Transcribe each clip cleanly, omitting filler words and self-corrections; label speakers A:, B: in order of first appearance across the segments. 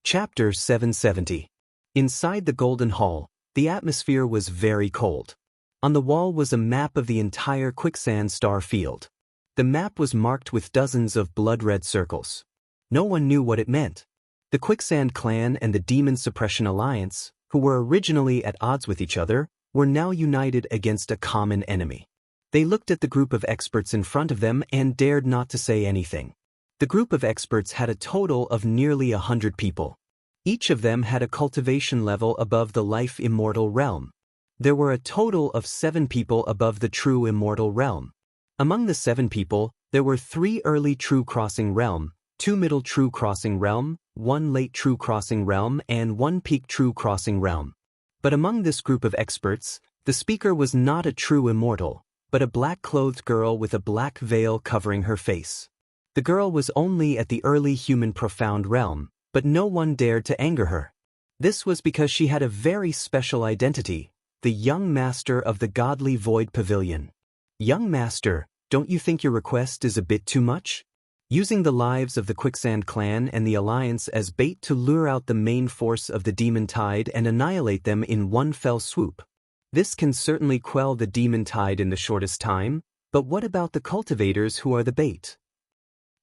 A: Chapter 770. Inside the Golden Hall, the atmosphere was very cold. On the wall was a map of the entire quicksand star field. The map was marked with dozens of blood-red circles. No one knew what it meant. The Quicksand Clan and the Demon Suppression Alliance, who were originally at odds with each other, were now united against a common enemy. They looked at the group of experts in front of them and dared not to say anything. The group of experts had a total of nearly 100 people. Each of them had a cultivation level above the life immortal realm. There were a total of 7 people above the true immortal realm. Among the 7 people, there were 3 early true crossing realm, 2 middle true crossing realm, 1 late true crossing realm, and 1 peak true crossing realm. But among this group of experts, the speaker was not a true immortal, but a black-clothed girl with a black veil covering her face. The girl was only at the early human profound realm, but no one dared to anger her. This was because she had a very special identity, the young master of the godly void pavilion. Young master, don't you think your request is a bit too much? Using the lives of the Quicksand Clan and the Alliance as bait to lure out the main force of the demon tide and annihilate them in one fell swoop. This can certainly quell the demon tide in the shortest time, but what about the cultivators who are the bait?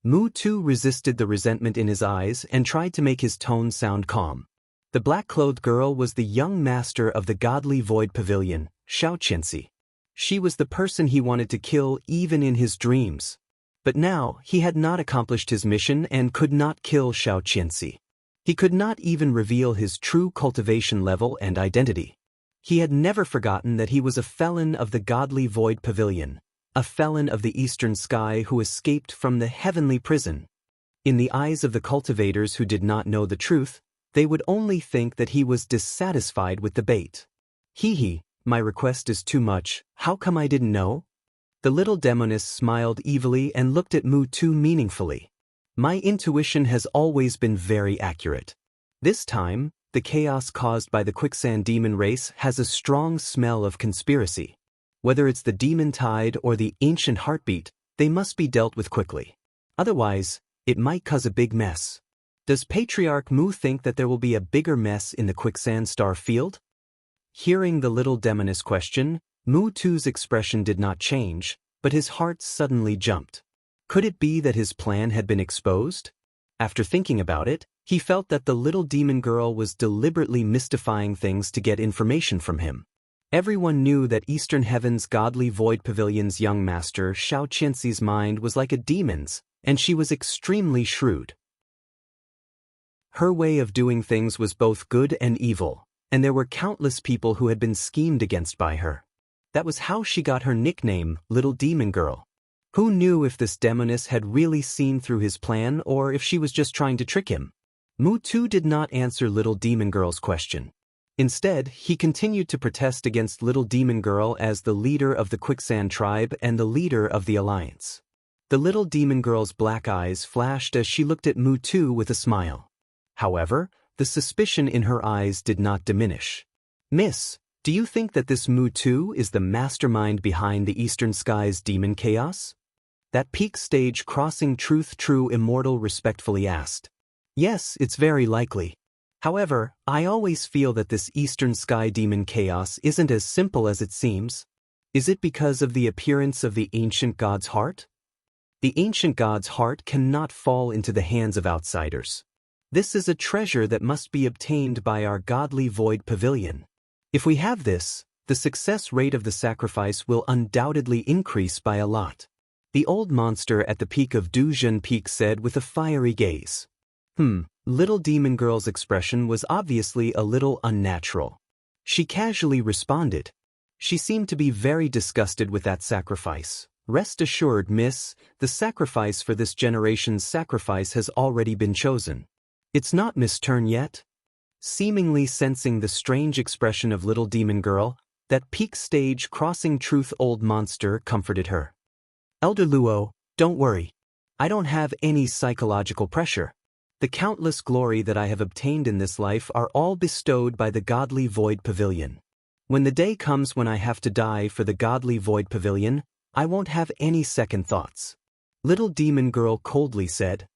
A: Mu too resisted the resentment in his eyes and tried to make his tone sound calm. The black-clothed girl was the young master of the godly void pavilion, Xiaoqianxi. She was the person he wanted to kill even in his dreams. But now, he had not accomplished his mission and could not kill Xiaoqianxi. He could not even reveal his true cultivation level and identity. He had never forgotten that he was a felon of the godly void pavilion, a felon of the eastern sky who escaped from the heavenly prison. In the eyes of the cultivators who did not know the truth, they would only think that he was dissatisfied with the bait. Hee, my request is too much, how come I didn't know? The little demoness smiled evilly and looked at Mu too meaningfully. My intuition has always been very accurate. This time, the chaos caused by the quicksand demon race has a strong smell of conspiracy. Whether it's the demon tide or the ancient heartbeat, they must be dealt with quickly. Otherwise, it might cause a big mess. Does Patriarch Mu think that there will be a bigger mess in the quicksand star field? Hearing the little demoness question, Mu too's expression did not change, but his heart suddenly jumped. Could it be that his plan had been exposed? After thinking about it, he felt that the little demon girl was deliberately mystifying things to get information from him. Everyone knew that Eastern Heaven's godly void pavilion's young master Xiaoqianxi's mind was like a demon's, and she was extremely shrewd. Her way of doing things was both good and evil, and there were countless people who had been schemed against by her. That was how she got her nickname, Little Demon Girl. Who knew if this demoness had really seen through his plan or if she was just trying to trick him? Mu too did not answer Little Demon Girl's question. Instead, he continued to protest against Little Demon Girl as the leader of the Quicksand tribe and the leader of the Alliance. The Little Demon Girl's black eyes flashed as she looked at Mu too with a smile. However, the suspicion in her eyes did not diminish. Miss, do you think that this Mu too is the mastermind behind the Eastern Sky's demon chaos? That peak stage crossing truth true immortal respectfully asked. Yes, it's very likely. However, I always feel that this Eastern Sky demon chaos isn't as simple as it seems. Is it because of the appearance of the ancient god's heart? The ancient god's heart cannot fall into the hands of outsiders. This is a treasure that must be obtained by our godly void pavilion. If we have this, the success rate of the sacrifice will undoubtedly increase by a lot. The old monster at the peak of Duzhen Peak said with a fiery gaze. Little Demon Girl's expression was obviously a little unnatural. She casually responded. She seemed to be very disgusted with that sacrifice. Rest assured, miss, the sacrifice for this generation's sacrifice has already been chosen. It's not Miss Turn yet. Seemingly sensing the strange expression of Little Demon Girl, that peak stage crossing truth old monster comforted her. Elder Luo, don't worry. I don't have any psychological pressure. The countless glory that I have obtained in this life are all bestowed by the godly void pavilion. When the day comes when I have to die for the godly void pavilion, I won't have any second thoughts. Little Demon Girl coldly said.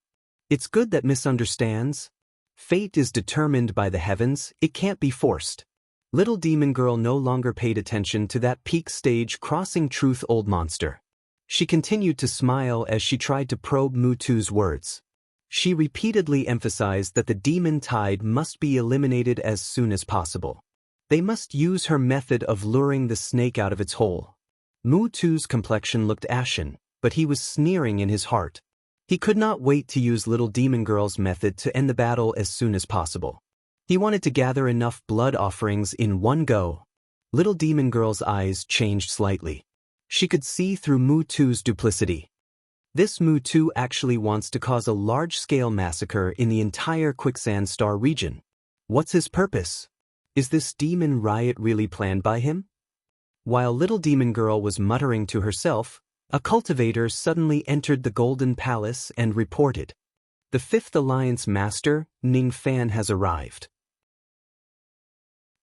A: It's good that misunderstands. Fate is determined by the heavens, it can't be forced. Little demon girl no longer paid attention to that peak stage crossing truth old monster. She continued to smile as she tried to probe Mutu's words. She repeatedly emphasized that the demon tide must be eliminated as soon as possible. They must use her method of luring the snake out of its hole. Mutu's complexion looked ashen, but he was sneering in his heart. He could not wait to use little demon girl's method to end the battle as soon as possible. He wanted to gather enough blood offerings in one go. Little demon girl's eyes changed slightly. She could see through Mutu's duplicity. This Mutu actually wants to cause a large-scale massacre in the entire Quicksand Star region. What's his purpose? Is this demon riot really planned by him? While little demon girl was muttering to herself, a cultivator suddenly entered the Golden Palace and reported. The Fifth Alliance Master, Ning Fan, has arrived.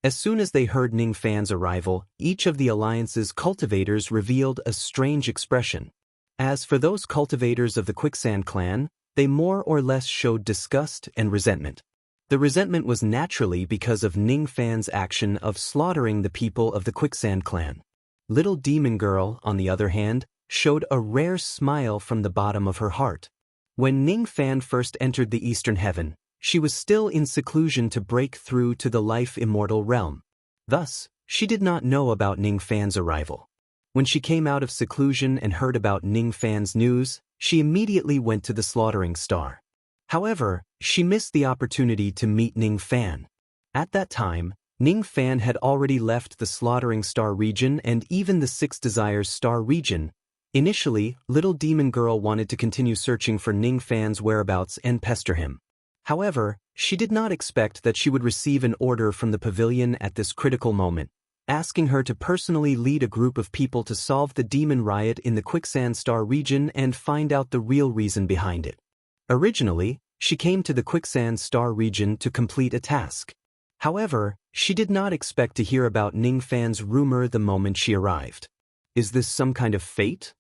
A: As soon as they heard Ning Fan's arrival, each of the Alliance's cultivators revealed a strange expression. As for those cultivators of the Quicksand clan, they more or less showed disgust and resentment. The resentment was naturally because of Ning Fan's action of slaughtering the people of the Quicksand clan. Little demon girl, on the other hand, showed a rare smile from the bottom of her heart. When Ning Fan first entered the Eastern Heaven, she was still in seclusion to break through to the life-immortal realm. Thus, she did not know about Ning Fan's arrival. When she came out of seclusion and heard about Ning Fan's news, she immediately went to the Slaughtering Star. However, she missed the opportunity to meet Ning Fan. At that time, Ning Fan had already left the Slaughtering Star region and even the Six Desires Star region. Initially, little demon girl wanted to continue searching for Ning Fan's whereabouts and pester him. However, she did not expect that she would receive an order from the pavilion at this critical moment, asking her to personally lead a group of people to solve the demon riot in the Quicksand Star region and find out the real reason behind it. Originally, she came to the Quicksand Star region to complete a task. However, she did not expect to hear about Ning Fan's rumor the moment she arrived. Is this some kind of fate?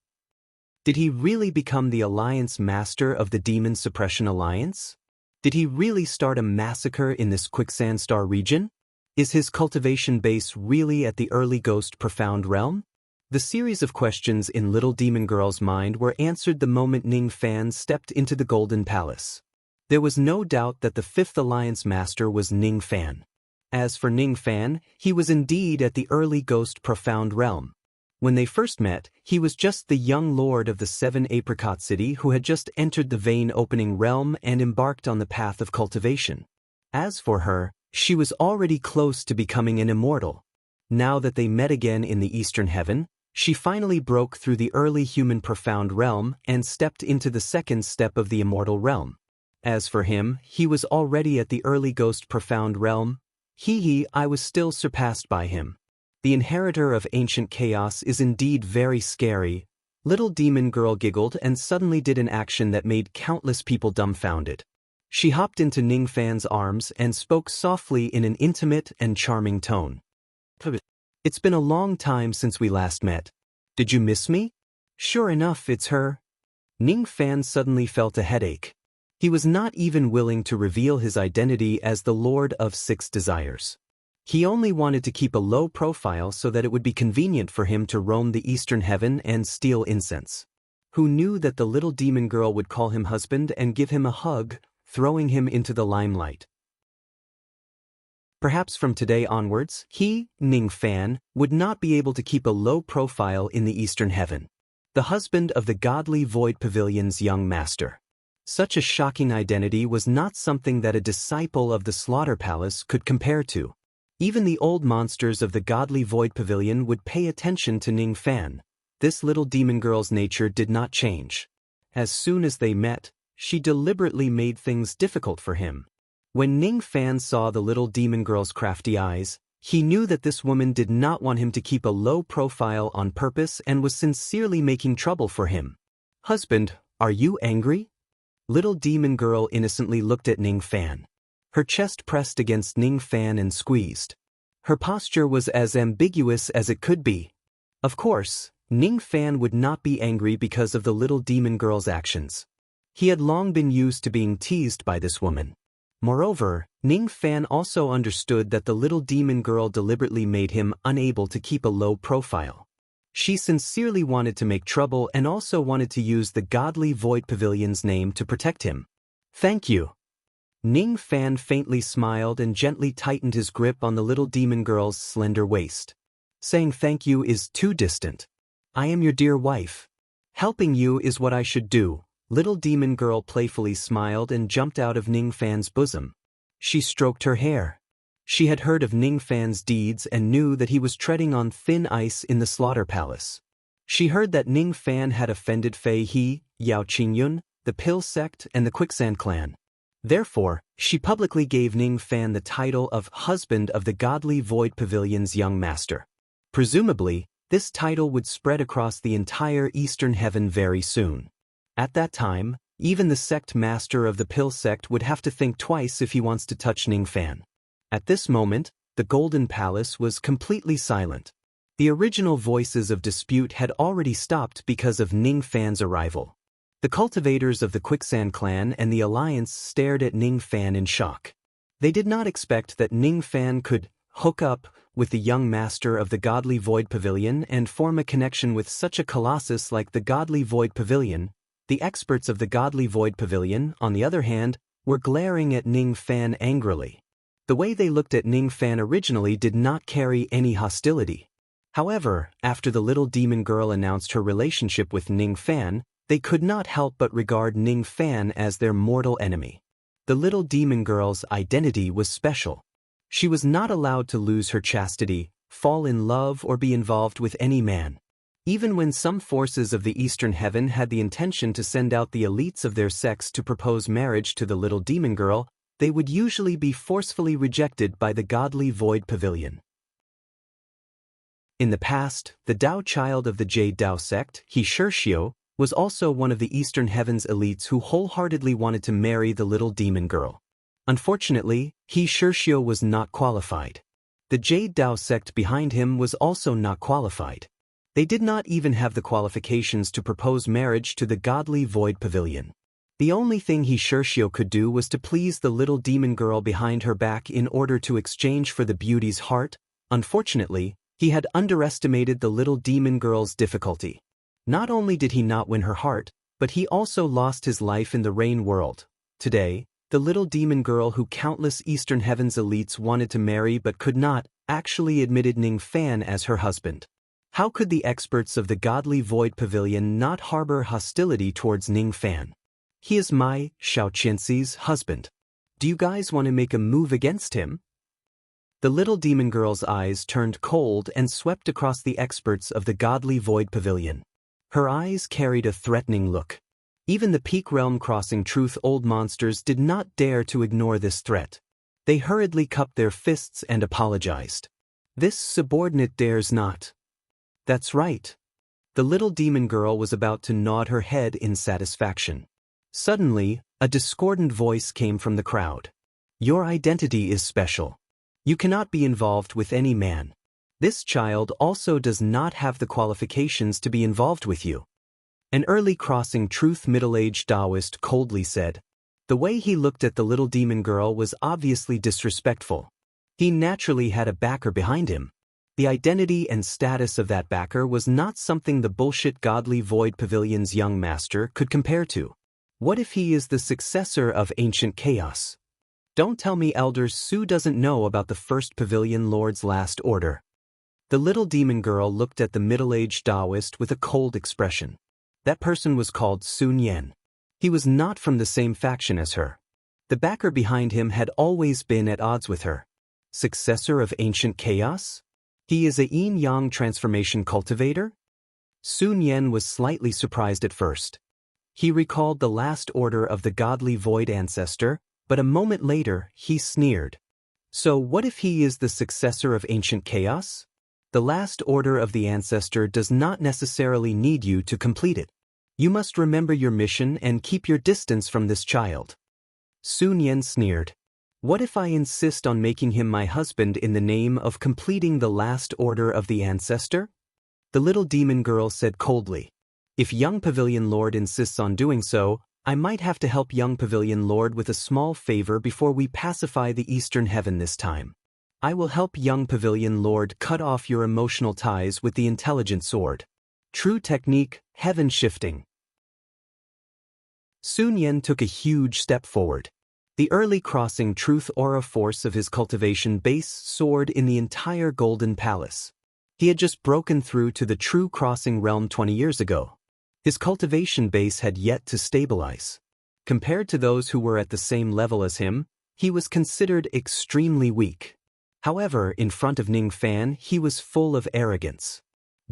A: Did he really become the Alliance Master of the Demon Suppression Alliance? Did he really start a massacre in this Quicksand Star region? Is his cultivation base really at the early Ghost Profound realm? The series of questions in Little Demon Girl's mind were answered the moment Ning Fan stepped into the Golden Palace. There was no doubt that the Fifth Alliance Master was Ning Fan. As for Ning Fan, he was indeed at the early Ghost Profound realm. When they first met, he was just the young lord of the Seven Apricot City who had just entered the vein-opening realm and embarked on the path of cultivation. As for her, she was already close to becoming an immortal. Now that they met again in the Eastern Heaven, she finally broke through the early human profound realm and stepped into the second step of the immortal realm. As for him, he was already at the early Ghost Profound realm. I was still surpassed by him. The inheritor of ancient chaos is indeed very scary. Little demon girl giggled and suddenly did an action that made countless people dumbfounded. She hopped into Ning Fan's arms and spoke softly in an intimate and charming tone. It's been a long time since we last met. Did you miss me? Sure enough, it's her. Ning Fan suddenly felt a headache. He was not even willing to reveal his identity as the Lord of Six Desires. He only wanted to keep a low profile so that it would be convenient for him to roam the Eastern Heaven and steal incense. Who knew that the little demon girl would call him husband and give him a hug, throwing him into the limelight? Perhaps from today onwards, he, Ning Fan, would not be able to keep a low profile in the Eastern Heaven. The husband of the godly Void Pavilion's young master. Such a shocking identity was not something that a disciple of the Slaughter Palace could compare to. Even the old monsters of the godly Void Pavilion would pay attention to Ning Fan. This little demon girl's nature did not change. As soon as they met, she deliberately made things difficult for him. When Ning Fan saw the little demon girl's crafty eyes, he knew that this woman did not want him to keep a low profile on purpose and was sincerely making trouble for him. Husband, are you angry? Little demon girl innocently looked at Ning Fan. Her chest pressed against Ning Fan and squeezed. Her posture was as ambiguous as it could be. Of course, Ning Fan would not be angry because of the little demon girl's actions. He had long been used to being teased by this woman. Moreover, Ning Fan also understood that the little demon girl deliberately made him unable to keep a low profile. She sincerely wanted to make trouble and also wanted to use the Godly Void Pavilion's name to protect him. "Thank you." Ning Fan faintly smiled and gently tightened his grip on the little demon girl's slender waist. "Saying thank you is too distant. I am your dear wife. Helping you is what I should do." Little demon girl playfully smiled and jumped out of Ning Fan's bosom. She stroked her hair. She had heard of Ning Fan's deeds and knew that he was treading on thin ice in the slaughter palace. She heard that Ning Fan had offended Fei He, Yao Qingyun, the Pill Sect, and the Quicksand Clan. Therefore, she publicly gave Ning Fan the title of husband of the Godly Void Pavilion's young master. Presumably, this title would spread across the entire Eastern Heaven very soon. At that time, even the sect master of the Pill Sect would have to think twice if he wants to touch Ning Fan. At this moment, the Golden Palace was completely silent. The original voices of dispute had already stopped because of Ning Fan's arrival. The cultivators of the Quicksand Clan and the Alliance stared at Ning Fan in shock. They did not expect that Ning Fan could hook up with the young master of the Godly Void Pavilion and form a connection with such a colossus like the Godly Void Pavilion. The experts of the Godly Void Pavilion, on the other hand, were glaring at Ning Fan angrily. The way they looked at Ning Fan originally did not carry any hostility. However, after the little demon girl announced her relationship with Ning Fan, they could not help but regard Ning Fan as their mortal enemy. The little demon girl's identity was special. She was not allowed to lose her chastity, fall in love, or be involved with any man. Even when some forces of the Eastern Heaven had the intention to send out the elites of their sex to propose marriage to the little demon girl, they would usually be forcefully rejected by the Godly Void Pavilion. In the past, the Dao child of the Jade Dao sect, He Shirshio, was also one of the Eastern Heaven's elites who wholeheartedly wanted to marry the little demon girl. Unfortunately, He Shirshio was not qualified. The Jade Dao sect behind him was also not qualified. They did not even have the qualifications to propose marriage to the Godly Void Pavilion. The only thing He Shirshio could do was to please the little demon girl behind her back in order to exchange for the beauty's heart. Unfortunately, he had underestimated the little demon girl's difficulty. Not only did he not win her heart, but he also lost his life in the Rain World. Today, the little demon girl who countless Eastern Heaven's elites wanted to marry but could not, actually admitted Ning Fan as her husband. How could the experts of the Godly Void Pavilion not harbor hostility towards Ning Fan? He is my, Xiao Qianxi's, husband. Do you guys want to make a move against him? The little demon girl's eyes turned cold and swept across the experts of the Godly Void Pavilion. Her eyes carried a threatening look. Even the Peak Realm Crossing Truth Old monsters did not dare to ignore this threat. They hurriedly cupped their fists and apologized. This subordinate dares not. That's right. The little demon girl was about to nod her head in satisfaction. Suddenly, a discordant voice came from the crowd. Your identity is special. You cannot be involved with any man. This child also does not have the qualifications to be involved with you. An early Crossing Truth middle-aged Taoist coldly said. The way he looked at the little demon girl was obviously disrespectful. He naturally had a backer behind him. The identity and status of that backer was not something the bullshit Godly Void Pavilion's young master could compare to. What if he is the successor of Ancient Chaos? Don't tell me Elder Su doesn't know about the First Pavilion Lord's last order. The little demon girl looked at the middle-aged Taoist with a cold expression. That person was called Sun Yan. He was not from the same faction as her. The backer behind him had always been at odds with her. Successor of Ancient Chaos? He is a yin-yang transformation cultivator? Sun Yan was slightly surprised at first. He recalled the last order of the Godly Void Ancestor, but a moment later, he sneered. So what if he is the successor of Ancient Chaos? The last order of the Ancestor does not necessarily need you to complete it. You must remember your mission and keep your distance from this child. Sun Yan sneered. What if I insist on making him my husband in the name of completing the last order of the Ancestor? The little demon girl said coldly. If young Pavilion Lord insists on doing so, I might have to help young Pavilion Lord with a small favor before we pacify the Eastern Heaven this time. I will help young Pavilion Lord cut off your emotional ties with the intelligent sword. True technique, heaven shifting. Sun Yen took a huge step forward. The early crossing truth aura force of his cultivation base soared in the entire Golden Palace. He had just broken through to the true crossing realm 20 years ago. His cultivation base had yet to stabilize. Compared to those who were at the same level as him, he was considered extremely weak. However, in front of Ning Fan, he was full of arrogance.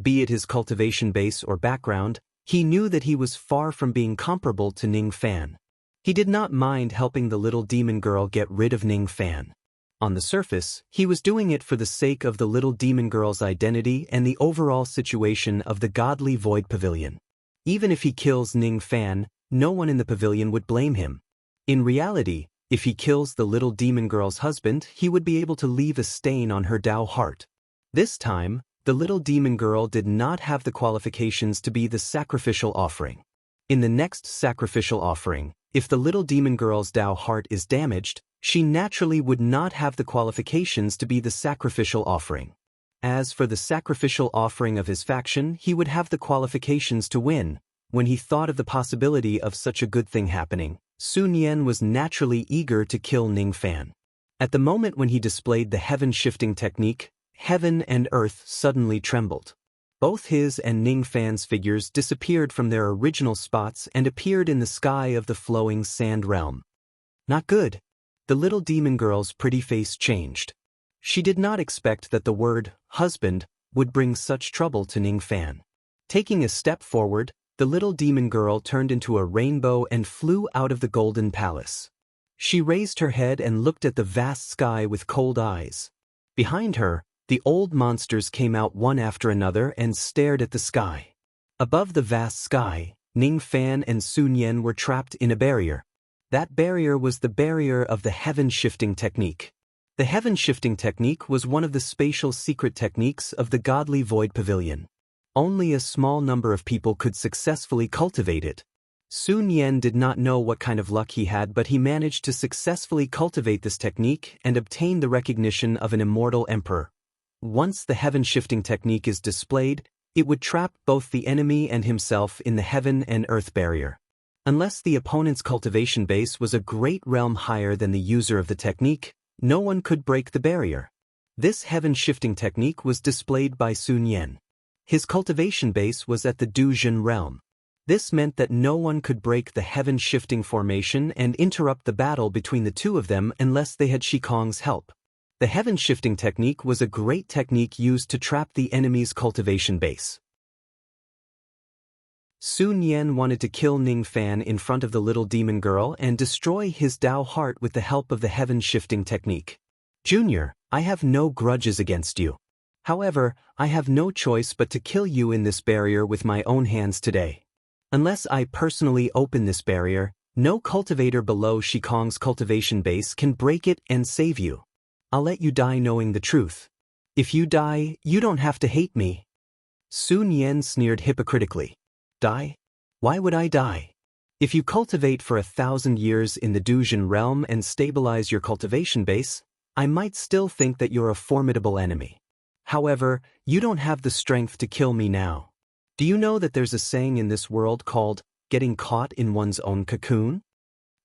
A: Be it his cultivation base or background, he knew that he was far from being comparable to Ning Fan. He did not mind helping the little demon girl get rid of Ning Fan. On the surface, he was doing it for the sake of the little demon girl's identity and the overall situation of the godly void pavilion. Even if he kills Ning Fan, no one in the pavilion would blame him. In reality, if he kills the little demon girl's husband, he would be able to leave a stain on her Tao heart. This time, the little demon girl did not have the qualifications to be the sacrificial offering. In the next sacrificial offering, if the little demon girl's Tao heart is damaged, she naturally would not have the qualifications to be the sacrificial offering. As for the sacrificial offering of his faction, he would have the qualifications to win. When he thought of the possibility of such a good thing happening, Sun Yen was naturally eager to kill Ning Fan. At the moment when he displayed the heaven-shifting technique, heaven and earth suddenly trembled. Both his and Ning Fan's figures disappeared from their original spots and appeared in the sky of the flowing sand realm. Not good. The little demon girl's pretty face changed. She did not expect that the word, husband, would bring such trouble to Ning Fan. Taking a step forward, the little demon girl turned into a rainbow and flew out of the Golden Palace. She raised her head and looked at the vast sky with cold eyes. Behind her, the old monsters came out one after another and stared at the sky. Above the vast sky, Ning Fan and Sun Yen were trapped in a barrier. That barrier was the barrier of the heaven-shifting technique. The heaven-shifting technique was one of the spatial secret techniques of the godly void pavilion. Only a small number of people could successfully cultivate it. Sun Yen did not know what kind of luck he had, but he managed to successfully cultivate this technique and obtain the recognition of an immortal emperor. Once the heaven-shifting technique is displayed, it would trap both the enemy and himself in the heaven and earth barrier. Unless the opponent's cultivation base was a great realm higher than the user of the technique, no one could break the barrier. This heaven-shifting technique was displayed by Sun Yen. His cultivation base was at the Duzhen realm. This meant that no one could break the heaven-shifting formation and interrupt the battle between the two of them unless they had Shikong's help. The heaven-shifting technique was a great technique used to trap the enemy's cultivation base. Sun Yen wanted to kill Ning Fan in front of the little demon girl and destroy his Tao heart with the help of the heaven-shifting technique. Junior, I have no grudges against you. However, I have no choice but to kill you in this barrier with my own hands today. Unless I personally open this barrier, no cultivator below Shikong's cultivation base can break it and save you. I'll let you die knowing the truth. If you die, you don't have to hate me. Sun Yen sneered hypocritically. Die? Why would I die? If you cultivate for 1,000 years in the Duzhen realm and stabilize your cultivation base, I might still think that you're a formidable enemy. However, you don't have the strength to kill me now. Do you know that there's a saying in this world called, getting caught in one's own cocoon?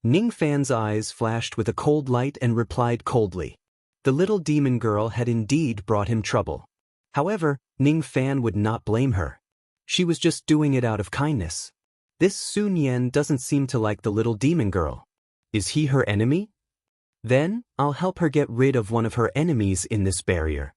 A: Ning Fan's eyes flashed with a cold light and replied coldly. The little demon girl had indeed brought him trouble. However, Ning Fan would not blame her. She was just doing it out of kindness. This Sun Yen doesn't seem to like the little demon girl. Is he her enemy? Then, I'll help her get rid of one of her enemies in this barrier.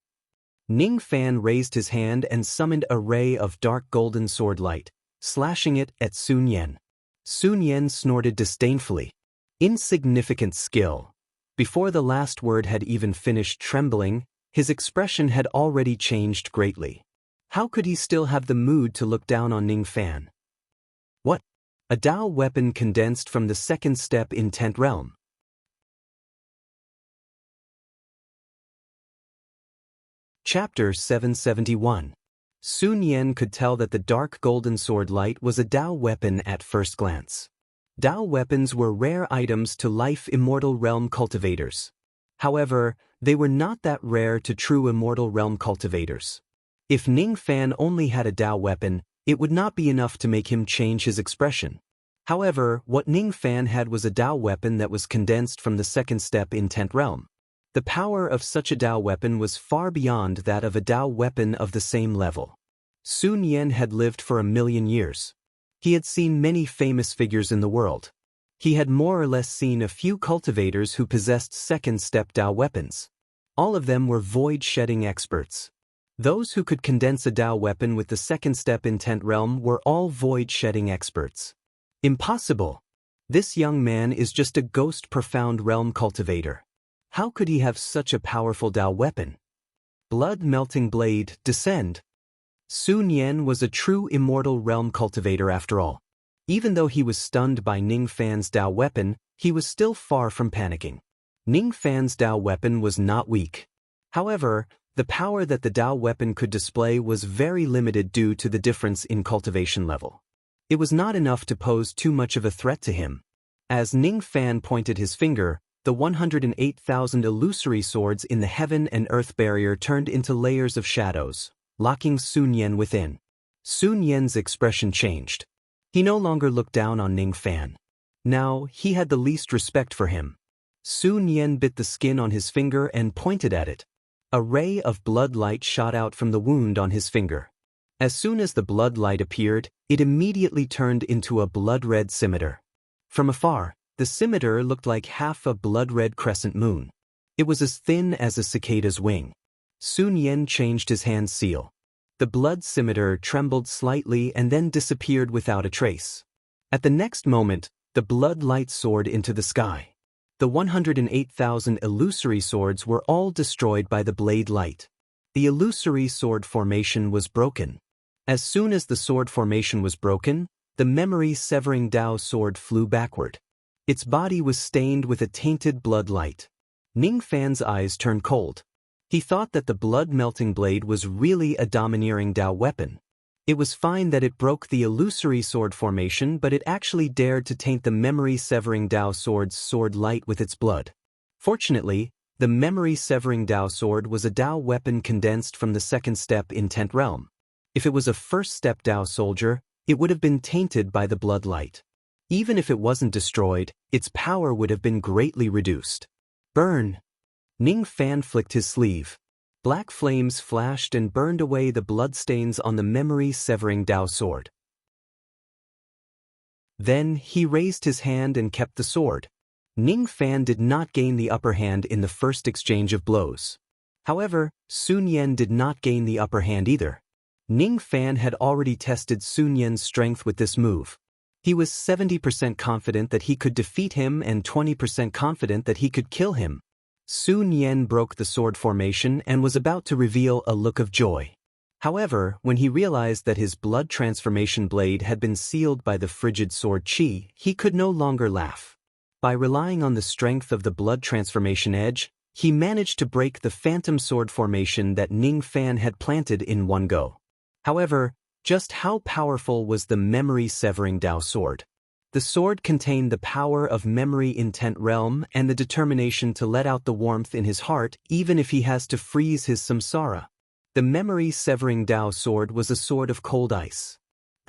A: Ning Fan raised his hand and summoned a ray of dark golden sword light, slashing it at Sun Yen. Sun Yen snorted disdainfully. Insignificant skill. Before the last word had even finished trembling, his expression had already changed greatly. How could he still have the mood to look down on Ning Fan? What? A Tao weapon condensed from the second step in 10th realm. Chapter 771. Sun Yen could tell that the dark golden sword light was a Tao weapon at first glance. Dao weapons were rare items to Life Immortal Realm cultivators. However, they were not that rare to true Immortal Realm cultivators. If Ning Fan only had a Dao weapon, it would not be enough to make him change his expression. However, what Ning Fan had was a Dao weapon that was condensed from the second step in 10th realm. The power of such a Dao weapon was far beyond that of a Dao weapon of the same level. Sun Yan had lived for 1,000,000 years. He had seen many famous figures in the world. He had more or less seen a few cultivators who possessed second-step Dao weapons. All of them were void-shedding experts. Those who could condense a Dao weapon with the second step in 10th realm were all void-shedding experts. Impossible! This young man is just a ghost profound realm cultivator. How could he have such a powerful Dao weapon? Blood-melting blade, descend! Sun Yan was a true immortal realm cultivator after all. Even though he was stunned by Ning Fan's Dao weapon, he was still far from panicking. Ning Fan's Dao weapon was not weak. However, the power that the Dao weapon could display was very limited due to the difference in cultivation level. It was not enough to pose too much of a threat to him. As Ning Fan pointed his finger, the 108,000 illusory swords in the heaven and earth barrier turned into layers of shadows, locking Sun Yan within. Sun Yan's expression changed. He no longer looked down on Ning Fan. Now, he had the least respect for him. Sun Yan bit the skin on his finger and pointed at it. A ray of blood light shot out from the wound on his finger. As soon as the blood light appeared, it immediately turned into a blood-red scimitar. From afar, the scimitar looked like half a blood-red crescent moon. It was as thin as a cicada's wing. Sun Yan changed his hand seal. The blood scimitar trembled slightly and then disappeared without a trace. At the next moment, the blood light soared into the sky. The 108,000 illusory swords were all destroyed by the blade light. The illusory sword formation was broken. As soon as the sword formation was broken, the memory-severing Dao sword flew backward. Its body was stained with a tainted blood light. Ning Fan's eyes turned cold. He thought that the blood-melting blade was really a domineering Dao weapon. It was fine that it broke the illusory sword formation, but it actually dared to taint the memory-severing Dao sword's sword light with its blood. Fortunately, the memory-severing Dao sword was a Dao weapon condensed from the second step in 10th realm. If it was a first-step Dao soldier, it would have been tainted by the blood light. Even if it wasn't destroyed, its power would have been greatly reduced. Burn! Ning Fan flicked his sleeve. Black flames flashed and burned away the bloodstains on the memory-severing Dao sword. Then he raised his hand and kept the sword. Ning Fan did not gain the upper hand in the first exchange of blows. However, Sun Yan did not gain the upper hand either. Ning Fan had already tested Sun Yan's strength with this move. He was 70% confident that he could defeat him and 20% confident that he could kill him. Sun Yan broke the sword formation and was about to reveal a look of joy. However, when he realized that his blood transformation blade had been sealed by the frigid sword chi, he could no longer laugh. By relying on the strength of the blood transformation edge, he managed to break the phantom sword formation that Ning Fan had planted in one go. However, just how powerful was the memory-severing Dao sword? The sword contained the power of memory in 10th realm and the determination to let out the warmth in his heart even if he has to freeze his samsara. The memory-severing Dao sword was a sword of cold ice.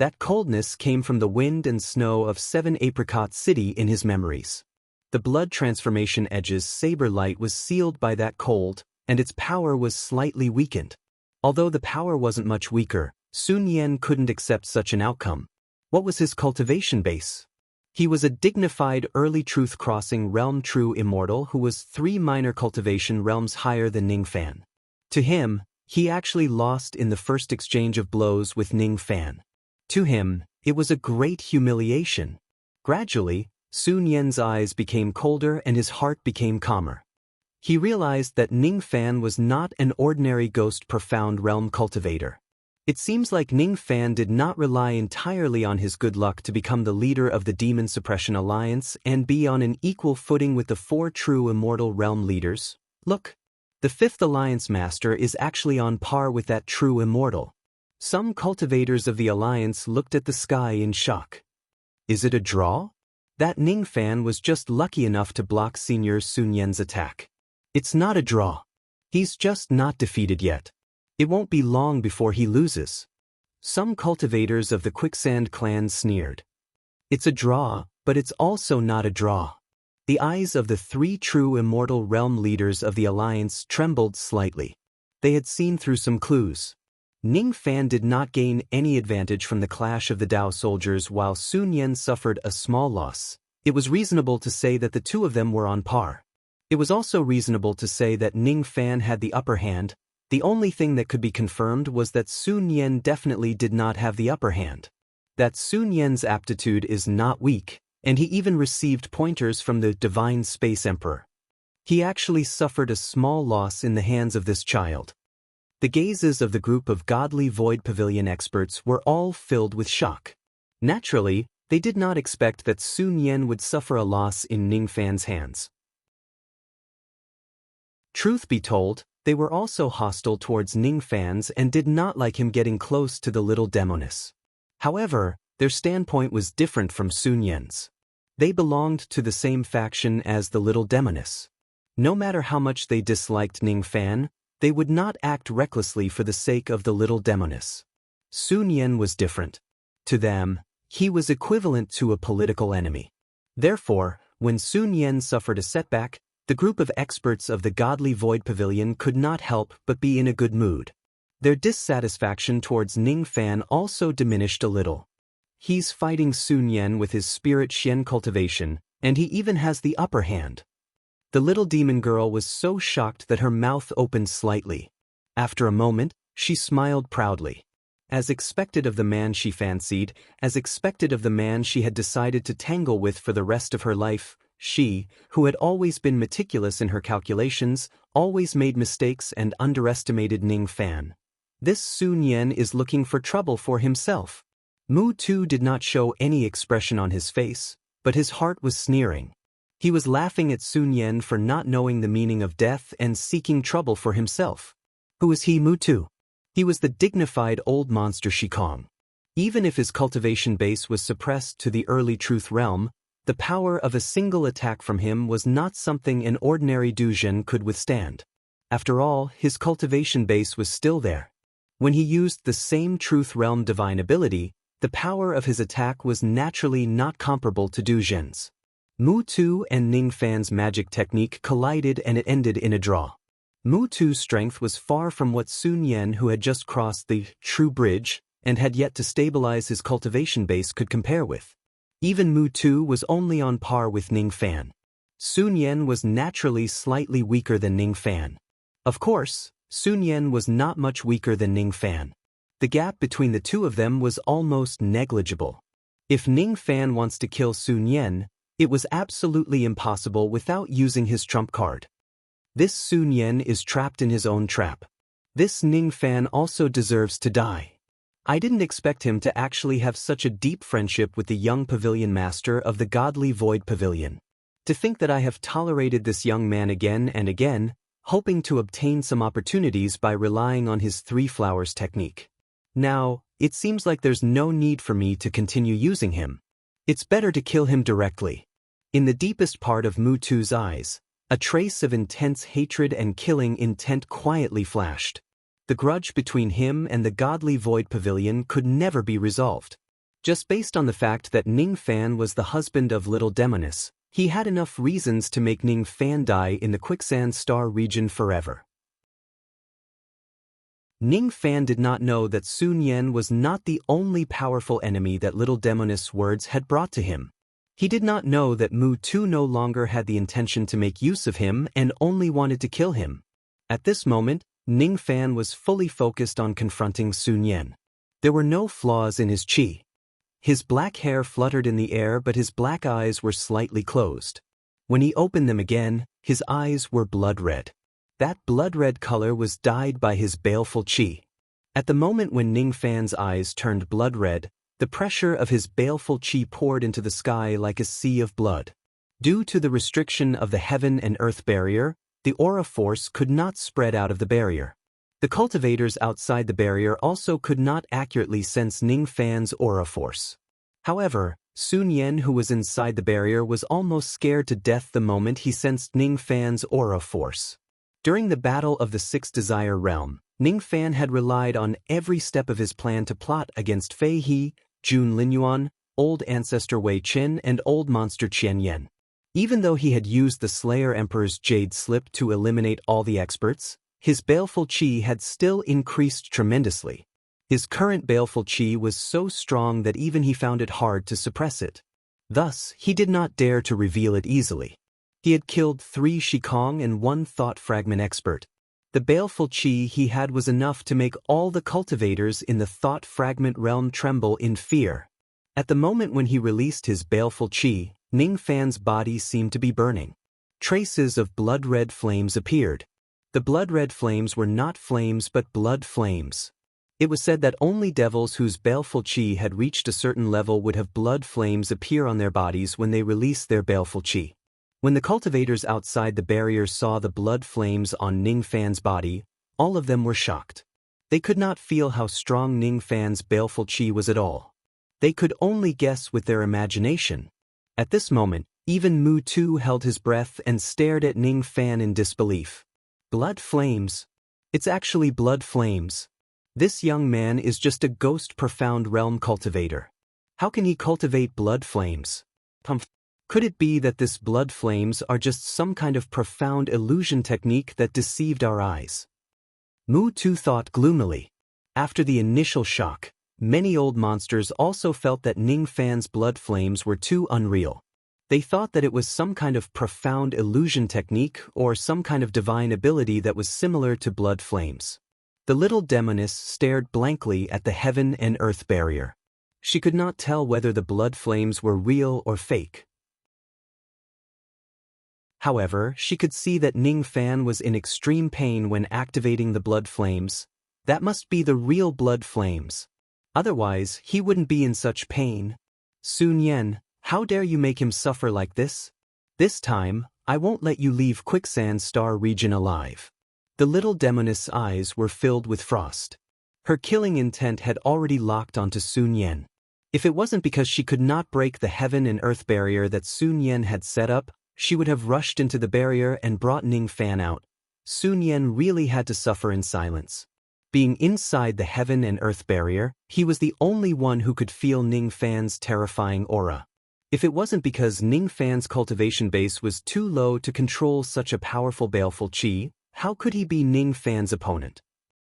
A: That coldness came from the wind and snow of 7 Apricot City in his memories. The blood transformation edge's saber light was sealed by that cold, and its power was slightly weakened. Although the power wasn't much weaker, Sun Yan couldn't accept such an outcome. What was his cultivation base? He was a dignified early truth-crossing realm true immortal who was 3 minor cultivation realms higher than Ning Fan. To him, he actually lost in the first exchange of blows with Ning Fan. To him, it was a great humiliation. Gradually, Sun Yan's eyes became colder and his heart became calmer. He realized that Ning Fan was not an ordinary ghost profound realm cultivator. It seems like Ning Fan did not rely entirely on his good luck to become the leader of the Demon Suppression Alliance and be on an equal footing with the 4 true immortal realm leaders. Look, the 5th Alliance Master is actually on par with that true immortal. Some cultivators of the Alliance looked at the sky in shock. Is it a draw? That Ning Fan was just lucky enough to block Senior Sun Yan's attack. It's not a draw. He's just not defeated yet. It won't be long before he loses. Some cultivators of the Quicksand clan sneered. It's a draw, but it's also not a draw. The eyes of the three true immortal realm leaders of the alliance trembled slightly. They had seen through some clues. Ning Fan did not gain any advantage from the clash of the Dao soldiers while Sun Yan suffered a small loss. It was reasonable to say that the two of them were on par. It was also reasonable to say that Ning Fan had the upper hand. The only thing that could be confirmed was that Sun Yan definitely did not have the upper hand. That Sun Yan's aptitude is not weak, and he even received pointers from the Divine Space Emperor. He actually suffered a small loss in the hands of this child. The gazes of the group of godly Void Pavilion experts were all filled with shock. Naturally, they did not expect that Sun Yan would suffer a loss in Ning Fan's hands. Truth be told, they were also hostile towards Ning Fan's and did not like him getting close to the little demoness. However, their standpoint was different from Sun Yan's. They belonged to the same faction as the little demoness. No matter how much they disliked Ning Fan, they would not act recklessly for the sake of the little demoness. Sun Yan was different. To them, he was equivalent to a political enemy. Therefore, when Sun Yan suffered a setback, the group of experts of the Godly Void Pavilion could not help but be in a good mood. Their dissatisfaction towards Ning Fan also diminished a little. He's fighting Sun Yan with his spirit Xian cultivation, and he even has the upper hand. The little demon girl was so shocked that her mouth opened slightly. After a moment, she smiled proudly. As expected of the man she fancied, as expected of the man she had decided to tangle with for the rest of her life, she, who had always been meticulous in her calculations, always made mistakes and underestimated Ning Fan. This Sun Yan is looking for trouble for himself. Mu Tu did not show any expression on his face, but his heart was sneering. He was laughing at Sun Yan for not knowing the meaning of death and seeking trouble for himself. Who was he, Mu Tu? He was the dignified old monster Shikong. Even if his cultivation base was suppressed to the early truth realm, the power of a single attack from him was not something an ordinary Duzhen could withstand. After all, his cultivation base was still there. When he used the same truth realm divine ability, the power of his attack was naturally not comparable to Duzhen's. Mu Tu and Ning Fan's magic technique collided and it ended in a draw. Mu Tu's strength was far from what Sun Yan, who had just crossed the true bridge and had yet to stabilize his cultivation base, could compare with. Even Mu Tu was only on par with Ning Fan. Sun Yan was naturally slightly weaker than Ning Fan. Of course, Sun Yan was not much weaker than Ning Fan. The gap between the two of them was almost negligible. If Ning Fan wants to kill Sun Yan, it was absolutely impossible without using his trump card. This Sun Yan is trapped in his own trap. This Ning Fan also deserves to die. I didn't expect him to actually have such a deep friendship with the young pavilion master of the Godly Void Pavilion. To think that I have tolerated this young man again and again, hoping to obtain some opportunities by relying on his three flowers technique. Now, it seems like there's no need for me to continue using him. It's better to kill him directly. In the deepest part of Mu Tu's eyes, a trace of intense hatred and killing intent quietly flashed. The grudge between him and the Godly Void Pavilion could never be resolved. Just based on the fact that Ning Fan was the husband of Little Demoness, he had enough reasons to make Ning Fan die in the Quicksand Star region forever. Ning Fan did not know that Sun Yan was not the only powerful enemy that Little Demoness' words had brought to him. He did not know that Mu Tu no longer had the intention to make use of him and only wanted to kill him. At this moment, Ning Fan was fully focused on confronting Sun Yan. There were no flaws in his chi. His black hair fluttered in the air, but his black eyes were slightly closed. When he opened them again, his eyes were blood red. That blood red color was dyed by his baleful chi. At the moment when Ning Fan's eyes turned blood red, the pressure of his baleful chi poured into the sky like a sea of blood. Due to the restriction of the heaven and earth barrier, the aura force could not spread out of the barrier. The cultivators outside the barrier also could not accurately sense Ning Fan's aura force. However, Sun Yen, who was inside the barrier, was almost scared to death the moment he sensed Ning Fan's aura force. During the Battle of the Sixth Desire Realm, Ning Fan had relied on every step of his plan to plot against Fei He, Jun Linyuan, Old Ancestor Wei Qin, and Old Monster Qian Yen. Even though he had used the Slayer Emperor's Jade Slip to eliminate all the experts, his baleful qi had still increased tremendously. His current baleful qi was so strong that even he found it hard to suppress it. Thus, he did not dare to reveal it easily. He had killed 3 Shikong and 1 Thought Fragment expert. The baleful qi he had was enough to make all the cultivators in the Thought Fragment realm tremble in fear. At the moment when he released his baleful qi, Ning Fan's body seemed to be burning. Traces of blood-red flames appeared. The blood-red flames were not flames but blood flames. It was said that only devils whose baleful qi had reached a certain level would have blood flames appear on their bodies when they released their baleful qi. When the cultivators outside the barrier saw the blood flames on Ning Fan's body, all of them were shocked. They could not feel how strong Ning Fan's baleful qi was at all. They could only guess with their imagination. At this moment, even Mu Tu held his breath and stared at Ning Fan in disbelief. Blood flames? It's actually blood flames. This young man is just a ghost profound realm cultivator. How can he cultivate blood flames? Could it be that this blood flames are just some kind of profound illusion technique that deceived our eyes? Mu Tu thought gloomily. After the initial shock, many old monsters also felt that Ning Fan's blood flames were too unreal. They thought that it was some kind of profound illusion technique or some kind of divine ability that was similar to blood flames. The little demoness stared blankly at the heaven and earth barrier. She could not tell whether the blood flames were real or fake. However, she could see that Ning Fan was in extreme pain when activating the blood flames. That must be the real blood flames. Otherwise, he wouldn't be in such pain. Sun Yen, how dare you make him suffer like this? This time, I won't let you leave Quicksand Star region alive. The little demoness' eyes were filled with frost. Her killing intent had already locked onto Sun Yen. If it wasn't because she could not break the heaven and earth barrier that Sun Yen had set up, she would have rushed into the barrier and brought Ning Fan out. Sun Yen really had to suffer in silence. Being inside the heaven and earth barrier, he was the only one who could feel Ning Fan's terrifying aura. If it wasn't because Ning Fan's cultivation base was too low to control such a powerful baleful qi, how could he be Ning Fan's opponent?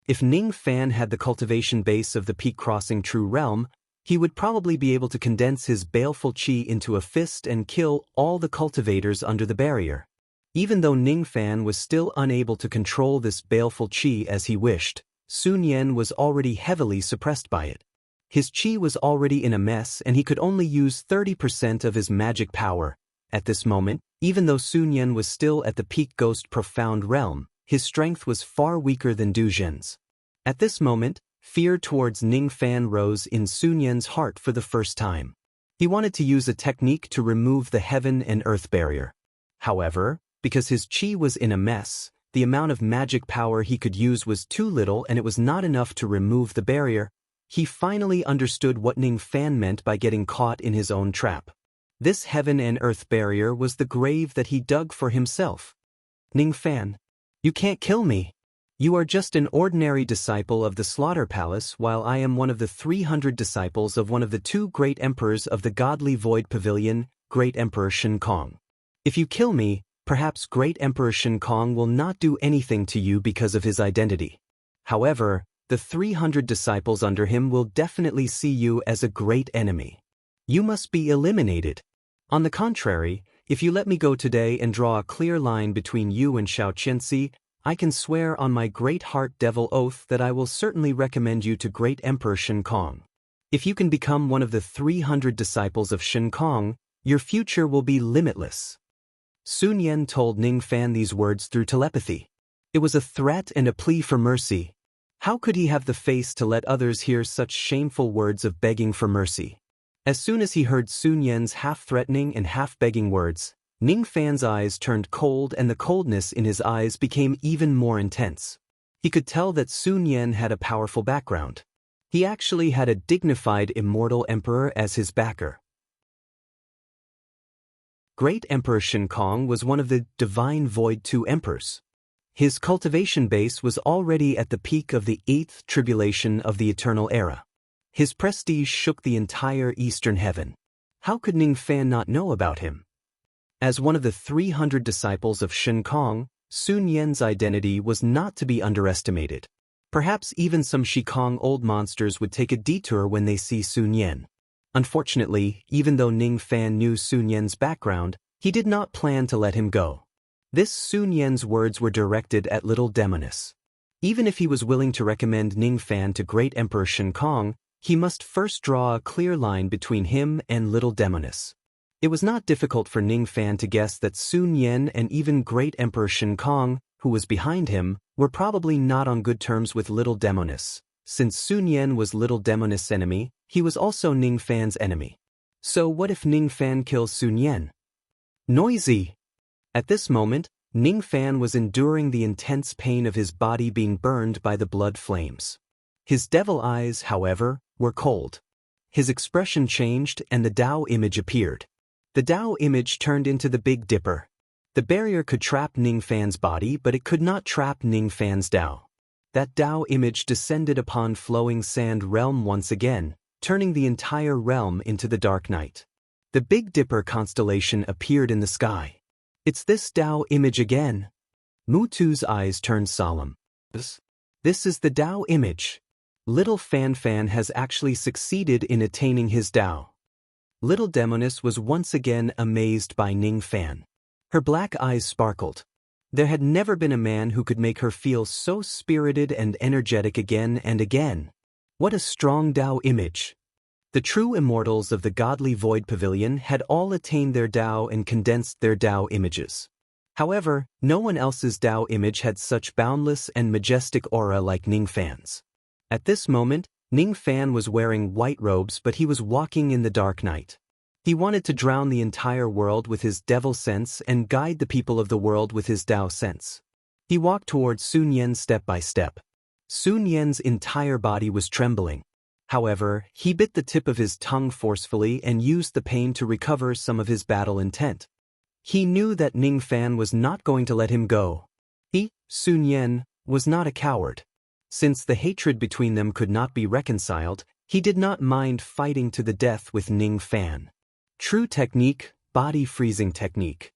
A: If Ning Fan had the cultivation base of the Peak Crossing True Realm, he would probably be able to condense his baleful qi into a fist and kill all the cultivators under the barrier. Even though Ning Fan was still unable to control this baleful qi as he wished, Sun Yen was already heavily suppressed by it. His qi was already in a mess and he could only use 30% of his magic power. At this moment, even though Sun Yen was still at the peak ghost profound realm, his strength was far weaker than Du Jin's. At this moment, fear towards Ning Fan rose in Sun Yen's heart for the first time. He wanted to use a technique to remove the heaven and earth barrier. However, because his qi was in a mess, the amount of magic power he could use was too little and it was not enough to remove the barrier. He finally understood what Ning Fan meant by getting caught in his own trap. This heaven and earth barrier was the grave that he dug for himself. Ning Fan, you can't kill me. You are just an ordinary disciple of the Slaughter Palace while I am one of the 300 disciples of one of the 2 great emperors of the Godly Void Pavilion, Great Emperor Shen Kong. If you kill me, perhaps Great Emperor Shen Kong will not do anything to you because of his identity. However, the 300 disciples under him will definitely see you as a great enemy. You must be eliminated. On the contrary, if you let me go today and draw a clear line between you and Xiao Qianxi, I can swear on my Great Heart Devil Oath that I will certainly recommend you to Great Emperor Shen Kong. If you can become one of the 300 disciples of Shen Kong, your future will be limitless. Sun Yen told Ning Fan these words through telepathy. It was a threat and a plea for mercy. How could he have the face to let others hear such shameful words of begging for mercy? As soon as he heard Sun Yen's half-threatening and half-begging words, Ning Fan's eyes turned cold and the coldness in his eyes became even more intense. He could tell that Sun Yen had a powerful background. He actually had a dignified immortal emperor as his backer. Great Emperor Shinkong was one of the Divine Void 2 emperors. His cultivation base was already at the peak of the 8th tribulation of the Eternal Era. His prestige shook the entire Eastern Heaven. How could Ning Fan not know about him? As one of the 300 disciples of Shinkong, Sun Yan's identity was not to be underestimated. Perhaps even some Shikong old monsters would take a detour when they see Sun Yan. Unfortunately, even though Ning Fan knew Sun Yan's background, he did not plan to let him go. This Sun Yan's words were directed at little Demoness. Even if he was willing to recommend Ning Fan to Great Emperor Shinkong, he must first draw a clear line between him and little Demoness. It was not difficult for Ning Fan to guess that Sun Yan and even Great Emperor Shinkong, who was behind him, were probably not on good terms with little Demoness. Since Sun Yan was little Demoness' enemy, he was also Ning Fan's enemy. So what if Ning Fan kills Sun Yan? Noisy! At this moment, Ning Fan was enduring the intense pain of his body being burned by the blood flames. His devil eyes, however, were cold. His expression changed and the Tao image appeared. The Tao image turned into the Big Dipper. The barrier could trap Ning Fan's body, but it could not trap Ning Fan's Tao. That Tao image descended upon Flowing Sand Realm once again, turning the entire realm into the dark night. The Big Dipper constellation appeared in the sky. It's this Tao image again. Mutu's eyes turned solemn. This is the Tao image. Little Fan Fan has actually succeeded in attaining his Tao. Little Demoness was once again amazed by Ning Fan. Her black eyes sparkled. There had never been a man who could make her feel so spirited and energetic again and again. What a strong Tao image. The true immortals of the Godly Void Pavilion had all attained their Tao and condensed their Tao images. However, no one else's Tao image had such boundless and majestic aura like Ning Fan's. At this moment, Ning Fan was wearing white robes, but he was walking in the dark night. He wanted to drown the entire world with his devil sense and guide the people of the world with his Tao sense. He walked towards Sun Yan step by step. Sun Yan's entire body was trembling. However, he bit the tip of his tongue forcefully and used the pain to recover some of his battle intent. He knew that Ning Fan was not going to let him go. He, Sun Yan, was not a coward. Since the hatred between them could not be reconciled, he did not mind fighting to the death with Ning Fan. True technique, body freezing technique.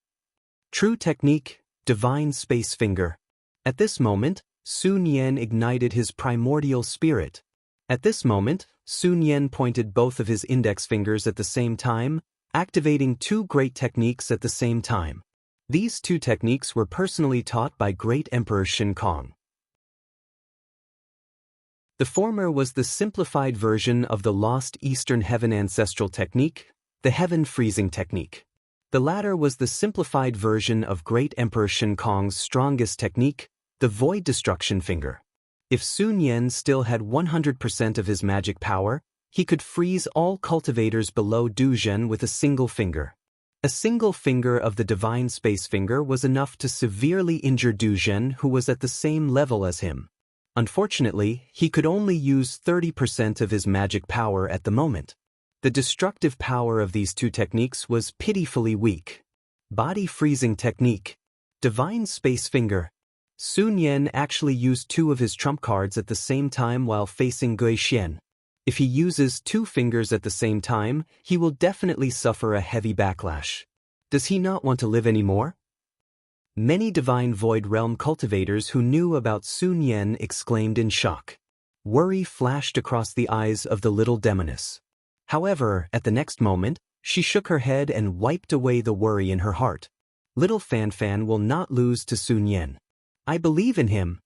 A: True technique, divine space finger. At this moment, Sun Yan ignited his primordial spirit. At this moment, Sun Yan pointed both of his index fingers at the same time, activating two great techniques at the same time. These two techniques were personally taught by Great Emperor Shinkong. The former was the simplified version of the Lost Eastern Heaven ancestral technique, the Heaven Freezing technique. The latter was the simplified version of Great Emperor Shinkong's strongest technique, the Void Destruction Finger. If Sun Yan still had 100% of his magic power, he could freeze all cultivators below Duzhen with a single finger. A single finger of the Divine Space Finger was enough to severely injure Duzhen, who was at the same level as him. Unfortunately, he could only use 30% of his magic power at the moment. The destructive power of these two techniques was pitifully weak. Body Freezing Technique. Divine Space Finger. Sun Yan actually used two of his trump cards at the same time while facing Gui Xian. If he uses two fingers at the same time, he will definitely suffer a heavy backlash. Does he not want to live anymore? Many Divine Void Realm cultivators who knew about Sun Yan exclaimed in shock. Worry flashed across the eyes of the little Demoness. However, at the next moment, she shook her head and wiped away the worry in her heart. Little Fan Fan will not lose to Sun Yan. I believe in him,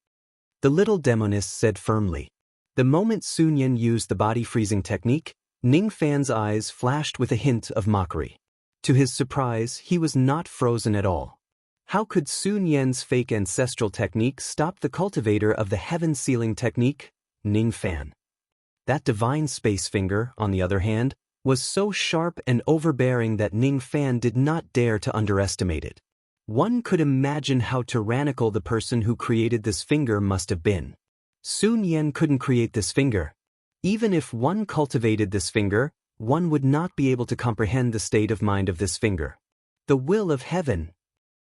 A: the little Demoness said firmly. The moment Sun Yan used the body freezing technique, Ning Fan's eyes flashed with a hint of mockery. To his surprise, he was not frozen at all. How could Sun Yan's fake ancestral technique stop the cultivator of the Heaven Sealing technique, Ning Fan? That Divine Space Finger, on the other hand, was so sharp and overbearing that Ning Fan did not dare to underestimate it. One could imagine how tyrannical the person who created this finger must have been. Sun Yan couldn't create this finger. Even if one cultivated this finger, one would not be able to comprehend the state of mind of this finger. The will of heaven.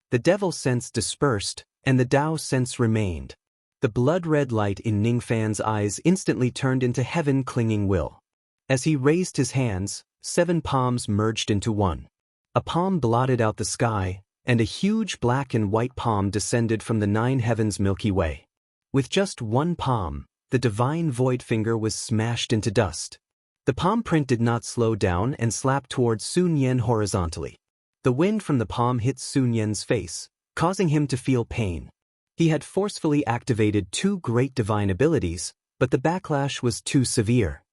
A: The devil sense dispersed, and the Tao sense remained. The blood-red light in Ningfan's eyes instantly turned into heaven-clinging will. As he raised his hands, 7 palms merged into one. A palm blotted out the sky, and a huge black and white palm descended from the 9 heavens Milky Way. With just one palm, the divine void finger was smashed into dust. The palm print did not slow down and slapped towards Sun Yan horizontally. The wind from the palm hit Sun Yan's face, causing him to feel pain. He had forcefully activated 2 great divine abilities, but the backlash was too severe.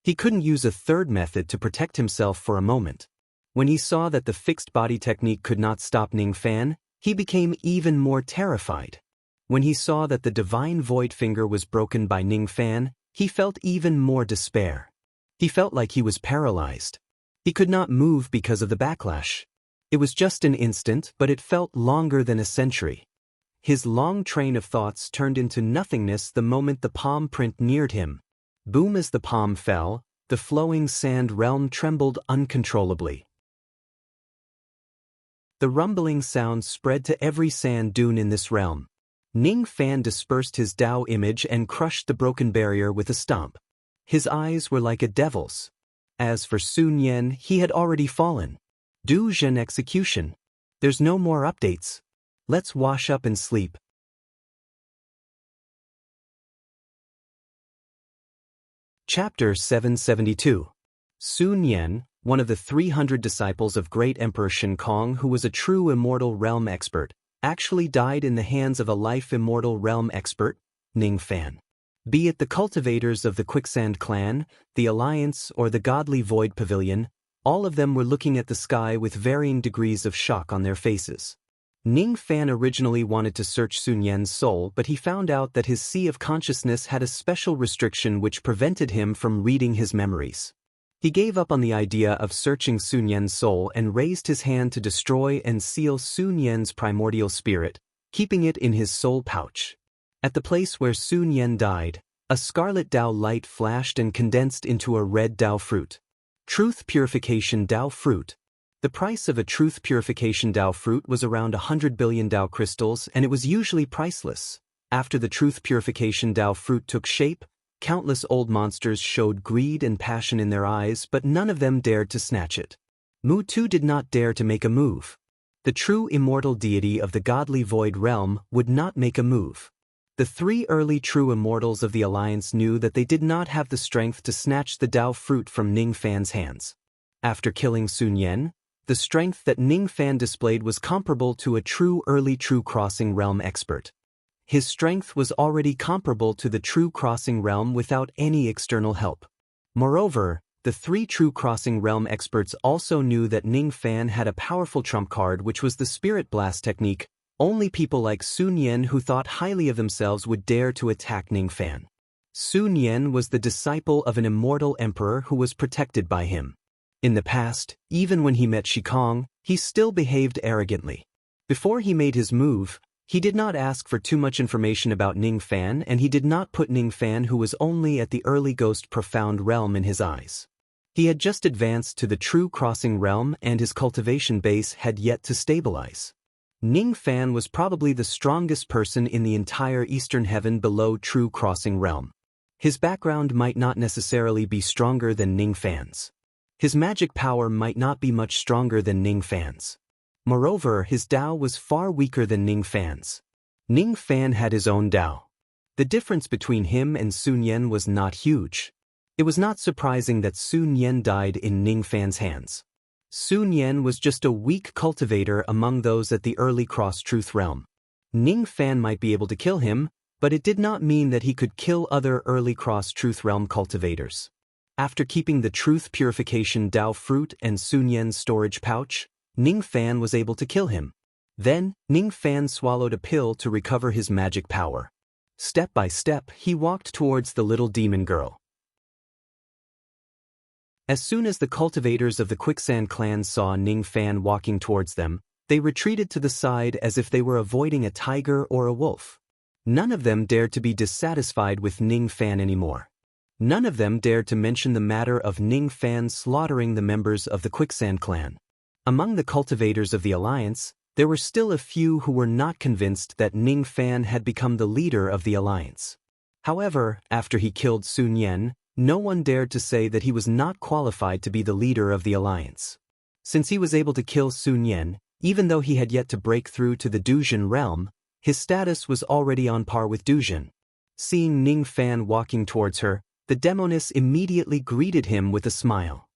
A: He couldn't use a third method to protect himself for a moment. When he saw that the fixed body technique could not stop Ningfan, he became even more terrified. When he saw that the divine void finger was broken by Ningfan, he felt even more despair. He felt like he was paralyzed. He could not move because of the backlash. It was just an instant, but it felt longer than a century. His long train of thoughts turned into nothingness the moment the palm print neared him. Boom! As the palm fell, the flowing sand realm trembled uncontrollably. The rumbling sound spread to every sand dune in this realm. Ningfan dispersed his Tao image and crushed the broken barrier with a stomp. His eyes were like a devil's. As for Sun Yan, he had already fallen. Du Zhen execution. There's no more updates. Let's wash up and sleep. Chapter 772. Sun Yan, one of the 300 disciples of great Emperor Shinkong who was a true immortal realm expert, actually died in the hands of a life immortal realm expert, Ningfan. Be it the cultivators of the Quicksand Clan, the Alliance, or the Godly Void Pavilion, all of them were looking at the sky with varying degrees of shock on their faces. Ningfan originally wanted to search Sun Yan's soul, but he found out that his sea of consciousness had a special restriction which prevented him from reading his memories. He gave up on the idea of searching Sun Yan's soul and raised his hand to destroy and seal Sun Yan's primordial spirit, keeping it in his soul pouch. At the place where Sun Yan died, a scarlet Tao light flashed and condensed into a red Tao fruit. Truth Purification Tao Fruit. The price of a Truth Purification Tao fruit was around 100 billion Tao crystals, and it was usually priceless. After the Truth Purification Tao fruit took shape, countless old monsters showed greed and passion in their eyes, but none of them dared to snatch it. Mu Tu did not dare to make a move. The true immortal deity of the godly void realm would not make a move. The 3 early true immortals of the Alliance knew that they did not have the strength to snatch the Tao fruit from Ningfan's hands. After killing Sun Yan, the strength that Ningfan displayed was comparable to a true early true crossing realm expert. His strength was already comparable to the true crossing realm without any external help. Moreover, the 3 true crossing realm experts also knew that Ningfan had a powerful trump card, which was the Spirit Blast technique. Only people like Sun Yan who thought highly of themselves would dare to attack Ningfan. Sun Yan was the disciple of an immortal emperor who was protected by him. In the past, even when he met Shikong, he still behaved arrogantly. Before he made his move, he did not ask for too much information about Ningfan, and he did not put Ningfan, who was only at the early ghost profound realm, in his eyes. He had just advanced to the true crossing realm, and his cultivation base had yet to stabilize. Ningfan was probably the strongest person in the entire Eastern Heaven below true crossing realm. His background might not necessarily be stronger than Ningfan's. His magic power might not be much stronger than Ningfan's. Moreover, his Tao was far weaker than Ningfan's. Ningfan had his own Tao. The difference between him and Sun Yan was not huge. It was not surprising that Sun Yan died in Ningfan's hands. Sun Yan was just a weak cultivator among those at the early cross-truth realm. Ningfan might be able to kill him, but it did not mean that he could kill other early cross-truth realm cultivators. After keeping the Truth Purification Tao fruit and Sun Yan's storage pouch, Ningfan was able to kill him. Then, Ningfan swallowed a pill to recover his magic power. Step by step, he walked towards the little demon girl. As soon as the cultivators of the Quicksand Clan saw Ningfan walking towards them, they retreated to the side as if they were avoiding a tiger or a wolf. None of them dared to be dissatisfied with Ningfan anymore. None of them dared to mention the matter of Ningfan slaughtering the members of the Quicksand Clan. Among the cultivators of the alliance, there were still a few who were not convinced that Ning Fan had become the leader of the alliance. However, after he killed Sun Yan, no one dared to say that he was not qualified to be the leader of the alliance. Since he was able to kill Sun Yan, even though he had yet to break through to the Duzhen realm, his status was already on par with Duzhen. Seeing Ning Fan walking towards her, the demoness immediately greeted him with a smile.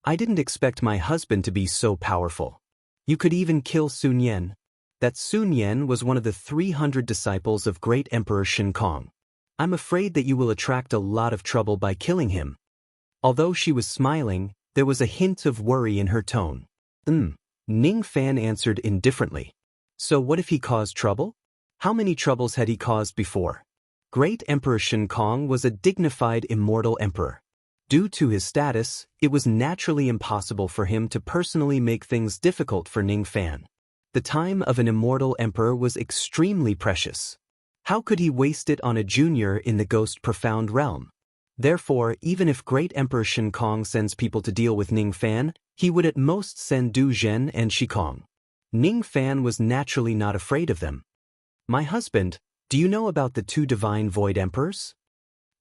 A: "I didn't expect my husband to be so powerful. You could even kill Sun Yan." That Sun Yan was one of the 300 disciples of great Emperor Shen Kong. "I'm afraid that you will attract a lot of trouble by killing him." Although she was smiling, there was a hint of worry in her tone. Ning Fan answered indifferently. So what if he caused trouble? How many troubles had he caused before? Great Emperor Shen Kong was a dignified immortal emperor. Due to his status, it was naturally impossible for him to personally make things difficult for Ning Fan. The time of an immortal emperor was extremely precious. How could he waste it on a junior in the Ghost Profound realm? Therefore, even if Great Emperor Shen Kong sends people to deal with Ning Fan, he would at most send Du Zhen and Shikong. Ning Fan was naturally not afraid of them. "My husband, do you know about the two divine void emperors?"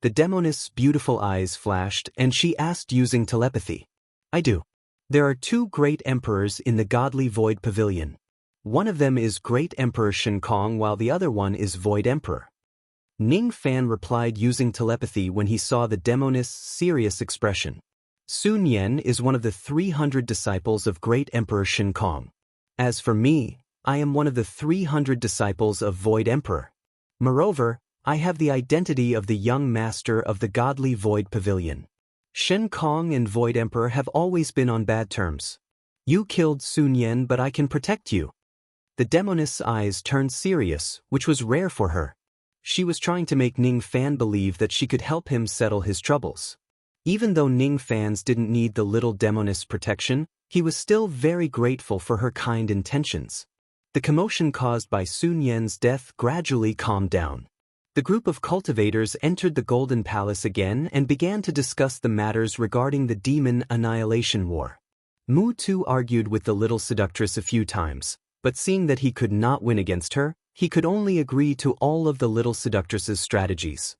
A: The demoness' beautiful eyes flashed and she asked using telepathy. "I do. There are two great emperors in the godly void pavilion. One of them is Great Emperor Shen Kong while the other one is Void Emperor." Ning Fan replied using telepathy when he saw the demoness' serious expression. "Sun Yan is one of the 300 disciples of Great Emperor Shen Kong. As for me, I am one of the 300 disciples of Void Emperor. Moreover, I have the identity of the young master of the godly Void Pavilion. Shen Kong and Void Emperor have always been on bad terms. You killed Sun Yan, but I can protect you." The demoness' eyes turned serious, which was rare for her. She was trying to make Ning Fan believe that she could help him settle his troubles. Even though Ning Fan's didn't need the little demoness' protection, he was still very grateful for her kind intentions. The commotion caused by Sun Yan's death gradually calmed down. The group of cultivators entered the Golden Palace again and began to discuss the matters regarding the Demon Annihilation War. Mu Tu argued with the little seductress a few times, but seeing that he could not win against her, he could only agree to all of the little seductress's strategies.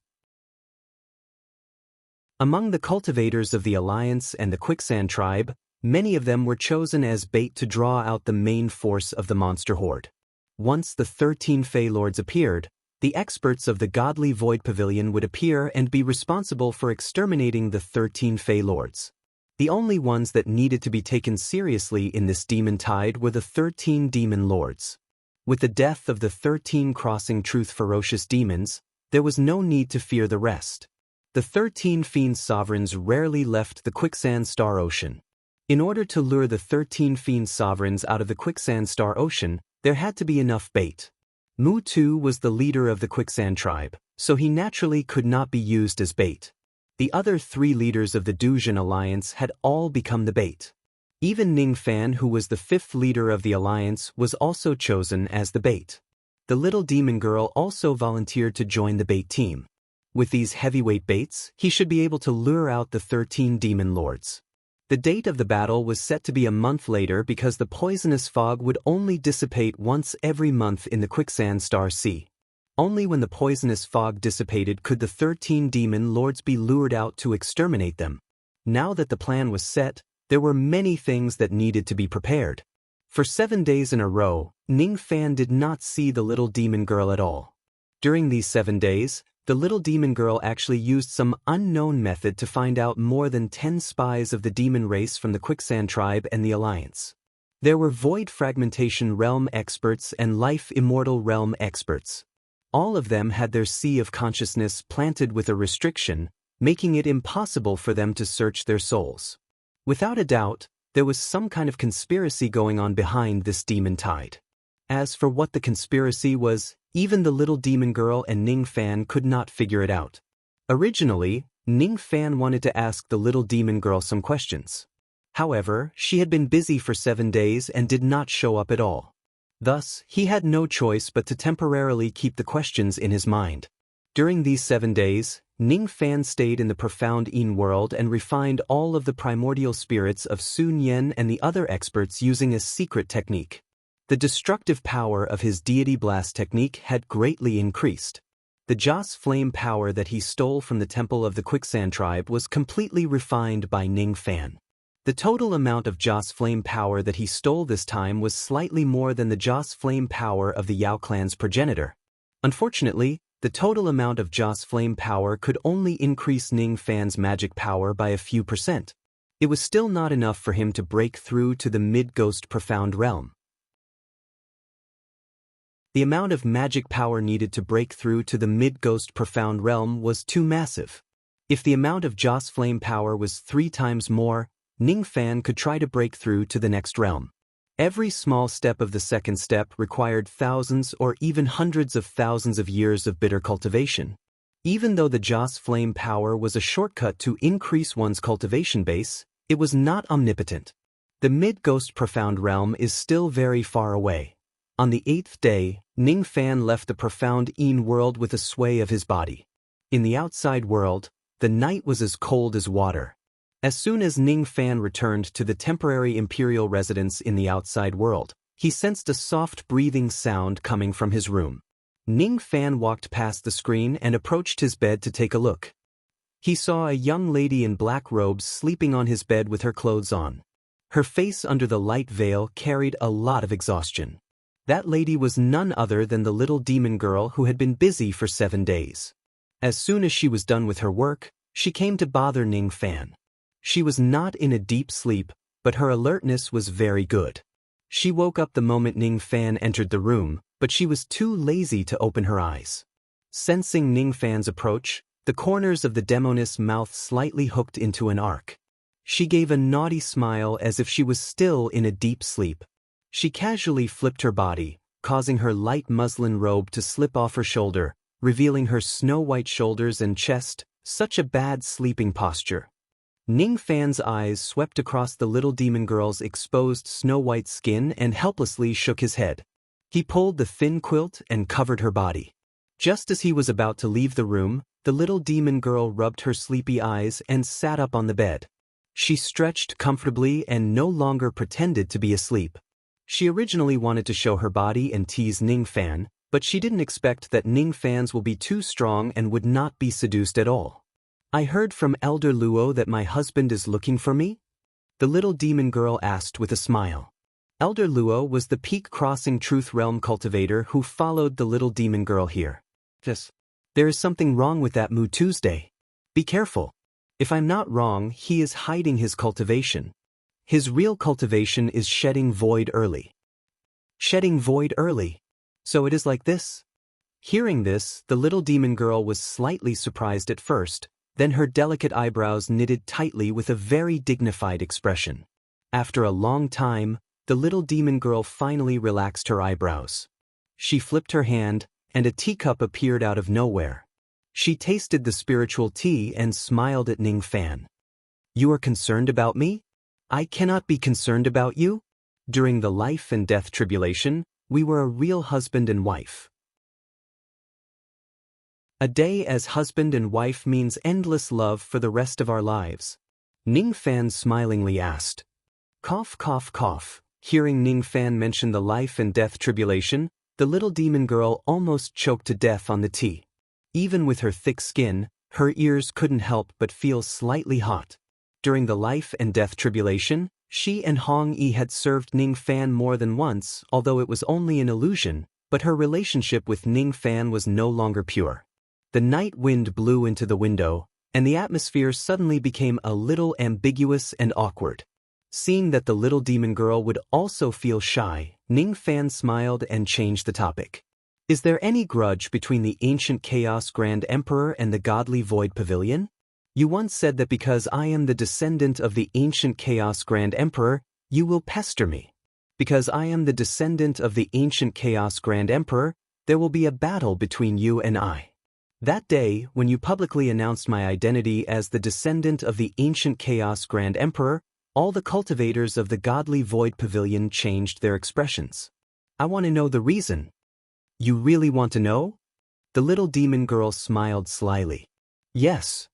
A: Among the cultivators of the Alliance and the Quicksand tribe, many of them were chosen as bait to draw out the main force of the monster horde. Once the 13 Fey Lords appeared, the experts of the Godly Void Pavilion would appear and be responsible for exterminating the 13 Fey Lords. The only ones that needed to be taken seriously in this demon tide were the 13 Demon Lords. With the death of the 13 crossing truth ferocious demons, there was no need to fear the rest. The 13 Fiend Sovereigns rarely left the Quicksand Star Ocean. In order to lure the 13 Fiend Sovereigns out of the Quicksand Star Ocean, there had to be enough bait. Mu Tu was the leader of the Quicksand tribe, so he naturally could not be used as bait. The other 3 leaders of the Duzhen Alliance had all become the bait. Even Ning Fan, who was the 5th leader of the Alliance, was also chosen as the bait. The little demon girl also volunteered to join the bait team. With these heavyweight baits, he should be able to lure out the 13 Demon Lords. The date of the battle was set to be a month later because the poisonous fog would only dissipate once every month in the Quicksand Star Sea. Only when the poisonous fog dissipated could the 13 Demon Lords be lured out to exterminate them. Now that the plan was set, there were many things that needed to be prepared. For 7 days in a row, Ning Fan did not see the little demon girl at all. During these 7 days, the little demon girl actually used some unknown method to find out more than 10 spies of the demon race from the Quicksand tribe and the Alliance. There were Void Fragmentation Realm experts and Life Immortal Realm experts. All of them had their sea of consciousness planted with a restriction, making it impossible for them to search their souls. Without a doubt, there was some kind of conspiracy going on behind this demon tide. As for what the conspiracy was, even the little demon girl and Ning Fan could not figure it out. Originally, Ning Fan wanted to ask the little demon girl some questions. However, she had been busy for 7 days and did not show up at all. Thus, he had no choice but to temporarily keep the questions in his mind. During these 7 days, Ning Fan stayed in the profound Yin world and refined all of the primordial spirits of Sun Yen and the other experts using a secret technique. The destructive power of his deity blast technique had greatly increased. The Joss flame power that he stole from the temple of the Quicksand tribe was completely refined by Ning Fan. The total amount of Joss flame power that he stole this time was slightly more than the Joss flame power of the Yao clan's progenitor. Unfortunately, the total amount of Joss flame power could only increase Ning Fan's magic power by a few %. It was still not enough for him to break through to the mid-ghost profound realm. The amount of magic power needed to break through to the mid-ghost profound realm was too massive. If the amount of Joss flame power was 3 times more, Ning Fan could try to break through to the next realm. Every small step of the second step required thousands or even hundreds of thousands of years of bitter cultivation. Even though the Joss flame power was a shortcut to increase one's cultivation base, it was not omnipotent. The mid-ghost profound realm is still very far away. On the 8th day, Ning Fan left the profound Yin world with a sway of his body. In the outside world, the night was as cold as water. As soon as Ning Fan returned to the temporary imperial residence in the outside world, he sensed a soft breathing sound coming from his room. Ning Fan walked past the screen and approached his bed to take a look. He saw a young lady in black robes sleeping on his bed with her clothes on. Her face under the light veil carried a lot of exhaustion. That lady was none other than the little demon girl who had been busy for 7 days. As soon as she was done with her work, she came to bother Ning Fan. She was not in a deep sleep, but her alertness was very good. She woke up the moment Ning Fan entered the room, but she was too lazy to open her eyes. Sensing Ning Fan's approach, the corners of the demoness mouth slightly hooked into an arc. She gave a naughty smile as if she was still in a deep sleep. She casually flipped her body, causing her light muslin robe to slip off her shoulder, revealing her snow-white shoulders and chest. Such a bad sleeping posture. Ning Fan's eyes swept across the little demon girl's exposed snow-white skin and helplessly shook his head. He pulled the thin quilt and covered her body. Just as he was about to leave the room, the little demon girl rubbed her sleepy eyes and sat up on the bed. She stretched comfortably and no longer pretended to be asleep. She originally wanted to show her body and tease Ning Fan, but she didn't expect that Ning Fan's will be too strong and would not be seduced at all. I heard from Elder Luo that my husband is looking for me? The little demon girl asked with a smile. Elder Luo was the Peak Crossing Truth Realm cultivator who followed the little demon girl here. Yes. There is something wrong with that Moo Tuesday. Be careful. If I'm not wrong, he is hiding his cultivation. His real cultivation is shedding void early. Shedding void early. So it is like this? Hearing this, the little demon girl was slightly surprised at first. Then her delicate eyebrows knitted tightly with a very dignified expression. After a long time, the little demon girl finally relaxed her eyebrows. She flipped her hand, and a teacup appeared out of nowhere. She tasted the spiritual tea and smiled at Ning Fan. You are concerned about me? I cannot be concerned about you. During the life and death tribulation, we were a real husband and wife. A day as husband and wife means endless love for the rest of our lives. Ning Fan smilingly asked. Cough, cough, cough. Hearing Ning Fan mention the life and death tribulation, the little demon girl almost choked to death on the tea. Even with her thick skin, her ears couldn't help but feel slightly hot. During the life and death tribulation, she and Hong Yi had served Ning Fan more than once, although it was only an illusion, but her relationship with Ning Fan was no longer pure. The night wind blew into the window, and the atmosphere suddenly became a little ambiguous and awkward. Seeing that the little demon girl would also feel shy, Ning Fan smiled and changed the topic. Is there any grudge between the ancient Chaos Grand Emperor and the Godly Void Pavilion? You once said that because I am the descendant of the ancient Chaos Grand Emperor, you will pester me. Because I am the descendant of the ancient Chaos Grand Emperor, there will be a battle between you and I. That day, when you publicly announced my identity as the descendant of the ancient Chaos Grand Emperor, all the cultivators of the Godly Void Pavilion changed their expressions. I want to know the reason. You really want to know? The little demon girl smiled slyly. Yes.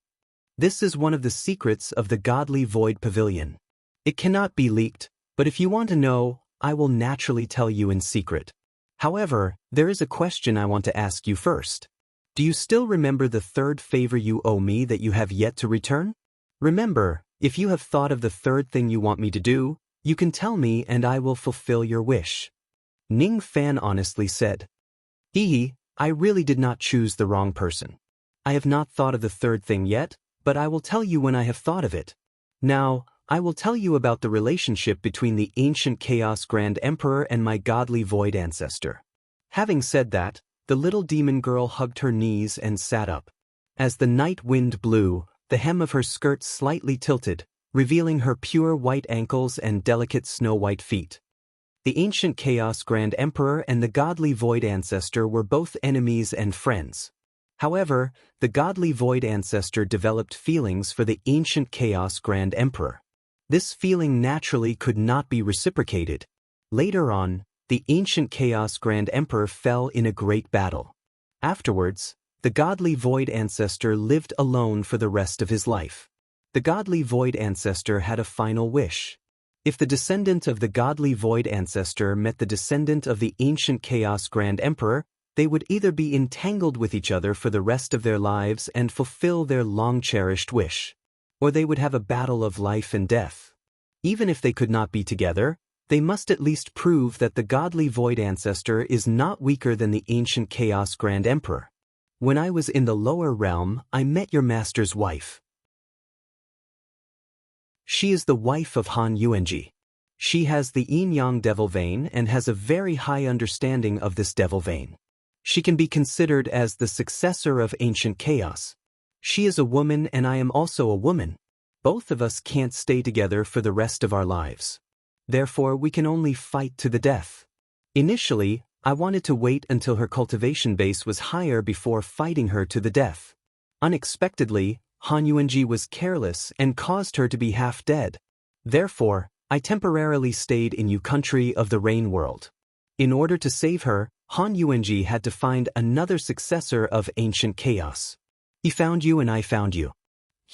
A: This is one of the secrets of the Godly Void Pavilion. It cannot be leaked, but if you want to know, I will naturally tell you in secret. However, there is a question I want to ask you first. Do you still remember the third favor you owe me that you have yet to return? Remember, if you have thought of the third thing you want me to do, you can tell me and I will fulfill your wish. Ning Fan honestly said. I really did not choose the wrong person. I have not thought of the third thing yet, but I will tell you when I have thought of it. Now, I will tell you about the relationship between the ancient Chaos Grand Emperor and my godly void ancestor. Having said that, the little demon girl hugged her knees and sat up. As the night wind blew, the hem of her skirt slightly tilted, revealing her pure white ankles and delicate snow-white feet. The ancient Chaos Grand Emperor and the godly void ancestor were both enemies and friends. However, the godly void ancestor developed feelings for the ancient Chaos Grand Emperor. This feeling naturally could not be reciprocated. Later on, the ancient Chaos Grand Emperor fell in a great battle. Afterwards, the godly void ancestor lived alone for the rest of his life. The godly void ancestor had a final wish. If the descendant of the godly void ancestor met the descendant of the ancient Chaos Grand Emperor, they would either be entangled with each other for the rest of their lives and fulfill their long-cherished wish, or they would have a battle of life and death. Even if they could not be together, they must at least prove that the godly void ancestor is not weaker than the ancient Chaos Grand Emperor. When I was in the lower realm, I met your master's wife. She is the wife of Han Yuanji. She has the yin-yang devil vein and has a very high understanding of this devil vein. She can be considered as the successor of ancient chaos. She is a woman and I am also a woman. Both of us can't stay together for the rest of our lives. Therefore, we can only fight to the death. Initially, I wanted to wait until her cultivation base was higher before fighting her to the death. Unexpectedly, Han Yuanji was careless and caused her to be half dead. Therefore, I temporarily stayed in Yu country of the Rain World. In order to save her, Han Yuanji had to find another successor of ancient chaos. He found you and I found you.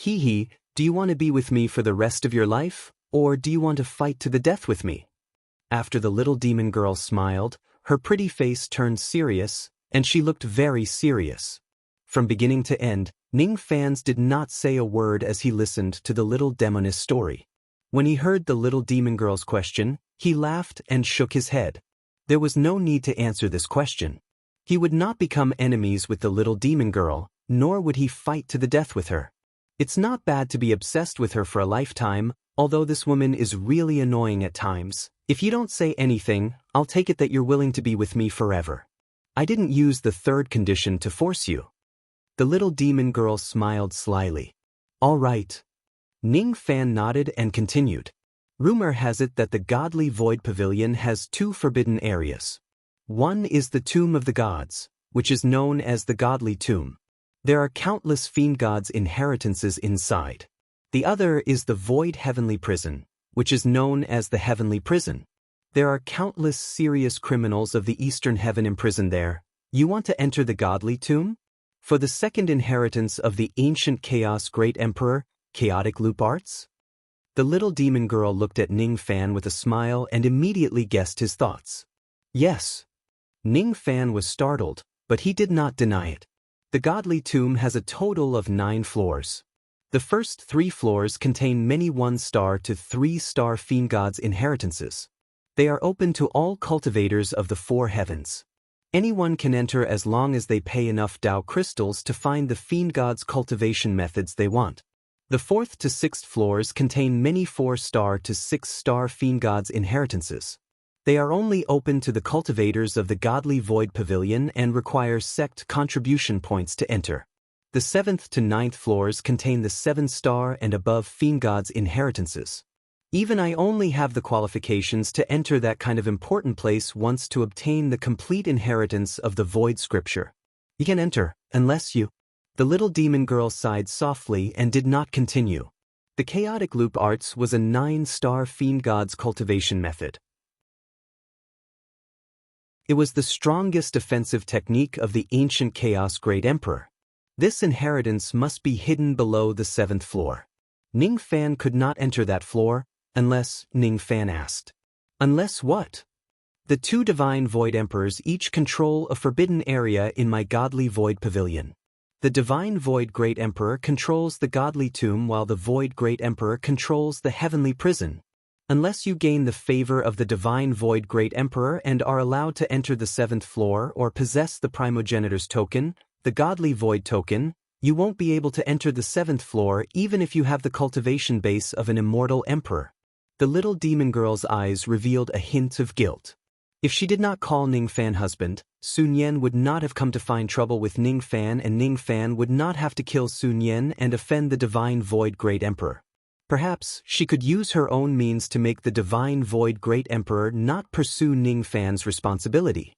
A: Do you want to be with me for the rest of your life, or do you want to fight to the death with me? After the little demon girl smiled, her pretty face turned serious, and she looked very serious. From beginning to end, Ning Fans did not say a word as he listened to the little demoness story. When he heard the little demon girl's question, he laughed and shook his head. There was no need to answer this question. He would not become enemies with the little demon girl, nor would he fight to the death with her. It's not bad to be obsessed with her for a lifetime, although this woman is really annoying at times. If you don't say anything, I'll take it that you're willing to be with me forever. I didn't use the third condition to force you. The little demon girl smiled slyly. All right. Ning Fan nodded and continued. Rumor has it that the Godly Void Pavilion has two forbidden areas. One is the Tomb of the Gods, which is known as the Godly Tomb. There are countless fiend gods' inheritances inside. The other is the Void Heavenly Prison, which is known as the Heavenly Prison. There are countless serious criminals of the Eastern Heaven imprisoned there. You want to enter the Godly Tomb? For the second inheritance of the ancient Chaos Great Emperor, Chaotic Loop Arts? The little demon girl looked at Ning Fan with a smile and immediately guessed his thoughts. Yes. Ning Fan was startled, but he did not deny it. The Godly Tomb has a total of 9 floors. The first 3 floors contain many 1-star to 3-star fiend gods' inheritances. They are open to all cultivators of the 4 heavens. Anyone can enter as long as they pay enough Dao crystals to find the fiend gods' cultivation methods they want. The 4th to 6th floors contain many 4-star to 6-star fiend gods' inheritances. They are only open to the cultivators of the Godly Void Pavilion and require sect contribution points to enter. The 7th to 9th floors contain the 7-star and above fiend gods' inheritances. Even I only have the qualifications to enter that kind of important place once to obtain the complete inheritance of the Void Scripture. You can enter, unless you... The little demon girl sighed softly and did not continue. The Chaotic Loop Arts was a 9-star fiend god's cultivation method. It was the strongest offensive technique of the ancient Chaos Great Emperor. This inheritance must be hidden below the 7th floor. Ning Fan could not enter that floor, unless, Ning Fan asked. Unless what? The 2 divine Void Emperors each control a forbidden area in my godly Void Pavilion. The divine Void Great Emperor controls the godly tomb while the Void Great Emperor controls the heavenly prison. Unless you gain the favor of the divine Void Great Emperor and are allowed to enter the 7th floor or possess the primogenitor's token, the godly Void token, you won't be able to enter the 7th floor even if you have the cultivation base of an immortal emperor. The little demon girl's eyes revealed a hint of guilt. If she did not call Ning Fan husband, Sun Yen would not have come to find trouble with Ning Fan, and Ning Fan would not have to kill Sun Yen and offend the divine Void Great Emperor. Perhaps she could use her own means to make the divine Void Great Emperor not pursue Ning Fan's responsibility.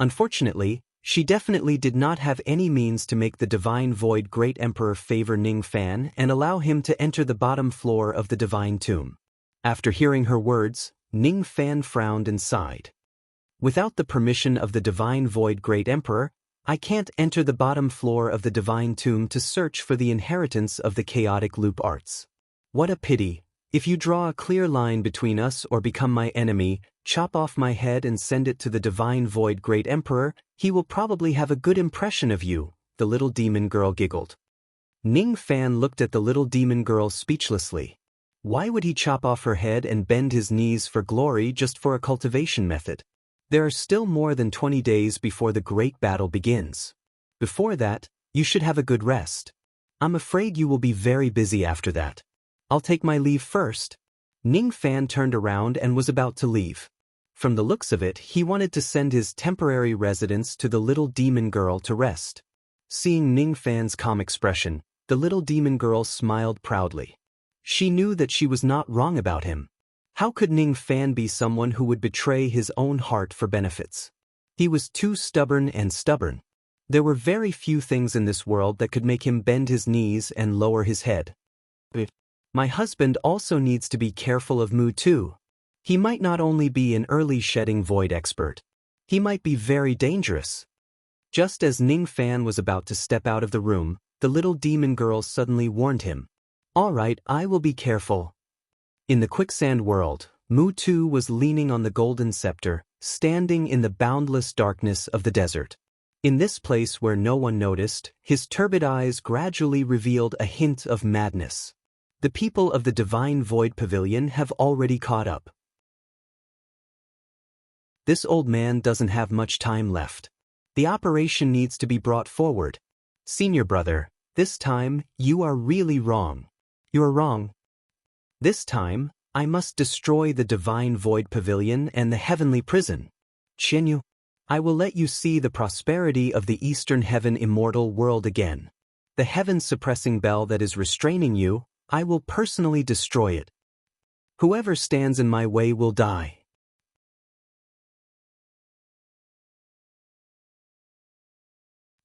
A: Unfortunately, she definitely did not have any means to make the divine Void Great Emperor favor Ning Fan and allow him to enter the bottom floor of the divine tomb. After hearing her words, Ning Fan frowned and sighed. Without the permission of the divine Void Great Emperor, I can't enter the bottom floor of the divine tomb to search for the inheritance of the chaotic loop arts. What a pity. If you draw a clear line between us or become my enemy, chop off my head and send it to the divine Void Great Emperor, he will probably have a good impression of you, the little demon girl giggled. Ning Fan looked at the little demon girl speechlessly. Why would he chop off her head and bend his knees for glory just for a cultivation method? There are still more than 20 days before the great battle begins. Before that, you should have a good rest. I'm afraid you will be very busy after that. I'll take my leave first. Ning Fan turned around and was about to leave. From the looks of it, he wanted to send his temporary residence to the little demon girl to rest. Seeing Ning Fan's calm expression, the little demon girl smiled proudly. She knew that she was not wrong about him. How could Ning Fan be someone who would betray his own heart for benefits? He was too stubborn and stubborn. There were very few things in this world that could make him bend his knees and lower his head. My husband also needs to be careful of Mu too. He might not only be an early shedding void expert. He might be very dangerous. Just as Ning Fan was about to step out of the room, the little demon girl suddenly warned him. All right, I will be careful. In the quicksand world, Mu Tu was leaning on the golden scepter, standing in the boundless darkness of the desert. In this place where no one noticed, his turbid eyes gradually revealed a hint of madness. The people of the Divine Void Pavilion have already caught up. This old man doesn't have much time left. The operation needs to be brought forward. Senior brother, this time, you are really wrong. You're wrong. This time, I must destroy the Divine Void Pavilion and the Heavenly Prison. Qianyu, I will let you see the prosperity of the Eastern Heaven immortal world again. The heaven-suppressing bell that is restraining you, I will personally destroy it. Whoever stands in my way will die.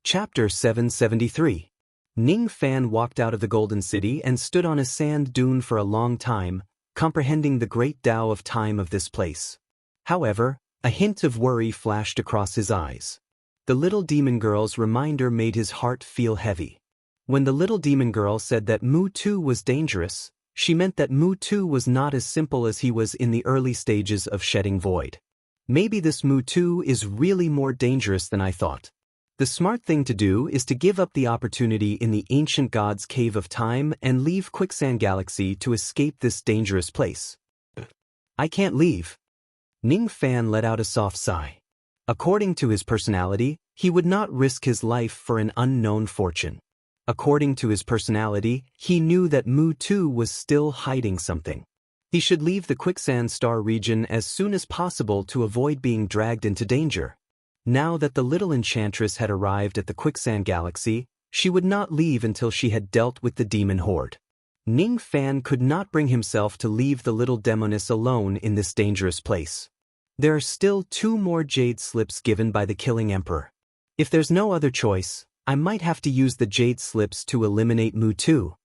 A: Chapter 773. Ning Fan walked out of the Golden City and stood on a sand dune for a long time, comprehending the great Tao of time of this place. However, a hint of worry flashed across his eyes. The little demon girl's reminder made his heart feel heavy. When the little demon girl said that Mu Tu was dangerous, she meant that Mu Tu was not as simple as he was in the early stages of shedding void. Maybe this Mu Tu is really more dangerous than I thought. The smart thing to do is to give up the opportunity in the ancient god's cave of time and leave Quicksand Galaxy to escape this dangerous place. I can't leave. Ning Fan let out a soft sigh. According to his personality, he would not risk his life for an unknown fortune. According to his personality, he knew that Mu Tu was still hiding something. He should leave the Quicksand Star region as soon as possible to avoid being dragged into danger. Now that the little enchantress had arrived at the Quicksand Galaxy, she would not leave until she had dealt with the demon horde. Ning Fan could not bring himself to leave the little demoness alone in this dangerous place. There are still 2 more jade slips given by the killing emperor. If there's no other choice, I might have to use the jade slips to eliminate Mu Tu.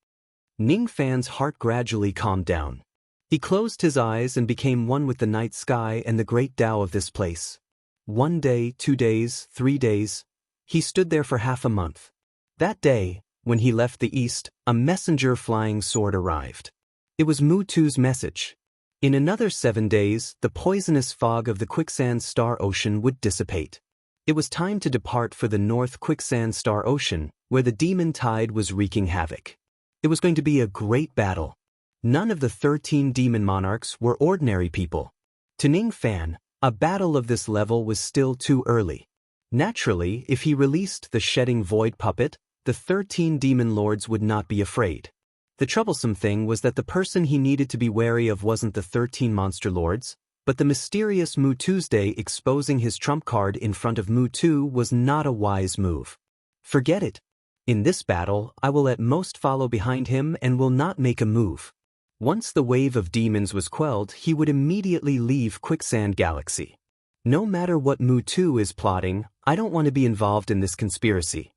A: Ning Fan's heart gradually calmed down. He closed his eyes and became one with the night sky and the great Tao of this place. 1 day, 2 days, 3 days. He stood there for half a month. That day, when he left the east, a messenger flying sword arrived. It was Mutu's message. In another 7 days, the poisonous fog of the quicksand star ocean would dissipate. It was time to depart for the North Quicksand Star Ocean, where the demon tide was wreaking havoc. It was going to be a great battle. None of the 13 demon monarchs were ordinary people. To Ning Fan, a battle of this level was still too early. Naturally, if he released the shedding void puppet, the 13 demon lords would not be afraid. The troublesome thing was that the person he needed to be wary of wasn't the 13 monster lords, but the mysterious Mu Tuesday. Exposing his trump card in front of Mutu was not a wise move. Forget it. In this battle, I will at most follow behind him and will not make a move. Once the wave of demons was quelled, he would immediately leave Quicksand Galaxy. No matter what Mutu is plotting, I don't want to be involved in this conspiracy.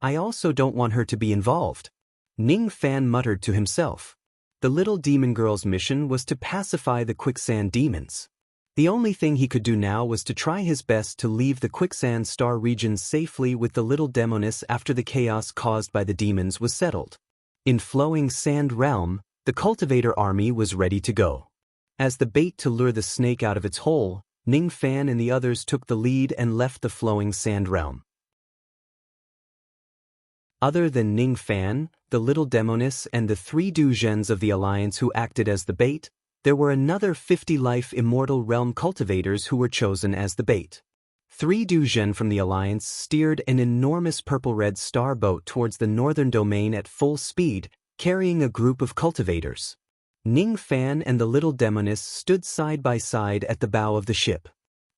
A: I also don't want her to be involved. Ning Fan muttered to himself. The little demon girl's mission was to pacify the quicksand demons. The only thing he could do now was to try his best to leave the quicksand star region safely with the little demoness after the chaos caused by the demons was settled. In Flowing Sand Realm, the cultivator army was ready to go. As the bait to lure the snake out of its hole, Ning Fan and the others took the lead and left the Flowing Sand Realm. Other than Ning Fan, the little demoness and the 3 Duzhens of the Alliance who acted as the bait, there were another 50 life immortal realm cultivators who were chosen as the bait. 3 Duzhen from the Alliance steered an enormous purple-red star boat towards the northern domain at full speed, carrying a group of cultivators. Ning Fan and the little demoness stood side by side at the bow of the ship.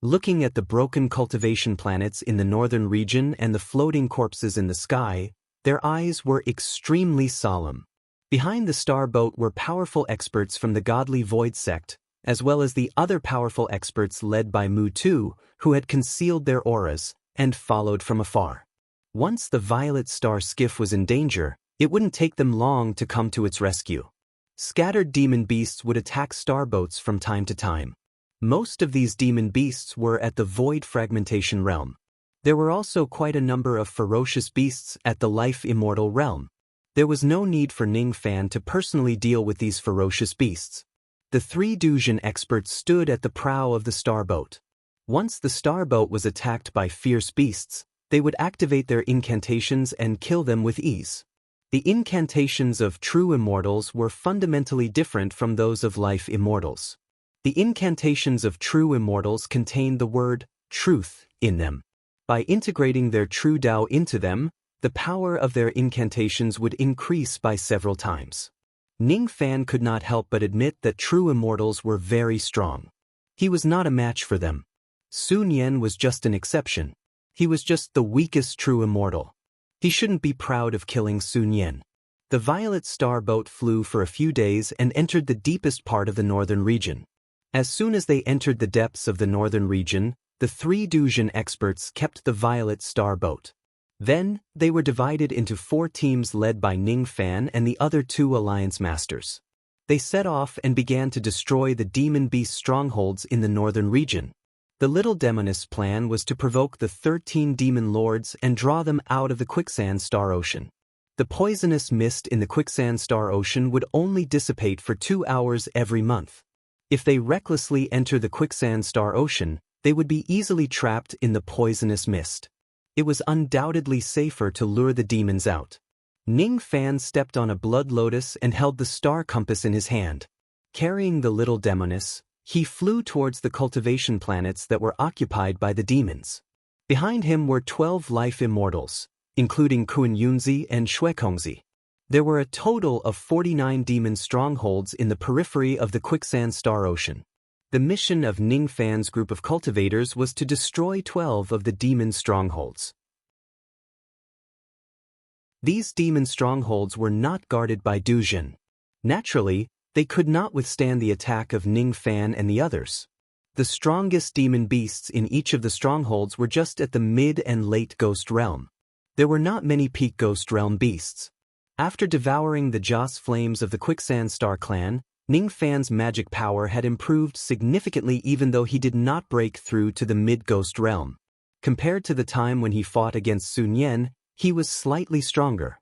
A: Looking at the broken cultivation planets in the northern region and the floating corpses in the sky, their eyes were extremely solemn. Behind the star boat were powerful experts from the Godly Void sect, as well as the other powerful experts led by Mutu, who had concealed their auras and followed from afar. Once the violet star skiff was in danger, it wouldn't take them long to come to its rescue. Scattered demon beasts would attack starboats from time to time. Most of these demon beasts were at the void fragmentation realm. There were also quite a number of ferocious beasts at the life immortal realm. There was no need for Ning Fan to personally deal with these ferocious beasts. The 3 Duzhen experts stood at the prow of the starboat. Once the starboat was attacked by fierce beasts, they would activate their incantations and kill them with ease. The incantations of true immortals were fundamentally different from those of life immortals. The incantations of true immortals contained the word truth in them. By integrating their true Tao into them, the power of their incantations would increase by several times. Ning Fan could not help but admit that true immortals were very strong. He was not a match for them. Sun Yen was just an exception. He was just the weakest true immortal. He shouldn't be proud of killing Sun Yen. The Violet Star boat flew for a few days and entered the deepest part of the northern region. As soon as they entered the depths of the northern region, the 3 Duzhen experts kept the Violet Star boat. Then, they were divided into 4 teams led by Ning Fan and the other 2 Alliance Masters. They set off and began to destroy the demon beast strongholds in the northern region. The little demoness plan was to provoke the 13 demon lords and draw them out of the Quicksand Star Ocean. The poisonous mist in the Quicksand Star Ocean would only dissipate for 2 hours every month. If they recklessly enter the Quicksand Star Ocean, they would be easily trapped in the poisonous mist. It was undoubtedly safer to lure the demons out. Ning Fan stepped on a blood lotus and held the star compass in his hand. Carrying the little demoness, he flew towards the cultivation planets that were occupied by the demons. Behind him were 12 life immortals, including Kun Yunzi and Shuekongzi. There were a total of 49 demon strongholds in the periphery of the Quicksand Star Ocean. The mission of Ning Fan's group of cultivators was to destroy 12 of the demon strongholds. These demon strongholds were not guarded by Duzhen. Naturally, they could not withstand the attack of Ning Fan and the others. The strongest demon beasts in each of the strongholds were just at the mid and late Ghost Realm. There were not many peak Ghost Realm beasts. After devouring the Joss flames of the Quicksand Star clan, Ning Fan's magic power had improved significantly even though he did not break through to the mid-Ghost Realm. Compared to the time when he fought against Sun Yen, he was slightly stronger.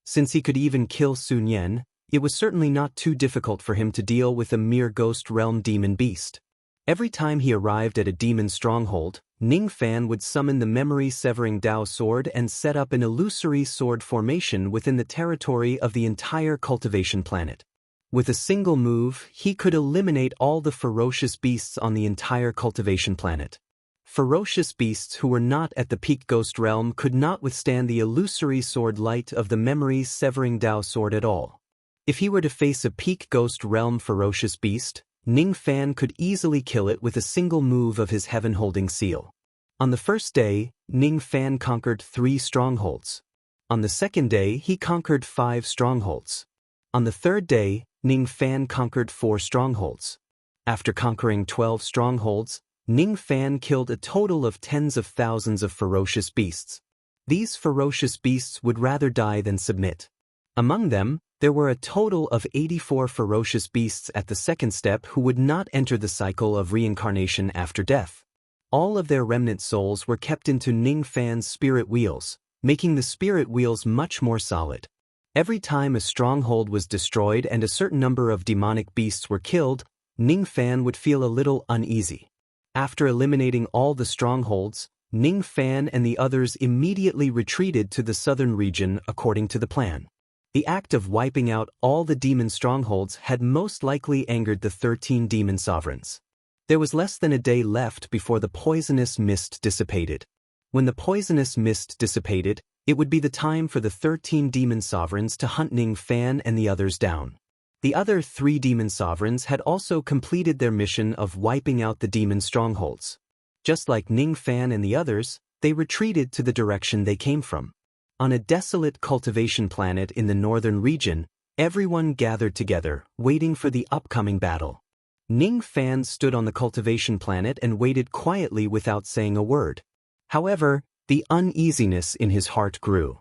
A: Since he could even kill Sun Yan, it was certainly not too difficult for him to deal with a mere ghost realm demon beast. Every time he arrived at a demon stronghold, Ning Fan would summon the memory-severing Dao sword and set up an illusory sword formation within the territory of the entire cultivation planet. With a single move, he could eliminate all the ferocious beasts on the entire cultivation planet. Ferocious beasts who were not at the peak ghost realm could not withstand the illusory sword light of the memory-severing Dao sword at all. If he were to face a peak ghost realm ferocious beast, Ning Fan could easily kill it with a single move of his heaven-holding seal. On the first day, Ning Fan conquered 3 strongholds. On the second day, he conquered 5 strongholds. On the third day, Ning Fan conquered 4 strongholds. After conquering 12 strongholds, Ning Fan killed a total of tens of thousands of ferocious beasts. These ferocious beasts would rather die than submit. Among them, there were a total of 84 ferocious beasts at the second step who would not enter the cycle of reincarnation after death. All of their remnant souls were kept into Ning Fan's spirit wheels, making the spirit wheels much more solid. Every time a stronghold was destroyed and a certain number of demonic beasts were killed, Ning Fan would feel a little uneasy. After eliminating all the strongholds, Ning Fan and the others immediately retreated to the southern region according to the plan. The act of wiping out all the demon strongholds had most likely angered the 13 demon sovereigns. There was less than a day left before the poisonous mist dissipated. When the poisonous mist dissipated, it would be the time for the 13 demon sovereigns to hunt Ning Fan and the others down. The other 3 demon sovereigns had also completed their mission of wiping out the demon strongholds. Just like Ning Fan and the others, they retreated to the direction they came from. On a desolate cultivation planet in the northern region, everyone gathered together, waiting for the upcoming battle. Ning Fan stood on the cultivation planet and waited quietly without saying a word. However, the uneasiness in his heart grew.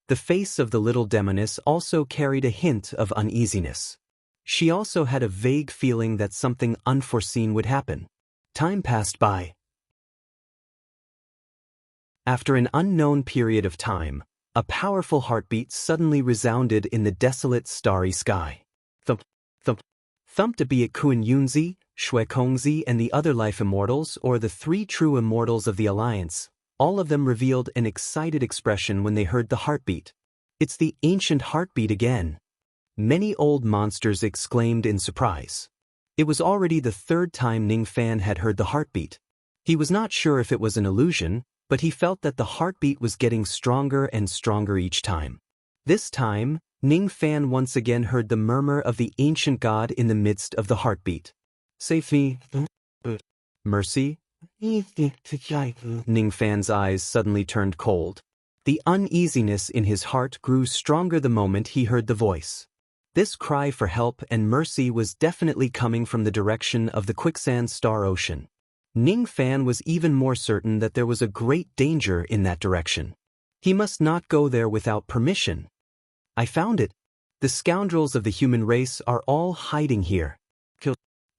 A: The face of the little demoness also carried a hint of uneasiness. She also had a vague feeling that something unforeseen would happen. Time passed by. After an unknown period of time, a powerful heartbeat suddenly resounded in the desolate starry sky. Thump, thump, thump to be it Kun Yunzi, Shui Kongzi and the other life immortals or the 3 true immortals of the Alliance, all of them revealed an excited expression when they heard the heartbeat. It's the ancient heartbeat again. Many old monsters exclaimed in surprise. It was already the 3rd time Ning Fan had heard the heartbeat. He was not sure if it was an illusion, but he felt that the heartbeat was getting stronger and stronger each time. This time, Ning Fan once again heard the murmur of the ancient god in the midst of the heartbeat. Save me, mercy. Ning Fan's eyes suddenly turned cold. The uneasiness in his heart grew stronger the moment he heard the voice. This cry for help and mercy was definitely coming from the direction of the quicksand star ocean. Ning Fan was even more certain that there was a great danger in that direction. He must not go there without permission. I found it. The scoundrels of the human race are all hiding here.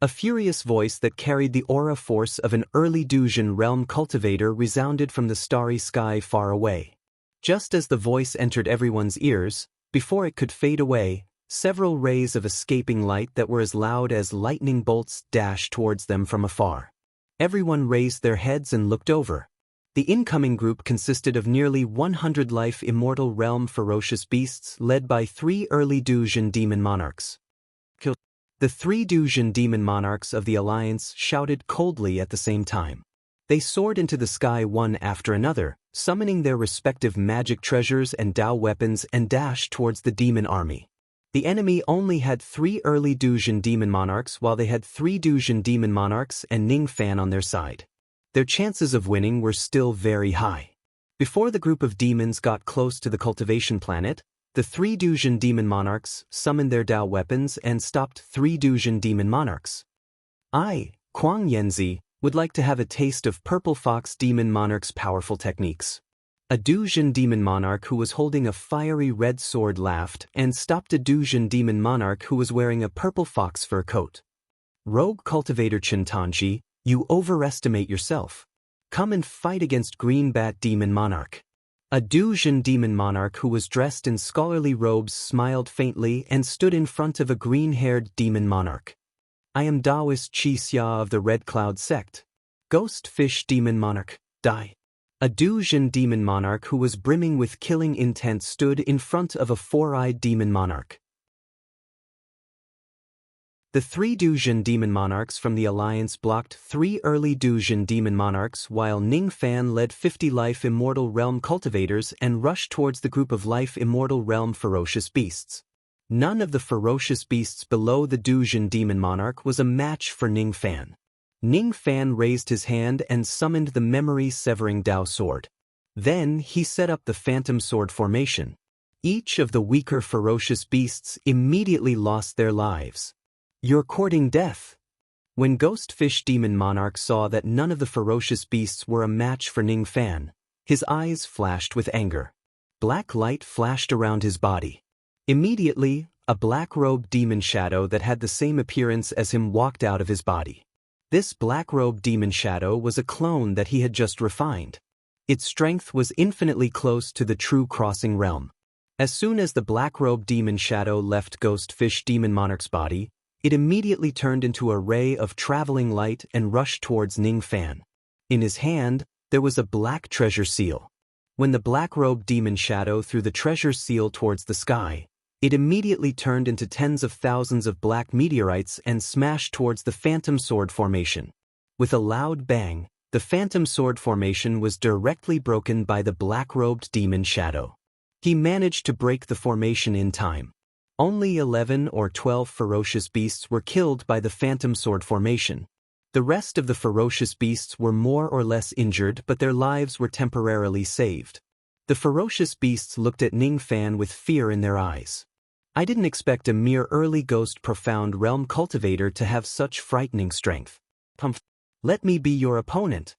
A: A furious voice that carried the aura force of an early Dujin realm cultivator resounded from the starry sky far away. Just as the voice entered everyone's ears, before it could fade away, several rays of escaping light that were as loud as lightning bolts dashed towards them from afar. Everyone raised their heads and looked over. The incoming group consisted of nearly 100 life immortal realm ferocious beasts led by 3 early Dujin demon monarchs. The 3 Dujin demon monarchs of the Alliance shouted coldly at the same time. They soared into the sky one after another, summoning their respective magic treasures and Dao weapons and dashed towards the demon army. The enemy only had 3 early Dujin demon monarchs while they had 3 Dujin demon monarchs and Ning Fan on their side. Their chances of winning were still very high. Before the group of demons got close to the cultivation planet, the 3 Dujin demon monarchs summoned their Dao weapons and stopped 3 Dujin demon monarchs. I, Kuang Yanzi, would like to have a taste of Purple Fox demon monarch's powerful techniques. A Dujin demon monarch who was holding a fiery red sword laughed and stopped a Dujin demon monarch who was wearing a purple fox fur coat. Rogue cultivator Chintanji, you overestimate yourself. Come and fight against Green Bat demon monarch. A Dujin demon monarch who was dressed in scholarly robes smiled faintly and stood in front of a green-haired demon monarch. I am Daoist Qixia of the Red Cloud sect. Ghost Fish Demon Monarch, die. A Dujin demon monarch who was brimming with killing intent stood in front of a four-eyed demon monarch. The three Dujin demon monarchs from the alliance blocked three early Dujin demon monarchs while Ning Fan led 50 Life Immortal Realm cultivators and rushed towards the group of Life Immortal Realm ferocious beasts. None of the ferocious beasts below the Dujin demon monarch was a match for Ning Fan. Ning Fan raised his hand and summoned the memory-severing Dao sword. Then he set up the phantom sword formation. Each of the weaker ferocious beasts immediately lost their lives. You're courting death. When Ghost Fish Demon Monarch saw that none of the ferocious beasts were a match for Ning Fan, his eyes flashed with anger. Black light flashed around his body. Immediately, a black-robed demon shadow that had the same appearance as him walked out of his body. This black-robed demon shadow was a clone that he had just refined. Its strength was infinitely close to the true crossing realm. As soon as the black-robed demon shadow left Ghost Fish Demon Monarch's body, it immediately turned into a ray of traveling light and rushed towards Ning Fan. In his hand, there was a black treasure seal. When the black-robed demon shadow threw the treasure seal towards the sky, it immediately turned into tens of thousands of black meteorites and smashed towards the phantom sword formation. With a loud bang, the phantom sword formation was directly broken by the black-robed demon shadow. He managed to break the formation in time. Only 11 or 12 ferocious beasts were killed by the phantom sword formation. The rest of the ferocious beasts were more or less injured, but their lives were temporarily saved. The ferocious beasts looked at Ning Fan with fear in their eyes. I didn't expect a mere early ghost profound realm cultivator to have such frightening strength. Let me be your opponent.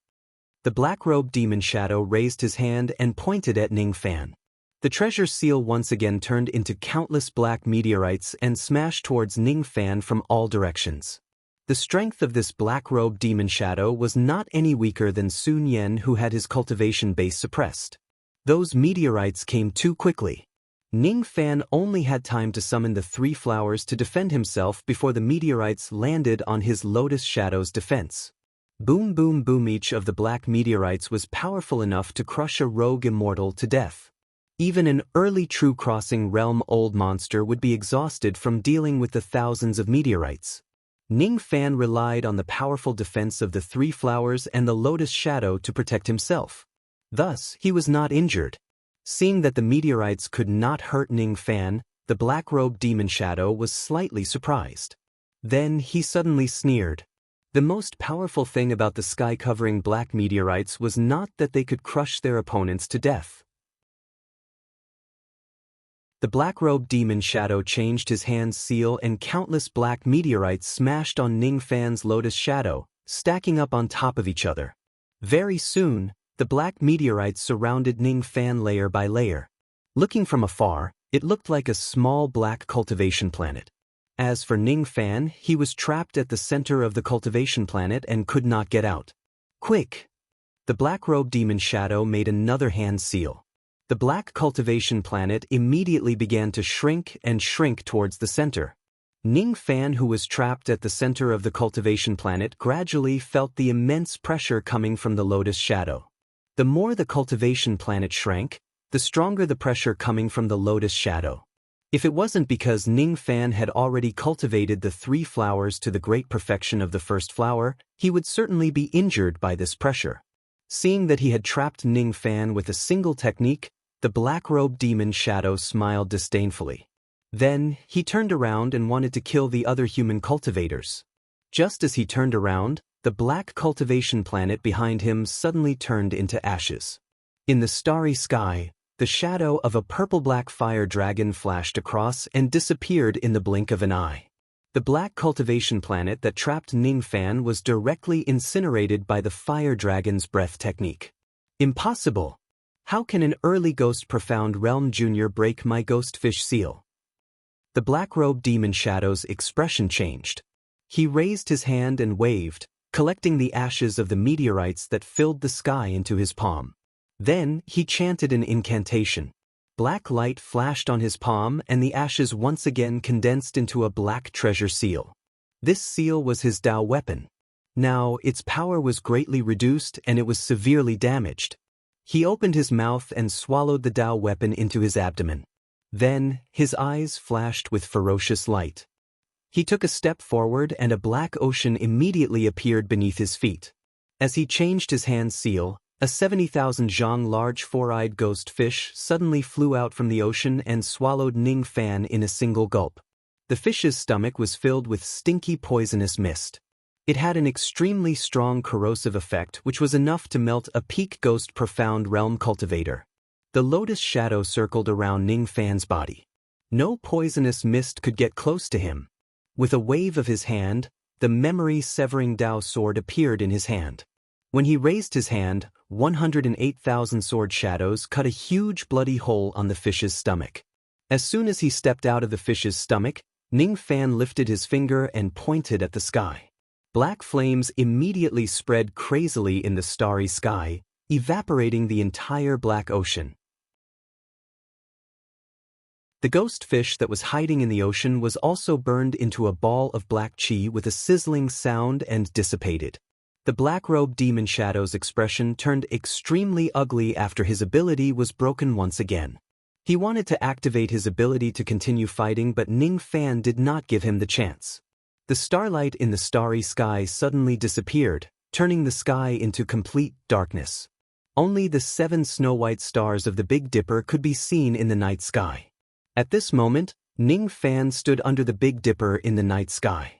A: The black-robed demon shadow raised his hand and pointed at Ning Fan. The treasure seal once again turned into countless black meteorites and smashed towards Ning Fan from all directions. The strength of this black-robed demon shadow was not any weaker than Sun Yen, who had his cultivation base suppressed. Those meteorites came too quickly. Ning Fan only had time to summon the three flowers to defend himself before the meteorites landed on his Lotus Shadow's defense. Boom boom boom, each of the black meteorites was powerful enough to crush a rogue immortal to death. Even an early true crossing realm old monster would be exhausted from dealing with the thousands of meteorites. Ning Fan relied on the powerful defense of the three flowers and the Lotus Shadow to protect himself. Thus, he was not injured. Seeing that the meteorites could not hurt Ning Fan, the black-robed demon shadow was slightly surprised. Then he suddenly sneered. The most powerful thing about the sky-covering black meteorites was not that they could crush their opponents to death. The black-robed demon shadow changed his hand's seal and countless black meteorites smashed on Ning Fan's Lotus Shadow, stacking up on top of each other. Very soon, the black meteorites surrounded Ning Fan layer by layer. Looking from afar, it looked like a small black cultivation planet. As for Ning Fan, he was trapped at the center of the cultivation planet and could not get out. Quick! The black-robed demon shadow made another hand seal. The black cultivation planet immediately began to shrink and shrink towards the center. Ning Fan, who was trapped at the center of the cultivation planet, gradually felt the immense pressure coming from the Lotus Shadow. The more the cultivation planet shrank, the stronger the pressure coming from the Lotus Shadow. If it wasn't because Ning Fan had already cultivated the three flowers to the great perfection of the first flower, he would certainly be injured by this pressure. Seeing that he had trapped Ning Fan with a single technique, the black-robed demon shadow smiled disdainfully. Then, he turned around and wanted to kill the other human cultivators. Just as he turned around, the black cultivation planet behind him suddenly turned into ashes. In the starry sky, the shadow of a purple-black fire dragon flashed across and disappeared in the blink of an eye. The black cultivation planet that trapped Ning Fan was directly incinerated by the fire dragon's breath technique. Impossible! How can an early Ghost Profound Realm Junior break my Ghost Fish seal? The black-robed demon shadow's expression changed. He raised his hand and waved, collecting the ashes of the meteorites that filled the sky into his palm. Then, he chanted an incantation. Black light flashed on his palm and the ashes once again condensed into a black treasure seal. This seal was his Tao weapon. Now, its power was greatly reduced and it was severely damaged. He opened his mouth and swallowed the Tao weapon into his abdomen. Then, his eyes flashed with ferocious light. He took a step forward and a black ocean immediately appeared beneath his feet. As he changed his hand seal, a 70,000 zhang large four-eyed ghost fish suddenly flew out from the ocean and swallowed Ning Fan in a single gulp. The fish's stomach was filled with stinky poisonous mist. It had an extremely strong corrosive effect which was enough to melt a peak ghost profound realm cultivator. The lotus shadow circled around Ning Fan's body. No poisonous mist could get close to him. With a wave of his hand, the memory-severing Tao sword appeared in his hand. When he raised his hand, 108,000 sword shadows cut a huge bloody hole on the fish's stomach. As soon as he stepped out of the fish's stomach, Ning Fan lifted his finger and pointed at the sky. Black flames immediately spread crazily in the starry sky, evaporating the entire black ocean. The ghost fish that was hiding in the ocean was also burned into a ball of black chi with a sizzling sound and dissipated. The black-robed demon shadow's expression turned extremely ugly after his ability was broken once again. He wanted to activate his ability to continue fighting, but Ning Fan did not give him the chance. The starlight in the starry sky suddenly disappeared, turning the sky into complete darkness. Only the 7 snow-white stars of the Big Dipper could be seen in the night sky. At this moment, Ning Fan stood under the Big Dipper in the night sky.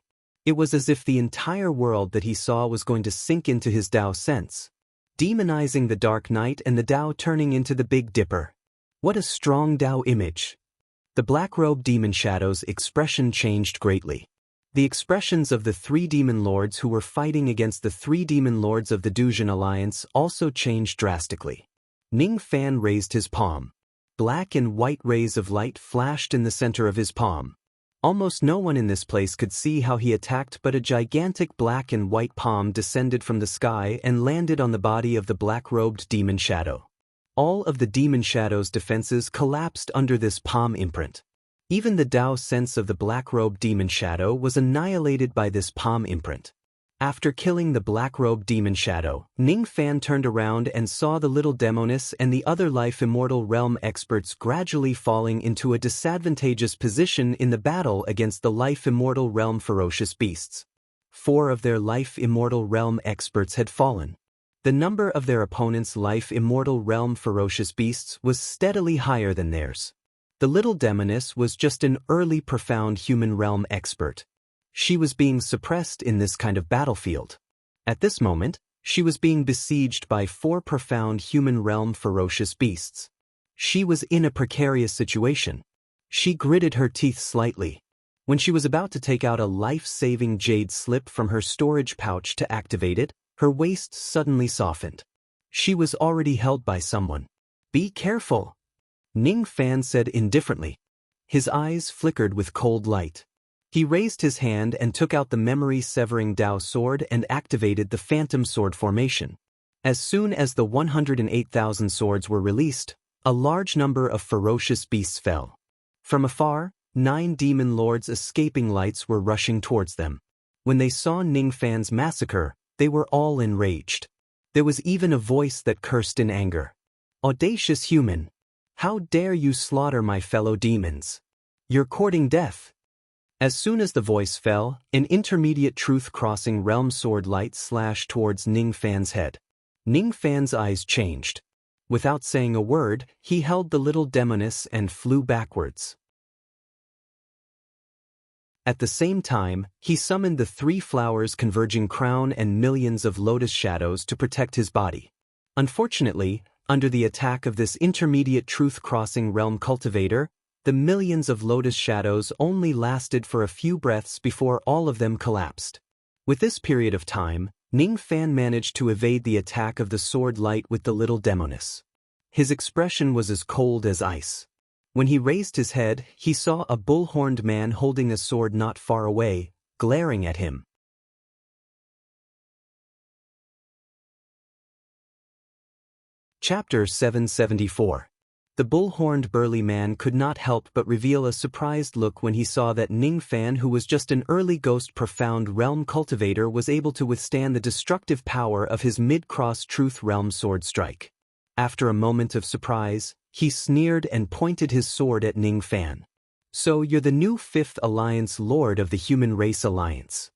A: It was as if the entire world that he saw was going to sink into his Tao sense, demonizing the dark night and the Tao turning into the Big Dipper. What a strong Tao image! The black-robed demon shadow's expression changed greatly. The expressions of the 3 demon lords who were fighting against the 3 demon lords of the Duzhen Alliance also changed drastically. Ning Fan raised his palm. Black and white rays of light flashed in the center of his palm. Almost no one in this place could see how he attacked, but a gigantic black and white palm descended from the sky and landed on the body of the black-robed demon shadow. All of the demon shadow's defenses collapsed under this palm imprint. Even the Tao sense of the black-robed demon shadow was annihilated by this palm imprint. After killing the black-robed demon shadow, Ning Fan turned around and saw the little demoness and the other life immortal realm experts gradually falling into a disadvantageous position in the battle against the life immortal realm ferocious beasts. 4 of their life immortal realm experts had fallen. The number of their opponents' life immortal realm ferocious beasts was steadily higher than theirs. The little demoness was just an early profound human realm expert. She was being suppressed in this kind of battlefield. At this moment, she was being besieged by 4 profound human realm ferocious beasts. She was in a precarious situation. She gritted her teeth slightly. When she was about to take out a life-saving jade slip from her storage pouch to activate it, her waist suddenly softened. She was already held by someone. "Be careful," Ning Fan said indifferently. His eyes flickered with cold light. He raised his hand and took out the memory-severing Tao sword and activated the Phantom Sword formation. As soon as the 108,000 swords were released, a large number of ferocious beasts fell. From afar, 9 demon lords escaping lights were rushing towards them. When they saw Ning Fan's massacre, they were all enraged. There was even a voice that cursed in anger. "Audacious human! How dare you slaughter my fellow demons? You're courting death!" As soon as the voice fell, an intermediate truth-crossing realm sword light slashed towards Ning Fan's head. Ning Fan's eyes changed. Without saying a word, he held the little demoness and flew backwards. At the same time, he summoned the 3 flowers converging crown and millions of lotus shadows to protect his body. Unfortunately, under the attack of this intermediate truth-crossing realm cultivator, the millions of lotus shadows only lasted for a few breaths before all of them collapsed. With this period of time, Ning Fan managed to evade the attack of the sword light with the little demoness. His expression was as cold as ice. When he raised his head, he saw a bull-horned man holding a sword not far away, glaring at him. Chapter 774. The bull-horned burly man could not help but reveal a surprised look when he saw that Ning Fan, who was just an early ghost profound realm cultivator, was able to withstand the destructive power of his mid-cross truth realm sword strike. After a moment of surprise, he sneered and pointed his sword at Ning Fan. "So you're the new 5th Alliance Lord of the Human Race Alliance."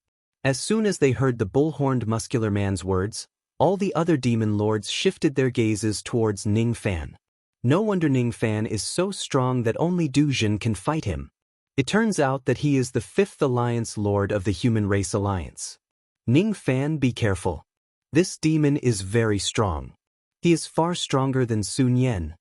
A: As soon as they heard the bull-horned muscular man's words, all the other demon lords shifted their gazes towards Ning Fan. No wonder Ning Fan is so strong that only Du Jin can fight him. It turns out that he is the 5th Alliance Lord of the Human Race Alliance. Ning Fan, be careful. This demon is very strong. He is far stronger than Sun Yen.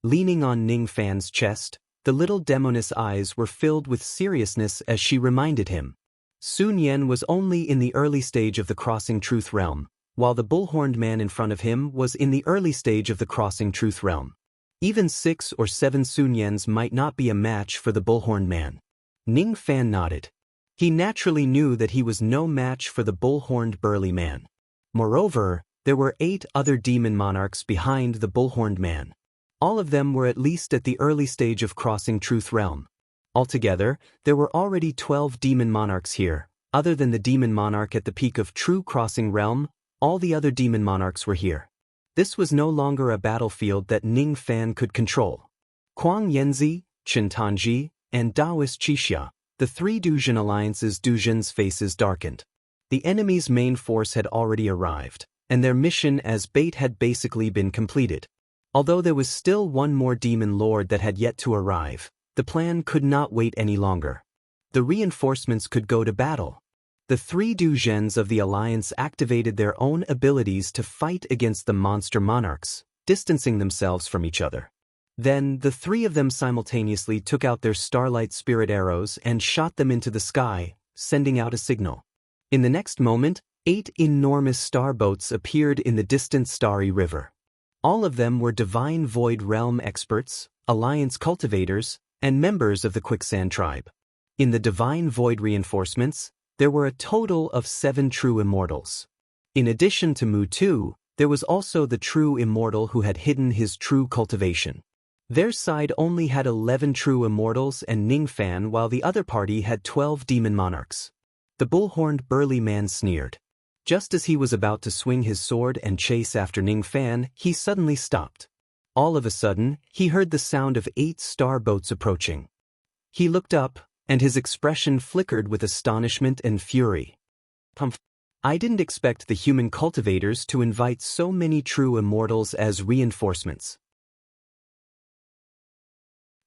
A: Leaning on Ning Fan's chest, the little demoness eyes were filled with seriousness as she reminded him. Sun Yen was only in the early stage of the Crossing Truth Realm, while the bull-horned man in front of him was in the early stage of the Crossing Truth Realm. Even 6 or 7 Sun Yens might not be a match for the bull-horned man. Ning Fan nodded. He naturally knew that he was no match for the bull-horned burly man. Moreover, there were 8 other demon monarchs behind the bull-horned man. All of them were at least at the early stage of Crossing Truth Realm. Altogether, there were already 12 demon monarchs here. Other than the demon monarch at the peak of True Crossing Realm, all the other demon monarchs were here. This was no longer a battlefield that Ning Fan could control. Kuang Yanzi, Chen Tanji, and Daoist Qixia, the 3 Du Jin alliances. Du Jin's faces darkened. The enemy's main force had already arrived, and their mission as bait had basically been completed. Although there was still one more demon lord that had yet to arrive, the plan could not wait any longer. The reinforcements could go to battle. The 3 Du Jins of the alliance activated their own abilities to fight against the monster monarchs, distancing themselves from each other. Then, the 3 of them simultaneously took out their starlight spirit arrows and shot them into the sky, sending out a signal. In the next moment, 8 enormous star boats appeared in the distant starry river. All of them were Divine Void Realm experts, alliance cultivators, and members of the Quicksand tribe. In the Divine Void reinforcements, there were a total of 7 true immortals. In addition to Mu-Tu, there was also the true immortal who had hidden his true cultivation. Their side only had 11 true immortals and Ning Fan, while the other party had 12 demon monarchs. The bull-horned burly man sneered. Just as he was about to swing his sword and chase after Ning Fan, he suddenly stopped. All of a sudden, he heard the sound of 8 star boats approaching. He looked up, and his expression flickered with astonishment and fury. I didn't expect the human cultivators to invite so many true immortals as reinforcements.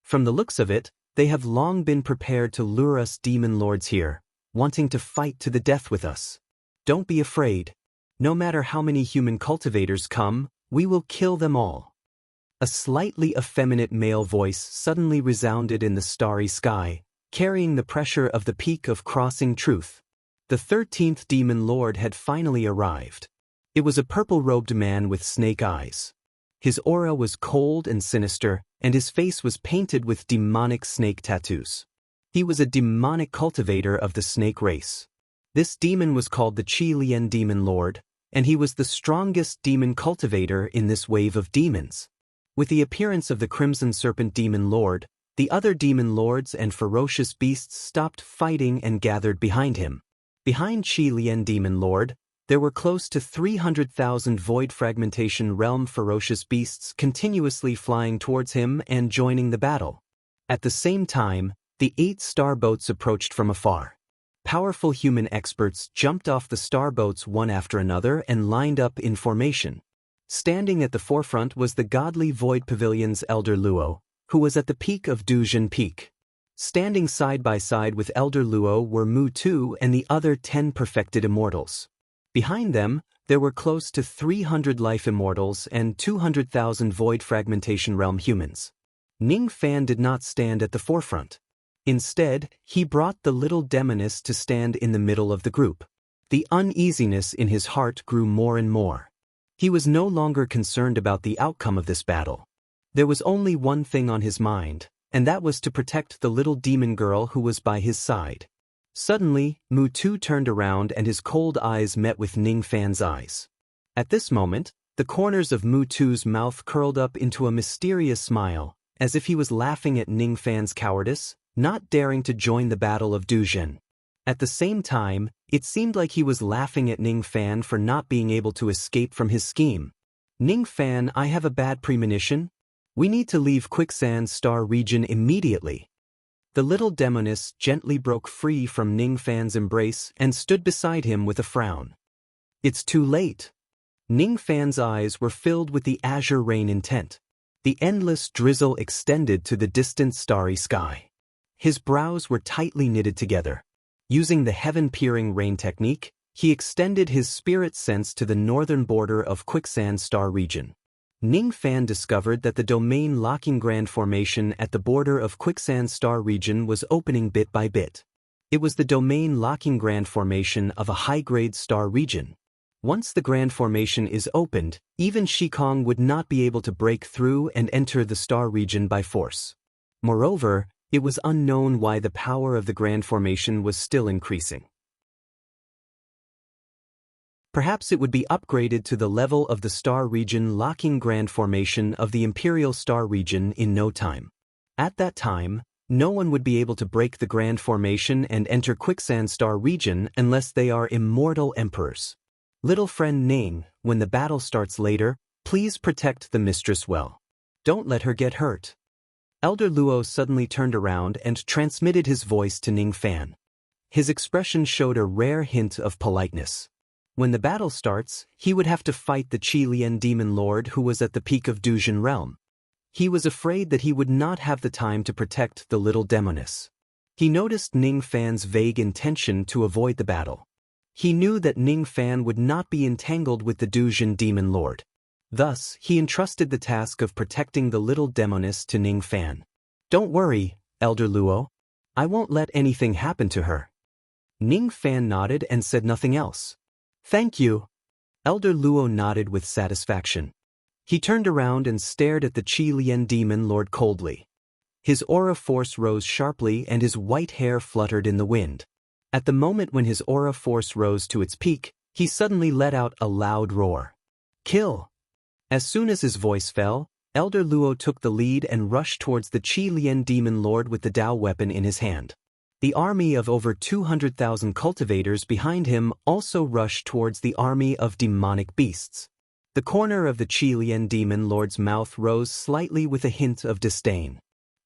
A: From the looks of it, they have long been prepared to lure us demon lords here, wanting to fight to the death with us. Don't be afraid. No matter how many human cultivators come, we will kill them all. A slightly effeminate male voice suddenly resounded in the starry sky, carrying the pressure of the peak of Crossing Truth. The 13th demon lord had finally arrived. It was a purple-robed man with snake eyes. His aura was cold and sinister, and his face was painted with demonic snake tattoos. He was a demonic cultivator of the snake race. This demon was called the Qi Lian Demon Lord, and he was the strongest demon cultivator in this wave of demons. With the appearance of the Crimson Serpent Demon Lord, the other demon lords and ferocious beasts stopped fighting and gathered behind him. Behind Qi Lian Demon Lord, there were close to 300,000 void fragmentation realm ferocious beasts continuously flying towards him and joining the battle. At the same time, the 8 star boats approached from afar. Powerful human experts jumped off the star boats one after another and lined up in formation. Standing at the forefront was the godly Void Pavilion's Elder Luo, who was at the peak of Du Jin Peak. Standing side by side with Elder Luo were Mu-Tu and the other 10 perfected immortals. Behind them, there were close to 300 life immortals and 200,000 void fragmentation realm humans. Ning Fan did not stand at the forefront. Instead, he brought the little demoness to stand in the middle of the group. The uneasiness in his heart grew more and more. He was no longer concerned about the outcome of this battle. There was only one thing on his mind, and that was to protect the little demon girl who was by his side. Suddenly, Mu-Tu turned around and his cold eyes met with Ning Fan's eyes. At this moment, The corners of Mutu's mouth curled up into a mysterious smile, as if he was laughing at Ning Fan's cowardice, not daring to join the Battle of Duzhen. At the same time, it seemed like he was laughing at Ning Fan for not being able to escape from his scheme. Ning Fan, I have a bad premonition. We need to leave Quicksand Star region immediately. The little demoness gently broke free from Ning Fan's embrace and stood beside him with a frown. It's too late. Ning Fan's eyes were filled with the azure rain intent. The endless drizzle extended to the distant starry sky. His brows were tightly knitted together. Using the heaven-peering rain technique, he extended his spirit sense to the northern border of Quicksand Star region. Ning Fan discovered that the domain locking grand formation at the border of Quicksand Star region was opening bit by bit. It was the domain locking grand formation of a high-grade star region. Once the grand formation is opened, even Shikong would not be able to break through and enter the star region by force. Moreover, it was unknown why the power of the grand formation was still increasing. Perhaps it would be upgraded to the level of the star region locking grand formation of the imperial star region in no time. At that time, no one would be able to break the grand formation and enter Quicksand Star region unless they are immortal emperors. Little friend Ning, when the battle starts later, please protect the mistress well. Don't let her get hurt. Elder Luo suddenly turned around and transmitted his voice to Ning Fan. His expression showed a rare hint of politeness. When the battle starts, he would have to fight the Qi Lian demon lord who was at the peak of Duzhen realm. He was afraid that he would not have the time to protect the little demoness. He noticed Ning Fan's vague intention to avoid the battle. He knew that Ning Fan would not be entangled with the Duzhen demon lord. Thus, he entrusted the task of protecting the little demoness to Ning Fan. Don't worry, Elder Luo. I won't let anything happen to her. Ning Fan nodded and said nothing else. Thank you. Elder Luo nodded with satisfaction. He turned around and stared at the Qi Lian demon lord coldly. His aura force rose sharply and his white hair fluttered in the wind. At the moment when his aura force rose to its peak, he suddenly let out a loud roar. Kill! As soon as his voice fell, Elder Luo took the lead and rushed towards the Qi Lian demon lord with the Dao weapon in his hand. The army of over 200,000 cultivators behind him also rushed towards the army of demonic beasts. The corner of the Qi Lian demon lord's mouth rose slightly with a hint of disdain.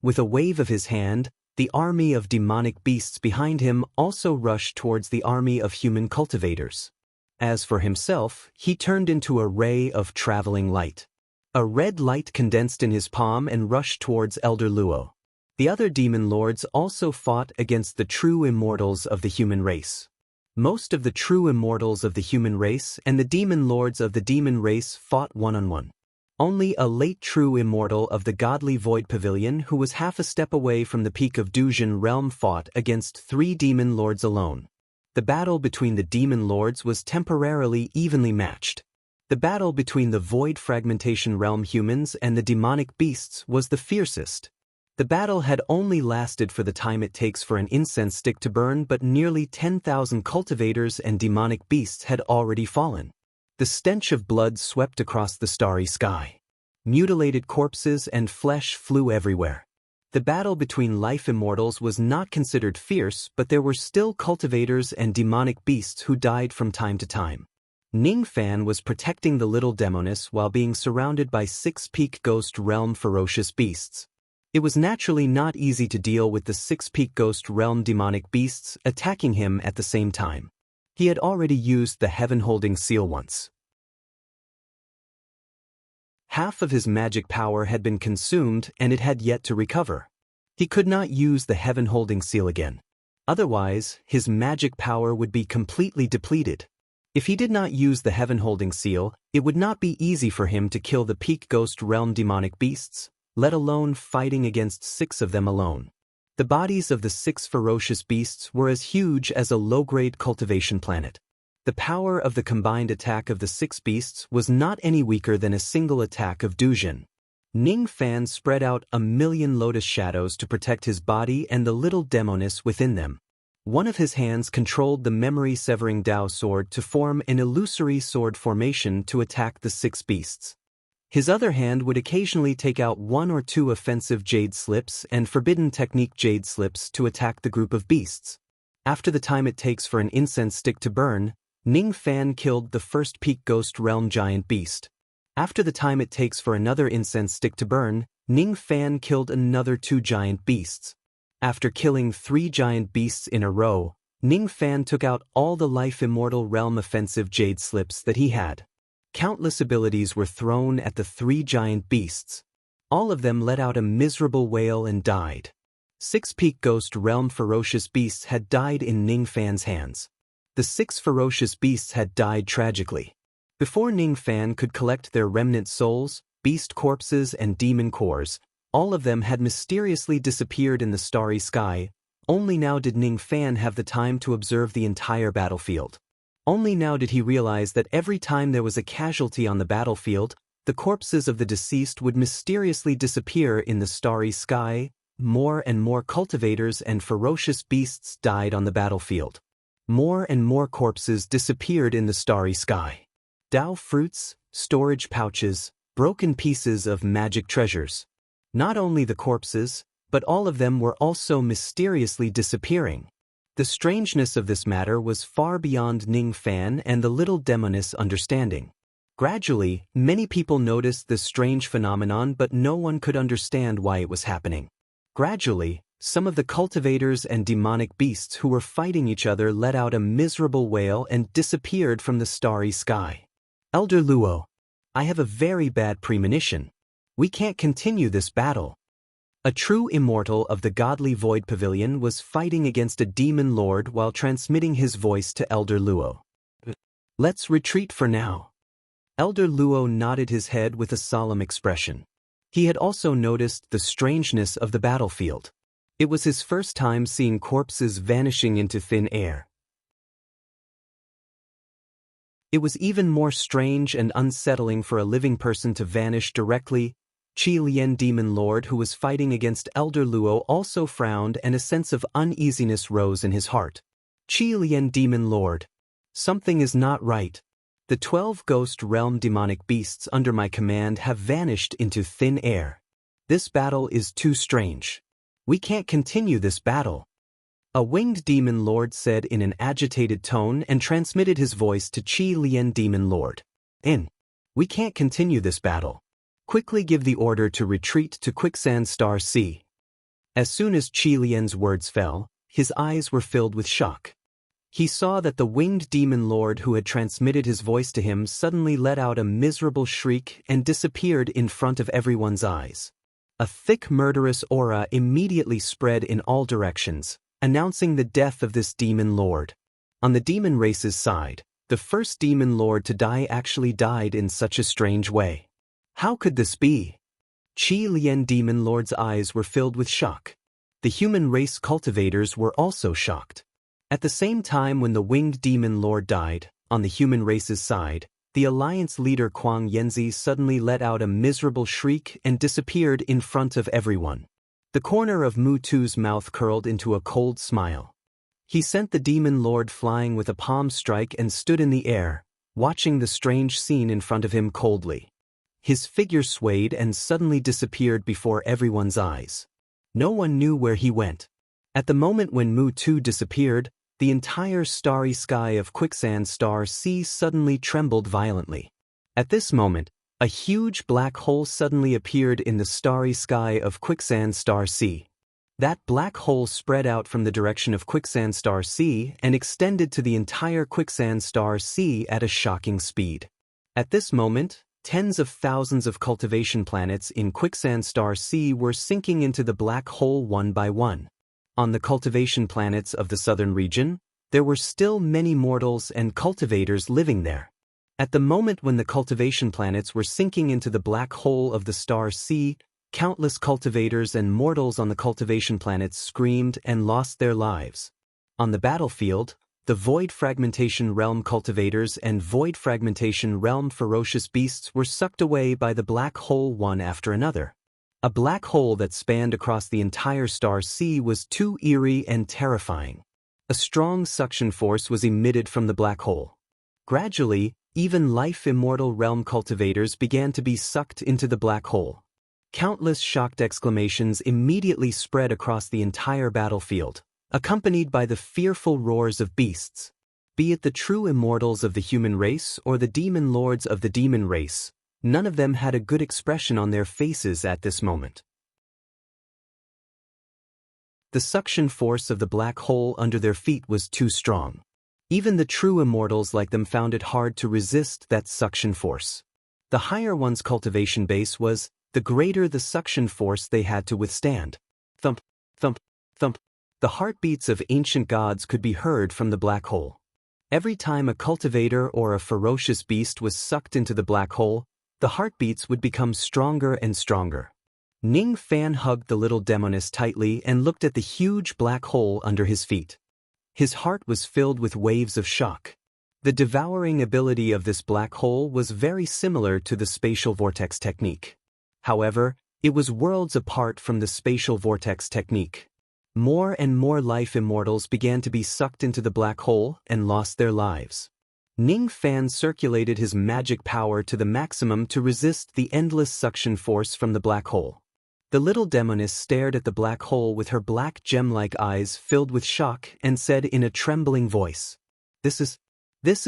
A: With a wave of his hand, the army of demonic beasts behind him also rushed towards the army of human cultivators. As for himself, he turned into a ray of traveling light. A red light condensed in his palm and rushed towards Elder Luo. The other demon lords also fought against the true immortals of the human race. Most of the true immortals of the human race and the demon lords of the demon race fought one-on-one. Only a late true immortal of the godly void pavilion who was half a step away from the peak of Duzhen realm fought against 3 demon lords alone. The battle between the demon lords was temporarily evenly matched. The battle between the void fragmentation realm humans and the demonic beasts was the fiercest. The battle had only lasted for the time it takes for an incense stick to burn, but nearly 10,000 cultivators and demonic beasts had already fallen. The stench of blood swept across the starry sky. Mutilated corpses and flesh flew everywhere. The battle between life immortals was not considered fierce, but there were still cultivators and demonic beasts who died from time to time. Ning Fan was protecting the little demoness while being surrounded by 6-peak ghost realm ferocious beasts. It was naturally not easy to deal with the 6-peak ghost realm demonic beasts attacking him at the same time. He had already used the heaven-holding seal once. Half of his magic power had been consumed and it had yet to recover. He could not use the heaven-holding seal again. Otherwise, his magic power would be completely depleted. If he did not use the heaven-holding seal, it would not be easy for him to kill the peak ghost realm demonic beasts, let alone fighting against 6 of them alone. The bodies of the 6 ferocious beasts were as huge as a low-grade cultivation planet. The power of the combined attack of the 6 beasts was not any weaker than a single attack of Duzhen. Ning Fan spread out 1,000,000 lotus shadows to protect his body and the little demoness within them. One of his hands controlled the memory-severing Dao sword to form an illusory sword formation to attack the 6 beasts. His other hand would occasionally take out 1 or 2 offensive jade slips and forbidden technique jade slips to attack the group of beasts. After the time it takes for an incense stick to burn, Ning Fan killed the first peak Ghost Realm giant beast. After the time it takes for another incense stick to burn, Ning Fan killed another 2 giant beasts. After killing 3 giant beasts in a row, Ning Fan took out all the life immortal realm offensive jade slips that he had. Countless abilities were thrown at the 3 giant beasts. All of them let out a miserable wail and died. 6 peak Ghost Realm ferocious beasts had died in Ning Fan's hands. The 6 ferocious beasts had died tragically. Before Ning Fan could collect their remnant souls, beast corpses and demon cores, all of them had mysteriously disappeared in the starry sky. Only now did Ning Fan have the time to observe the entire battlefield. Only now did he realize that every time there was a casualty on the battlefield, the corpses of the deceased would mysteriously disappear in the starry sky. More and more cultivators and ferocious beasts died on the battlefield. More and more corpses disappeared in the starry sky. Dao fruits, storage pouches, broken pieces of magic treasures. Not only the corpses, but all of them were also mysteriously disappearing. The strangeness of this matter was far beyond Ning Fan and the little demoness' understanding. Gradually, many people noticed this strange phenomenon, but no one could understand why it was happening. Gradually, some of the cultivators and demonic beasts who were fighting each other let out a miserable wail and disappeared from the starry sky. Elder Luo, I have a very bad premonition. We can't continue this battle. A true immortal of the godly Void Pavilion was fighting against a demon lord while transmitting his voice to Elder Luo. Let's retreat for now. Elder Luo nodded his head with a solemn expression. He had also noticed the strangeness of the battlefield. It was his first time seeing corpses vanishing into thin air. It was even more strange and unsettling for a living person to vanish directly. Qi Lian Demon Lord, who was fighting against Elder Luo, also frowned and a sense of uneasiness rose in his heart. Qi Lian Demon Lord. Something is not right. The 12 Ghost Realm demonic beasts under my command have vanished into thin air. This battle is too strange. We can't continue this battle. A winged demon lord said in an agitated tone and transmitted his voice to Qi Lian Demon Lord. We can't continue this battle. Quickly give the order to retreat to Quicksand Star Sea. As soon as Qi Lian's words fell, his eyes were filled with shock. He saw that the winged demon lord who had transmitted his voice to him suddenly let out a miserable shriek and disappeared in front of everyone's eyes. A thick murderous aura immediately spread in all directions, announcing the death of this demon lord. On the demon race's side, the first demon lord to die actually died in such a strange way. How could this be? Qi Lian Demon Lord's eyes were filled with shock. The human race cultivators were also shocked. At the same time when the winged demon lord died, on the human race's side, the alliance leader Kuang Yanzi suddenly let out a miserable shriek and disappeared in front of everyone. The corner of Mu Tu's mouth curled into a cold smile. He sent the demon lord flying with a palm strike and stood in the air, watching the strange scene in front of him coldly. His figure swayed and suddenly disappeared before everyone's eyes. No one knew where he went. At the moment when Mu Tu disappeared, the entire starry sky of Quicksand Star Sea suddenly trembled violently. At this moment, a huge black hole suddenly appeared in the starry sky of Quicksand Star Sea. That black hole spread out from the direction of Quicksand Star Sea and extended to the entire Quicksand Star Sea at a shocking speed. At this moment, tens of thousands of cultivation planets in Quicksand Star Sea were sinking into the black hole one by one. On the cultivation planets of the southern region, there were still many mortals and cultivators living there. At the moment when the cultivation planets were sinking into the black hole of the Star Sea, countless cultivators and mortals on the cultivation planets screamed and lost their lives. On the battlefield, the Void Fragmentation Realm cultivators and Void Fragmentation Realm ferocious beasts were sucked away by the black hole one after another. A black hole that spanned across the entire Star Sea was too eerie and terrifying. A strong suction force was emitted from the black hole. Gradually, even life-immortal realm cultivators began to be sucked into the black hole. Countless shocked exclamations immediately spread across the entire battlefield, accompanied by the fearful roars of beasts. Be it the true immortals of the human race or the demon lords of the demon race, none of them had a good expression on their faces at this moment. The suction force of the black hole under their feet was too strong. Even the true immortals like them found it hard to resist that suction force. The higher one's cultivation base was, the greater the suction force they had to withstand. Thump, thump, thump. The heartbeats of ancient gods could be heard from the black hole. Every time a cultivator or a ferocious beast was sucked into the black hole, the heartbeats would become stronger and stronger. Ning Fan hugged the little demoness tightly and looked at the huge black hole under his feet. His heart was filled with waves of shock. The devouring ability of this black hole was very similar to the spatial vortex technique. However, it was worlds apart from the spatial vortex technique. More and more life immortals began to be sucked into the black hole and lost their lives. Ning Fan circulated his magic power to the maximum to resist the endless suction force from the black hole. The little demoness stared at the black hole with her black gem-like eyes filled with shock and said in a trembling voice, This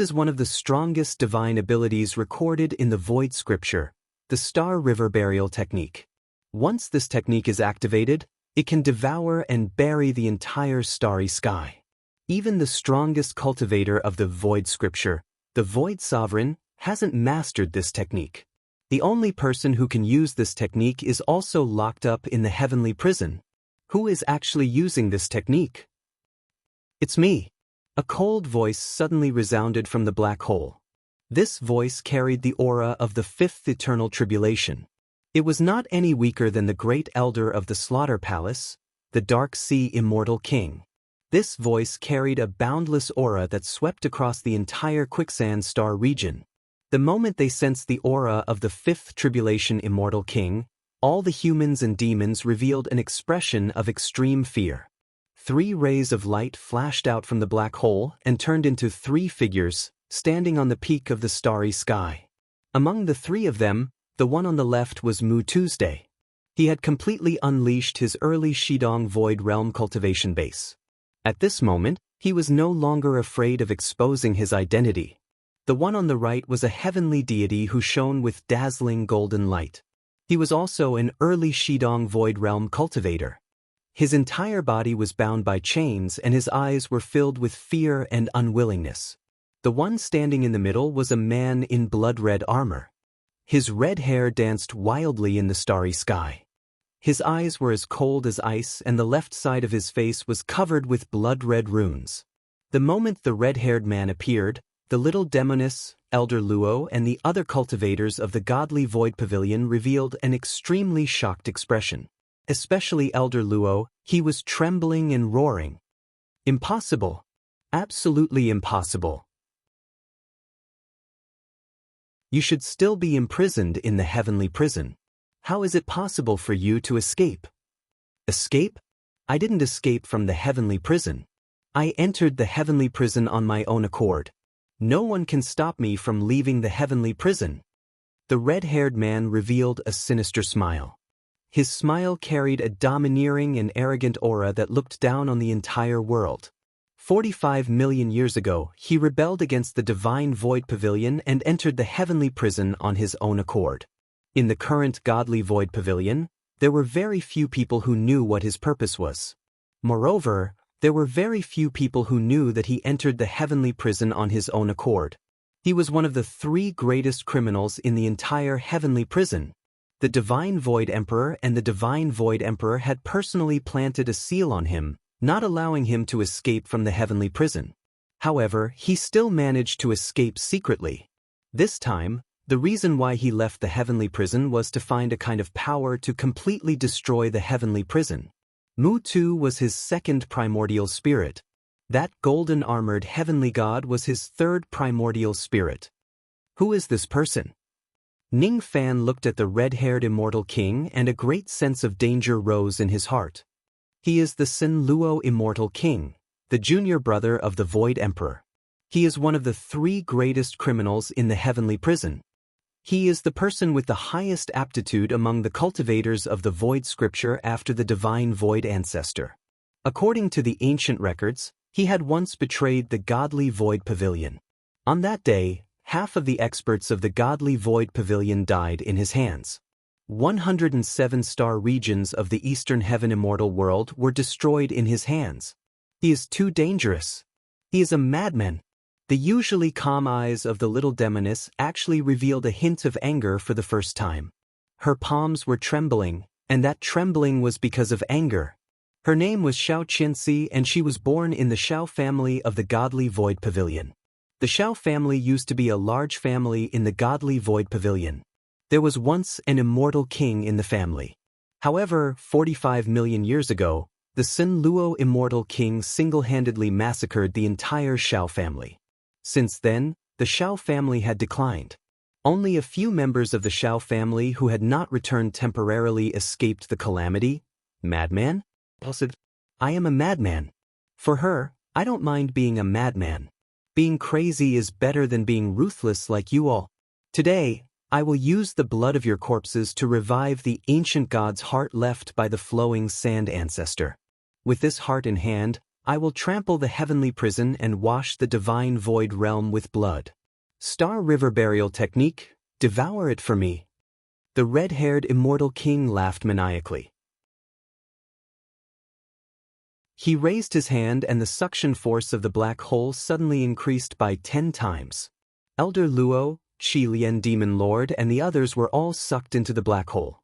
A: is one of the strongest divine abilities recorded in the Void Scripture, the Star River Burial Technique. Once this technique is activated, it can devour and bury the entire starry sky. Even the strongest cultivator of the Void Scripture, the Void Sovereign, hasn't mastered this technique. The only person who can use this technique is also locked up in the heavenly prison. Who is actually using this technique? It's me. A cold voice suddenly resounded from the black hole. This voice carried the aura of the fifth eternal tribulation. It was not any weaker than the great elder of the Slaughter Palace, the Dark Sea Immortal King. This voice carried a boundless aura that swept across the entire Quicksand Star region. The moment they sensed the aura of the fifth tribulation Immortal King, all the humans and demons revealed an expression of extreme fear. 3 rays of light flashed out from the black hole and turned into 3 figures, standing on the peak of the starry sky. Among the 3 of them, the one on the left was Mu Tuesday. He had completely unleashed his early Shidong Void Realm cultivation base. At this moment, he was no longer afraid of exposing his identity. The one on the right was a heavenly deity who shone with dazzling golden light. He was also an early Shidong Void Realm cultivator. His entire body was bound by chains and his eyes were filled with fear and unwillingness. The one standing in the middle was a man in blood-red armor. His red hair danced wildly in the starry sky. His eyes were as cold as ice and the left side of his face was covered with blood-red runes. The moment the red-haired man appeared, the little demoness, Elder Luo, and the other cultivators of the godly Void Pavilion revealed an extremely shocked expression. Especially Elder Luo, he was trembling and roaring. Impossible. Absolutely impossible. You should still be imprisoned in the heavenly prison. How is it possible for you to escape? Escape? I didn't escape from the heavenly prison. I entered the heavenly prison on my own accord. No one can stop me from leaving the heavenly prison. The red-haired man revealed a sinister smile. His smile carried a domineering and arrogant aura that looked down on the entire world. 45 million years ago, he rebelled against the divine Void Pavilion and entered the heavenly prison on his own accord. In the current godly Void Pavilion, there were very few people who knew what his purpose was. Moreover, there were very few people who knew that he entered the heavenly prison on his own accord. He was one of the 3 greatest criminals in the entire heavenly prison. The Divine Void Emperor and the Divine Void Emperor had personally planted a seal on him, not allowing him to escape from the heavenly prison. However, he still managed to escape secretly. This time, the reason why he left the heavenly prison was to find a kind of power to completely destroy the heavenly prison. Mu Tu was his 2nd primordial spirit. That golden-armored heavenly god was his 3rd primordial spirit. Who is this person? Ning Fan looked at the red-haired immortal king and a great sense of danger rose in his heart. He is the Sin Luo Immortal King, the junior brother of the Void Emperor. He is one of the 3 greatest criminals in the heavenly prison. He is the person with the highest aptitude among the cultivators of the Void Scripture after the divine Void ancestor. According to the ancient records, he had once betrayed the godly Void Pavilion. On that day, half of the experts of the godly Void Pavilion died in his hands. 107 star regions of the Eastern Heaven Immortal World were destroyed in his hands. He is too dangerous. He is a madman. The usually calm eyes of the little demoness actually revealed a hint of anger for the first time. Her palms were trembling, and that trembling was because of anger. Her name was Xiao Qianxi, and she was born in the Xiao family of the godly Void Pavilion. The Xiao family used to be a large family in the godly Void Pavilion. There was once an immortal king in the family. However, 45 million years ago, the Sun Luo immortal king single-handedly massacred the entire Xiao family. Since then, the Xiao family had declined. Only a few members of the Xiao family who had not returned temporarily escaped the calamity. Madman? I am a madman. For her, I don't mind being a madman. Being crazy is better than being ruthless like you all. Today, I will use the blood of your corpses to revive the ancient god's heart left by the flowing sand ancestor. With this heart in hand, I will trample the heavenly prison and wash the divine void realm with blood. Star River Burial Technique, devour it for me. The red-haired immortal king laughed maniacally. He raised his hand and the suction force of the black hole suddenly increased by 10 times. Elder Luo, Qi Lian Demon Lord and the others were all sucked into the black hole.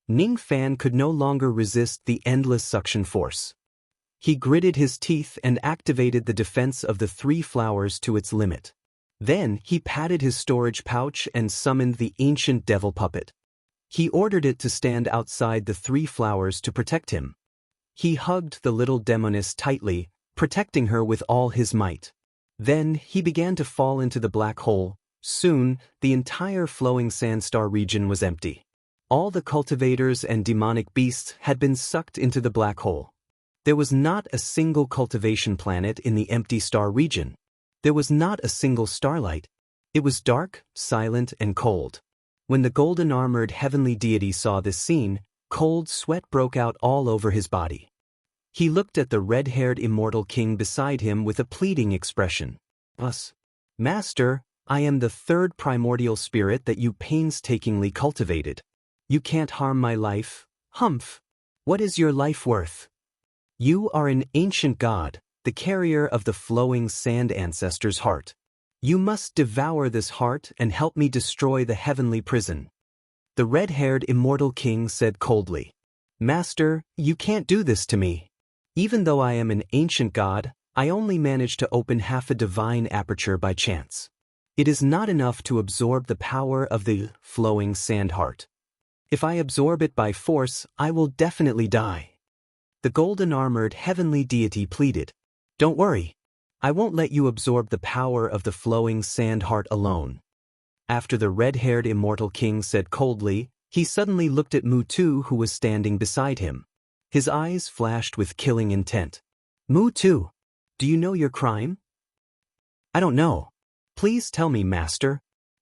A: Ning Fan could no longer resist the endless suction force. He gritted his teeth and activated the defense of the 3 flowers to its limit. Then he patted his storage pouch and summoned the ancient devil puppet. He ordered it to stand outside the 3 flowers to protect him. He hugged the little demoness tightly, protecting her with all his might. Then he began to fall into the black hole. Soon, the entire flowing sandstar region was empty. All the cultivators and demonic beasts had been sucked into the black hole. There was not a single cultivation planet in the empty star region. There was not a single starlight. It was dark, silent, and cold. When the golden-armored heavenly deity saw this scene, cold sweat broke out all over his body. He looked at the red-haired immortal king beside him with a pleading expression. Master, I am the 3rd primordial spirit that you painstakingly cultivated. You can't harm my life. Humph! What is your life worth? You are an ancient god, the carrier of the flowing sand ancestor's heart. You must devour this heart and help me destroy the heavenly prison. The red-haired immortal king said coldly. Master, you can't do this to me. Even though I am an ancient god, I only managed to open half a divine aperture by chance. It is not enough to absorb the power of the flowing sand heart. If I absorb it by force, I will definitely die. The golden-armored heavenly deity pleaded. Don't worry. I won't let you absorb the power of the flowing sand heart alone. After the red-haired immortal king said coldly, he suddenly looked at Mutu who was standing beside him. His eyes flashed with killing intent. Mutu, do you know your crime? I don't know. Please tell me, master.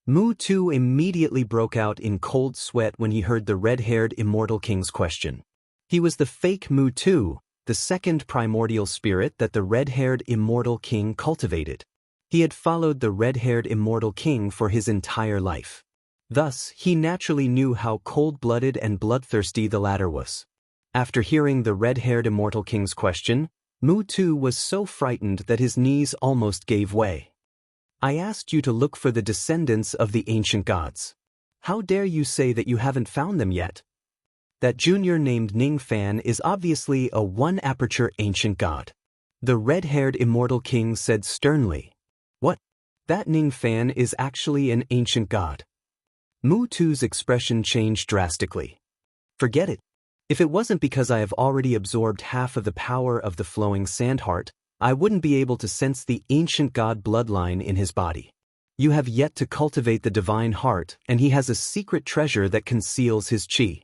A: Mutu immediately broke out in cold sweat when he heard the red-haired immortal king's question. He was the fake Mutu, the 2nd primordial spirit that the red-haired immortal king cultivated. He had followed the red-haired immortal king for his entire life. Thus, he naturally knew how cold-blooded and bloodthirsty the latter was. After hearing the red-haired immortal king's question, Mutu was so frightened that his knees almost gave way. I asked you to look for the descendants of the ancient gods. How dare you say that you haven't found them yet? That junior named Ning Fan is obviously a 1-aperture ancient god. The red-haired immortal king said sternly. What? That Ning Fan is actually an ancient god. Mutu's expression changed drastically. Forget it. If it wasn't because I have already absorbed half of the power of the flowing sand heart, I wouldn't be able to sense the ancient god bloodline in his body. You have yet to cultivate the divine heart, and he has a secret treasure that conceals his qi.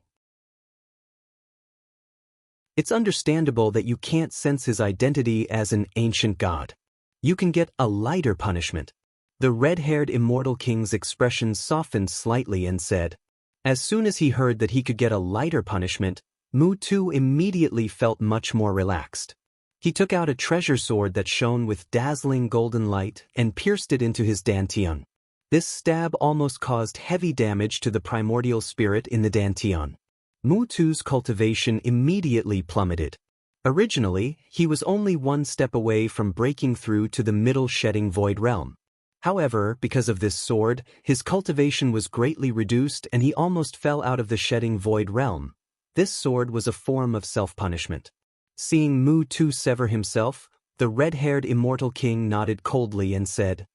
A: It's understandable that you can't sense his identity as an ancient god. You can get a lighter punishment. The red-haired immortal king's expression softened slightly and said, as soon as he heard that he could get a lighter punishment, Mu-Tu immediately felt much more relaxed. He took out a treasure sword that shone with dazzling golden light and pierced it into his dantian. This stab almost caused heavy damage to the primordial spirit in the dantian. Mu-Tu's cultivation immediately plummeted. Originally, he was only one step away from breaking through to the middle shedding void realm. However, because of this sword, his cultivation was greatly reduced and he almost fell out of the shedding void realm. This sword was a form of self-punishment. Seeing Mu-Tu sever himself, the red-haired immortal king nodded coldly and said,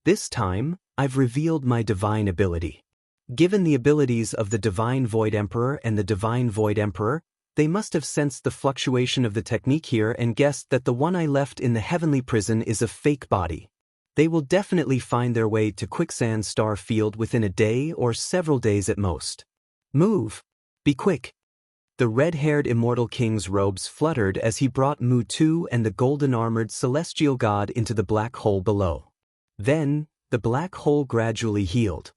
A: "This time, I've revealed my divine ability." Given the abilities of the Divine Void Emperor and the Divine Void Emperor, they must have sensed the fluctuation of the technique here and guessed that the one I left in the heavenly prison is a fake body. They will definitely find their way to Quicksand Star Field within a day or several days at most. Move! Be quick! The red-haired immortal king's robes fluttered as he brought Mu-Tu and the golden-armored celestial god into the black hole below. Then, the black hole gradually healed.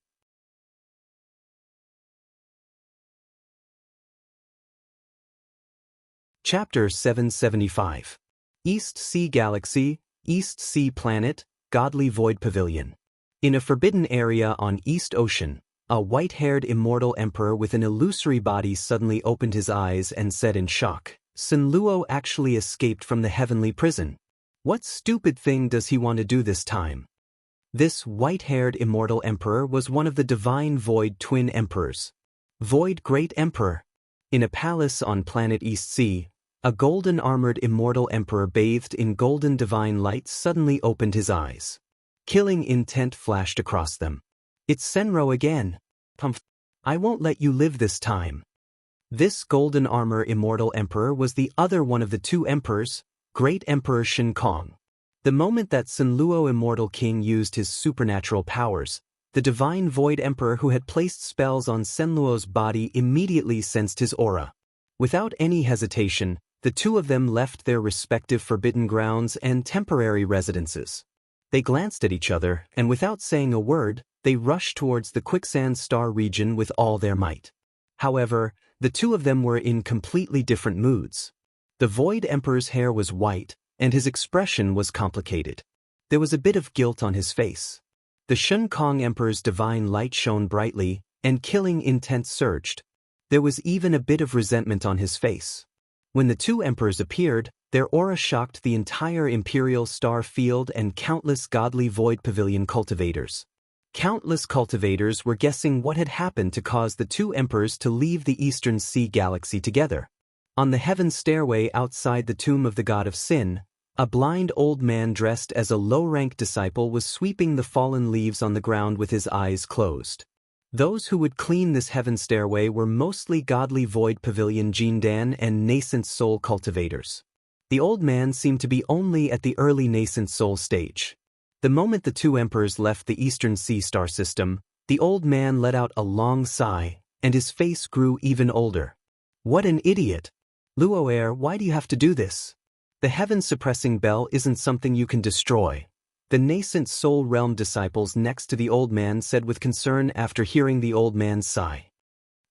A: Chapter 775. East Sea Galaxy, East Sea Planet, Godly Void Pavilion. In a forbidden area on East Ocean, a white-haired immortal emperor with an illusory body suddenly opened his eyes and said in shock, "Sinluo actually escaped from the heavenly prison. What stupid thing does he want to do this time?" This white-haired immortal emperor was one of the divine Void twin emperors. Void Great Emperor. In a palace on planet East Sea, a golden-armored immortal emperor bathed in golden divine light suddenly opened his eyes. Killing intent flashed across them. "It's Senro again. Pumph. I won't let you live this time." This golden armor immortal emperor was the other one of the two emperors, Great Emperor Shin Kong. The moment that Sinluo Immortal King used his supernatural powers, the divine Void Emperor who had placed spells on Senluo's body immediately sensed his aura. Without any hesitation, the two of them left their respective forbidden grounds and temporary residences. They glanced at each other, and without saying a word, they rushed towards the Quicksand Star region with all their might. However, the two of them were in completely different moods. The Void Emperor's hair was white, and his expression was complicated. There was a bit of guilt on his face. The Shun Kong Emperor's divine light shone brightly, and killing intent surged. There was even a bit of resentment on his face. When the two emperors appeared, their aura shocked the entire Imperial Star Field and countless godly Void Pavilion cultivators. Countless cultivators were guessing what had happened to cause the two emperors to leave the Eastern Sea Galaxy together. On the heaven stairway outside the tomb of the god of sin, a blind old man dressed as a low-rank disciple was sweeping the fallen leaves on the ground with his eyes closed. Those who would clean this heaven stairway were mostly godly Void Pavilion Jindan and nascent soul cultivators. The old man seemed to be only at the early nascent soul stage. The moment the two emperors left the Eastern Sea Star System, the old man let out a long sigh, and his face grew even older. "What an idiot! Luo'er, why do you have to do this? The heaven-suppressing bell isn't something you can destroy." The nascent soul realm disciples next to the old man said with concern after hearing the old man's sigh.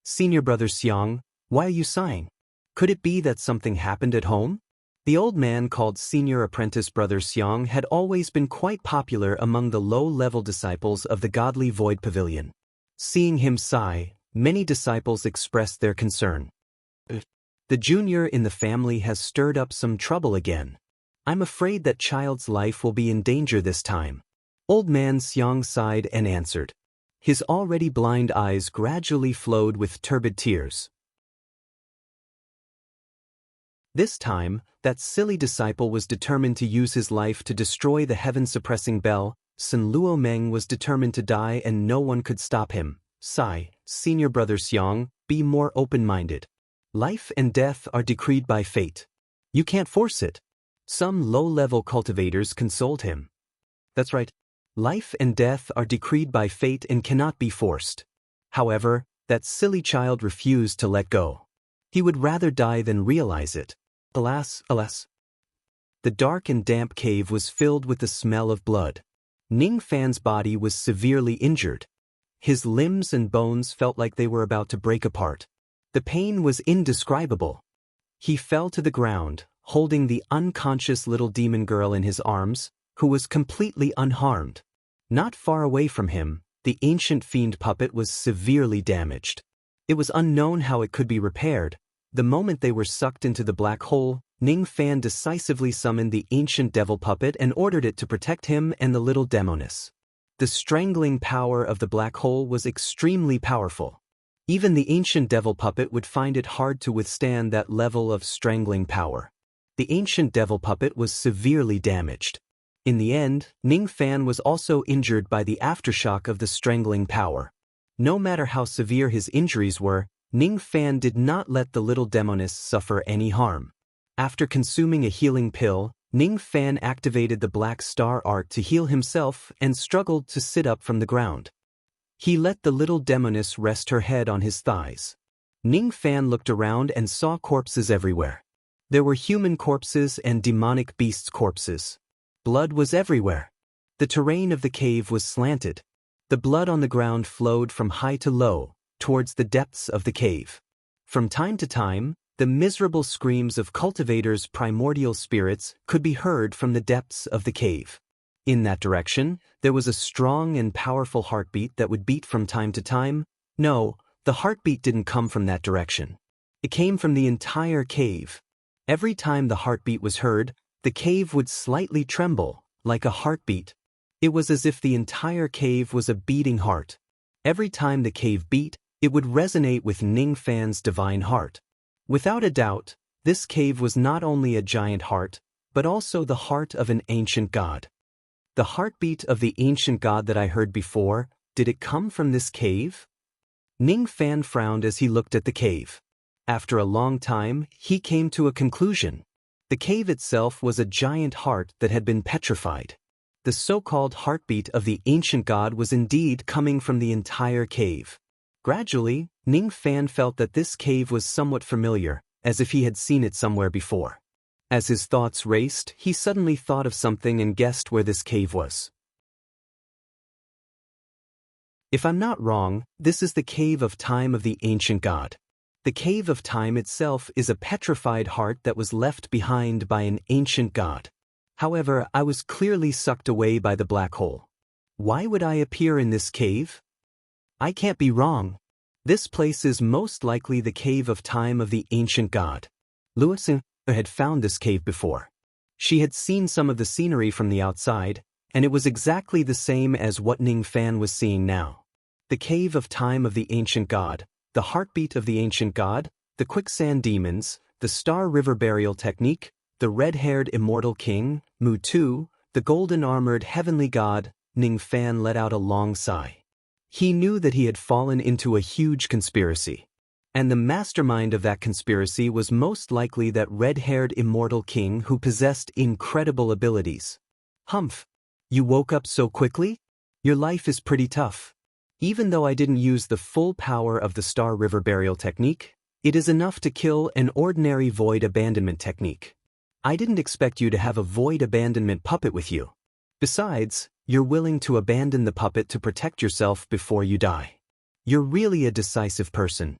A: "Senior Brother Xiang, why are you sighing? Could it be that something happened at home?" The old man called Senior Apprentice Brother Xiang had always been quite popular among the low-level disciples of the godly Void Pavilion. Seeing him sigh, many disciples expressed their concern. "The junior in the family has stirred up some trouble again. I'm afraid that child's life will be in danger this time." Old man Xiang sighed and answered. His already blind eyes gradually flowed with turbid tears. This time, that silly disciple was determined to use his life to destroy the heaven-suppressing bell. Sinluo Meng was determined to die and no one could stop him. Sigh, Senior Brother Xiang, be more open-minded. Life and death are decreed by fate. You can't force it. Some low-level cultivators consoled him. That's right. Life and death are decreed by fate and cannot be forced. However, that silly child refused to let go. He would rather die than realize it. Alas, alas. The dark and damp cave was filled with the smell of blood. Ning Fan's body was severely injured. His limbs and bones felt like they were about to break apart. The pain was indescribable. He fell to the ground, holding the unconscious little demon girl in his arms, who was completely unharmed. Not far away from him, the ancient fiend puppet was severely damaged. It was unknown how it could be repaired. The moment they were sucked into the black hole, Ning Fan decisively summoned the ancient devil puppet and ordered it to protect him and the little demoness. The strangling power of the black hole was extremely powerful. Even the ancient devil puppet would find it hard to withstand that level of strangling power. The ancient devil puppet was severely damaged. In the end, Ning Fan was also injured by the aftershock of the strangling power. No matter how severe his injuries were, Ning Fan did not let the little demoness suffer any harm. After consuming a healing pill, Ning Fan activated the Black Star Art to heal himself and struggled to sit up from the ground. He let the little demoness rest her head on his thighs. Ning Fan looked around and saw corpses everywhere. There were human corpses and demonic beasts' corpses. Blood was everywhere. The terrain of the cave was slanted. The blood on the ground flowed from high to low, towards the depths of the cave. From time to time, the miserable screams of cultivators' primordial spirits could be heard from the depths of the cave. In that direction, there was a strong and powerful heartbeat that would beat from time to time. No, the heartbeat didn't come from that direction. It came from the entire cave. Every time the heartbeat was heard, the cave would slightly tremble, like a heartbeat. It was as if the entire cave was a beating heart. Every time the cave beat, it would resonate with Ning Fan's divine heart. Without a doubt, this cave was not only a giant heart, but also the heart of an ancient god. The heartbeat of the ancient god that I heard before, did it come from this cave? Ning Fan frowned as he looked at the cave. After a long time, he came to a conclusion. The cave itself was a giant heart that had been petrified. The so-called heartbeat of the ancient god was indeed coming from the entire cave. Gradually, Ning Fan felt that this cave was somewhat familiar, as if he had seen it somewhere before. As his thoughts raced, he suddenly thought of something and guessed where this cave was. If I'm not wrong, this is the Cave of Time of the ancient god. The Cave of Time itself is a petrified heart that was left behind by an ancient god. However, I was clearly sucked away by the black hole. Why would I appear in this cave? I can't be wrong. This place is most likely the Cave of Time of the ancient god. Luoxin had found this cave before. She had seen some of the scenery from the outside, and it was exactly the same as what Ning Fan was seeing now. The Cave of Time of the ancient god, the heartbeat of the ancient god, the quicksand demons, the Star River burial technique, the red-haired immortal king, Mutu, the golden-armored heavenly god. Ning Fan let out a long sigh. He knew that he had fallen into a huge conspiracy. And the mastermind of that conspiracy was most likely that red-haired immortal king who possessed incredible abilities. Humph! You woke up so quickly? Your life is pretty tough. Even though I didn't use the full power of the Star River burial technique, it is enough to kill an ordinary void abandonment technique. I didn't expect you to have a void abandonment puppet with you. Besides, you're willing to abandon the puppet to protect yourself before you die. You're really a decisive person.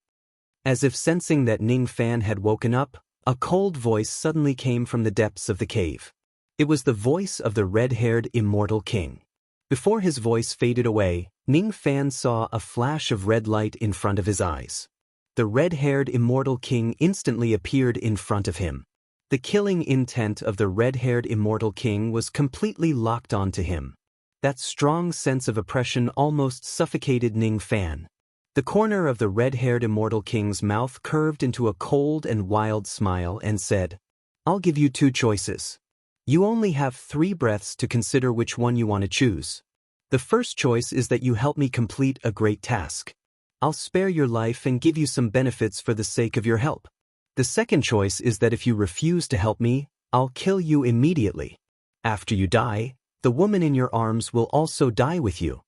A: As if sensing that Ning Fan had woken up, a cold voice suddenly came from the depths of the cave. It was the voice of the red-haired immortal king. Before his voice faded away, Ning Fan saw a flash of red light in front of his eyes. The red-haired immortal king instantly appeared in front of him. The killing intent of the red-haired immortal king was completely locked onto him. That strong sense of oppression almost suffocated Ning Fan. The corner of the red-haired immortal king's mouth curved into a cold and wild smile and said, "I'll give you two choices. You only have 3 breaths to consider which one you want to choose. The first choice is that you help me complete a great task. I'll spare your life and give you some benefits for the sake of your help. The second choice is that if you refuse to help me, I'll kill you immediately. After you die, the woman in your arms will also die with you."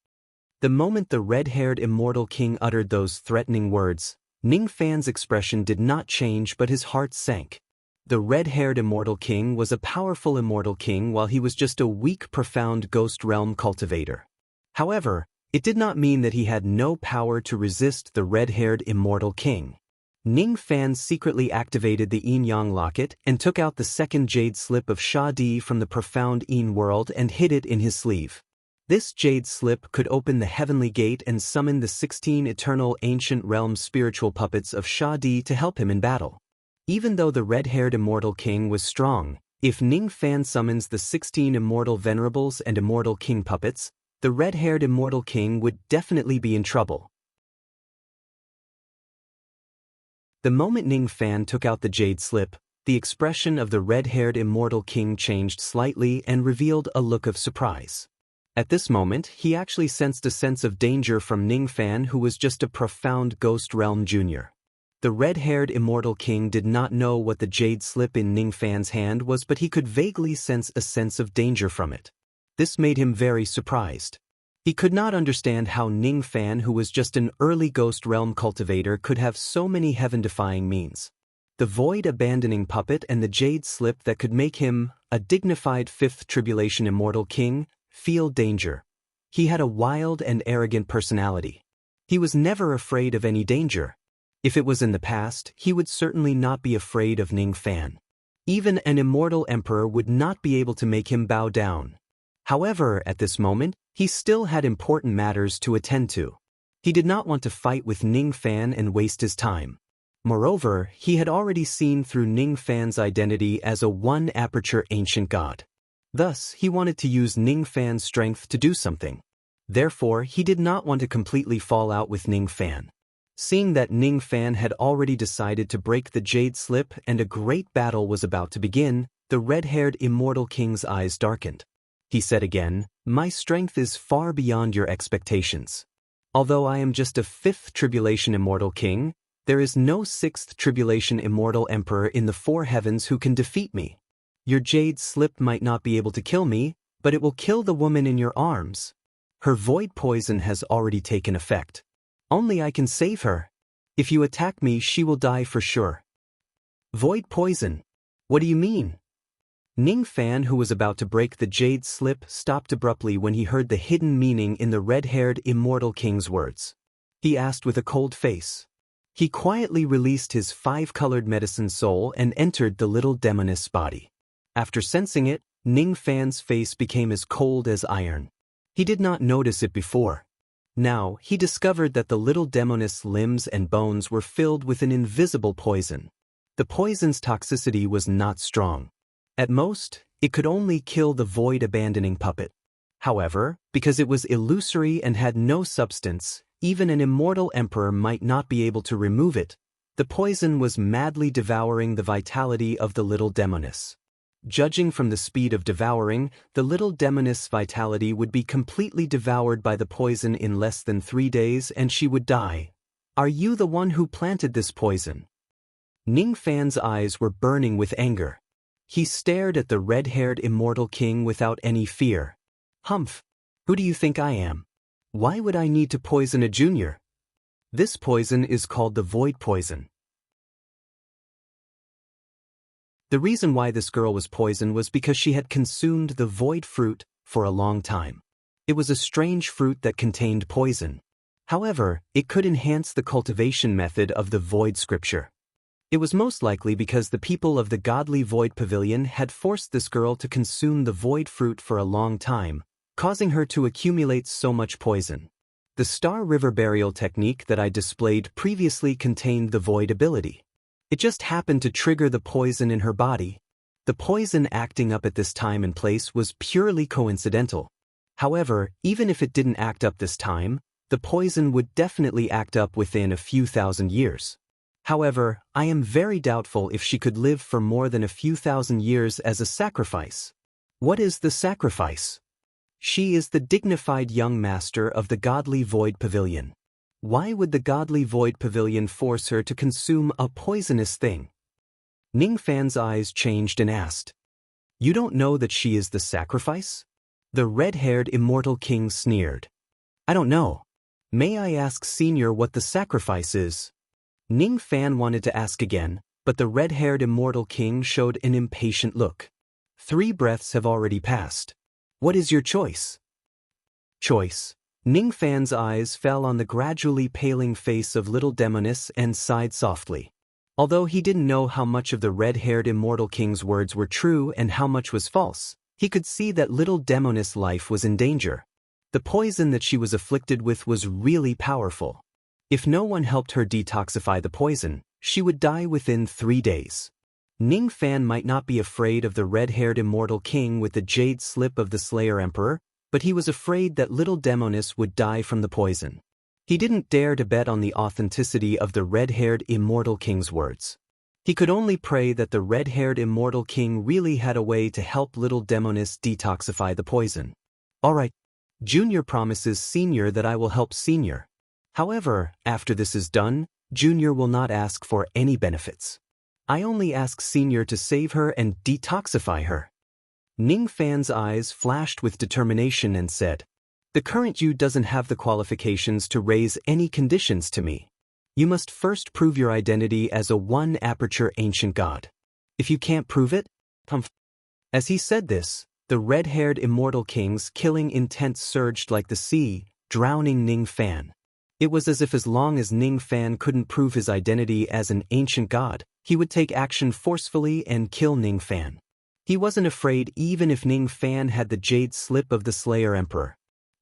A: The moment the red-haired immortal king uttered those threatening words, Ning Fan's expression did not change, but his heart sank. The red-haired immortal king was a powerful immortal king while he was just a weak, profound ghost realm cultivator. However, it did not mean that he had no power to resist the red-haired immortal king. Ning Fan secretly activated the Yin-Yang locket and took out the second jade slip of Sha Di from the profound Yin world and hid it in his sleeve. This jade slip could open the heavenly gate and summon the 16 eternal ancient realm spiritual puppets of Sha Di to help him in battle. Even though the red-haired immortal king was strong, if Ning Fan summons the 16 immortal venerables and immortal king puppets, the red-haired immortal king would definitely be in trouble. The moment Ning Fan took out the jade slip, the expression of the red-haired immortal king changed slightly and revealed a look of surprise. At this moment, he actually sensed a sense of danger from Ning Fan, who was just a profound ghost realm junior. The red-haired immortal king did not know what the jade slip in Ning Fan's hand was, but he could vaguely sense a sense of danger from it. This made him very surprised. He could not understand how Ning Fan, who was just an early ghost realm cultivator, could have so many heaven-defying means. The void-abandoning puppet and the jade slip that could make him, a dignified fifth tribulation immortal king, feel danger. He had a wild and arrogant personality. He was never afraid of any danger. If it was in the past, he would certainly not be afraid of Ning Fan. Even an immortal emperor would not be able to make him bow down. However, at this moment, he still had important matters to attend to. He did not want to fight with Ning Fan and waste his time. Moreover, he had already seen through Ning Fan's identity as a one-aperture ancient god. Thus, he wanted to use Ning Fan's strength to do something. Therefore, he did not want to completely fall out with Ning Fan. Seeing that Ning Fan had already decided to break the jade slip and a great battle was about to begin, the red-haired immortal king's eyes darkened. He said again, "My strength is far beyond your expectations. Although I am just a fifth tribulation immortal king, there is no sixth tribulation immortal emperor in the four heavens who can defeat me. Your jade slip might not be able to kill me, but it will kill the woman in your arms. Her void poison has already taken effect. Only I can save her. If you attack me, she will die for sure." Void poison? What do you mean? Ning Fan, who was about to break the jade slip, stopped abruptly when he heard the hidden meaning in the red-haired immortal king's words. He asked with a cold face. He quietly released his five-colored medicine soul and entered the little demoness body. After sensing it, Ning Fan's face became as cold as iron. He did not notice it before. Now, he discovered that the little demoness' limbs and bones were filled with an invisible poison. The poison's toxicity was not strong. At most, it could only kill the void-abandoning puppet. However, because it was illusory and had no substance, even an immortal emperor might not be able to remove it. The poison was madly devouring the vitality of the little demoness. Judging from the speed of devouring, the little demoness' vitality would be completely devoured by the poison in less than 3 days and she would die. Are you the one who planted this poison? Ning Fan's eyes were burning with anger. He stared at the red-haired immortal king without any fear. Humph! Who do you think I am? Why would I need to poison a junior? This poison is called the void poison. The reason why this girl was poisoned was because she had consumed the void fruit for a long time. It was a strange fruit that contained poison. However, it could enhance the cultivation method of the void scripture. It was most likely because the people of the godly void pavilion had forced this girl to consume the void fruit for a long time, causing her to accumulate so much poison. The Star River burial technique that I displayed previously contained the void ability. It just happened to trigger the poison in her body. The poison acting up at this time and place was purely coincidental. However, even if it didn't act up this time, the poison would definitely act up within a few thousand years. However, I am very doubtful if she could live for more than a few thousand years as a sacrifice. What is the sacrifice? She is the dignified young master of the godly void pavilion. Why would the godly void pavilion force her to consume a poisonous thing? Ning Fan's eyes changed and asked, "You don't know that she is the sacrifice?" The red-haired immortal king sneered. "I don't know. May I ask Senior what the sacrifice is?" Ning Fan wanted to ask again, but the red-haired immortal king showed an impatient look. 3 breaths have already passed. What is your choice? Choice. Ning Fan's eyes fell on the gradually paling face of little Demoness and sighed softly. Although he didn't know how much of the red-haired immortal king's words were true and how much was false, he could see that little Demoness' life was in danger. The poison that she was afflicted with was really powerful. If no one helped her detoxify the poison, she would die within 3 days. Ning Fan might not be afraid of the red-haired immortal king with the jade slip of the Slayer Emperor, but he was afraid that little Demoness would die from the poison. He didn't dare to bet on the authenticity of the red-haired immortal king's words. He could only pray that the red-haired immortal king really had a way to help little Demoness detoxify the poison. Alright, Junior promises Senior that I will help Senior. However, after this is done, Junior will not ask for any benefits. I only ask Senior to save her and detoxify her. Ning Fan's eyes flashed with determination and said, "The current you doesn't have the qualifications to raise any conditions to me. You must first prove your identity as a one-aperture ancient god. If you can't prove it, As he said this, the red-haired immortal king's killing intent surged like the sea, drowning Ning Fan. It was as if as long as Ning Fan couldn't prove his identity as an ancient god, he would take action forcefully and kill Ning Fan. He wasn't afraid even if Ning Fan had the jade slip of the Slayer Emperor.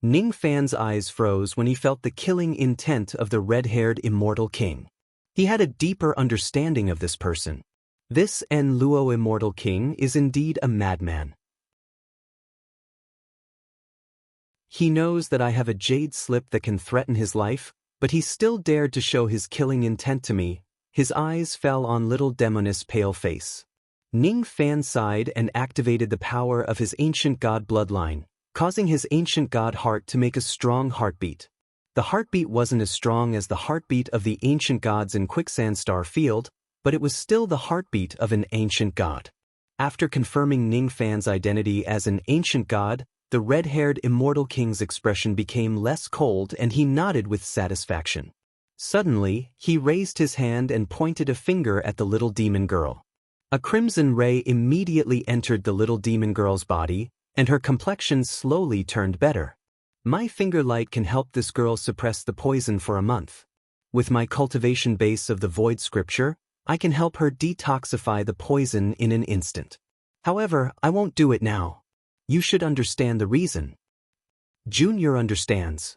A: Ning Fan's eyes froze when he felt the killing intent of the red-haired immortal king. He had a deeper understanding of this person. This En Luo immortal king is indeed a madman. He knows that I have a jade slip that can threaten his life, but he still dared to show his killing intent to me. His eyes fell on little Demoness' pale face. Ning Fan sighed and activated the power of his ancient god bloodline, causing his ancient god heart to make a strong heartbeat. The heartbeat wasn't as strong as the heartbeat of the ancient gods in Quicksand Star Field, but it was still the heartbeat of an ancient god. After confirming Ning Fan's identity as an ancient god, the red-haired immortal king's expression became less cold and he nodded with satisfaction. Suddenly, he raised his hand and pointed a finger at the little demon girl. A crimson ray immediately entered the little demon girl's body, and her complexion slowly turned better. My finger light can help this girl suppress the poison for a month. With my cultivation base of the void scripture, I can help her detoxify the poison in an instant. However, I won't do it now. You should understand the reason. Junior understands.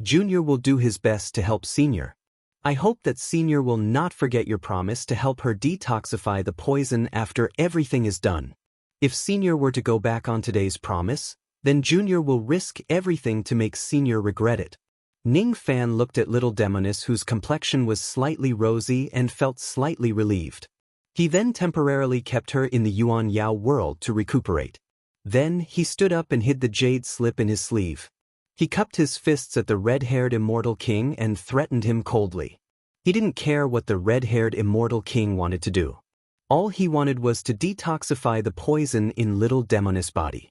A: Junior will do his best to help Senior. I hope that Senior will not forget your promise to help her detoxify the poison after everything is done. If Senior were to go back on today's promise, then Junior will risk everything to make Senior regret it. Ning Fan looked at little Demoness whose complexion was slightly rosy and felt slightly relieved. He then temporarily kept her in the Yuan Yao world to recuperate. Then, he stood up and hid the jade slip in his sleeve. He cupped his fists at the red-haired immortal king and threatened him coldly. He didn't care what the red-haired immortal king wanted to do. All he wanted was to detoxify the poison in little Demoness' body.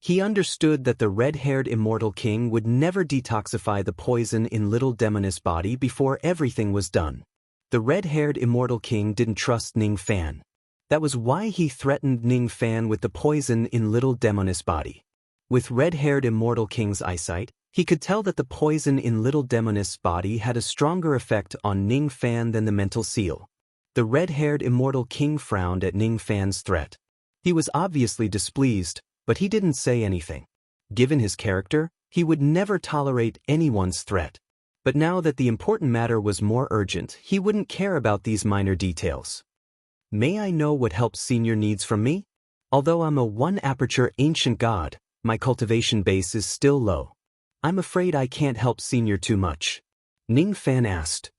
A: He understood that the red-haired immortal king would never detoxify the poison in little Demoness' body before everything was done. The red-haired immortal king didn't trust Ning Fan. That was why he threatened Ning Fan with the poison in little Demoness' body. With red-haired immortal king's eyesight, he could tell that the poison in little Demoness' body had a stronger effect on Ning Fan than the mental seal. The red-haired immortal king frowned at Ning Fan's threat. He was obviously displeased, but he didn't say anything. Given his character, he would never tolerate anyone's threat. But now that the important matter was more urgent, he wouldn't care about these minor details. May I know what help Senior needs from me? Although I'm a one-aperture ancient god, my cultivation base is still low. I'm afraid I can't help Senior too much. Ning Fan asked.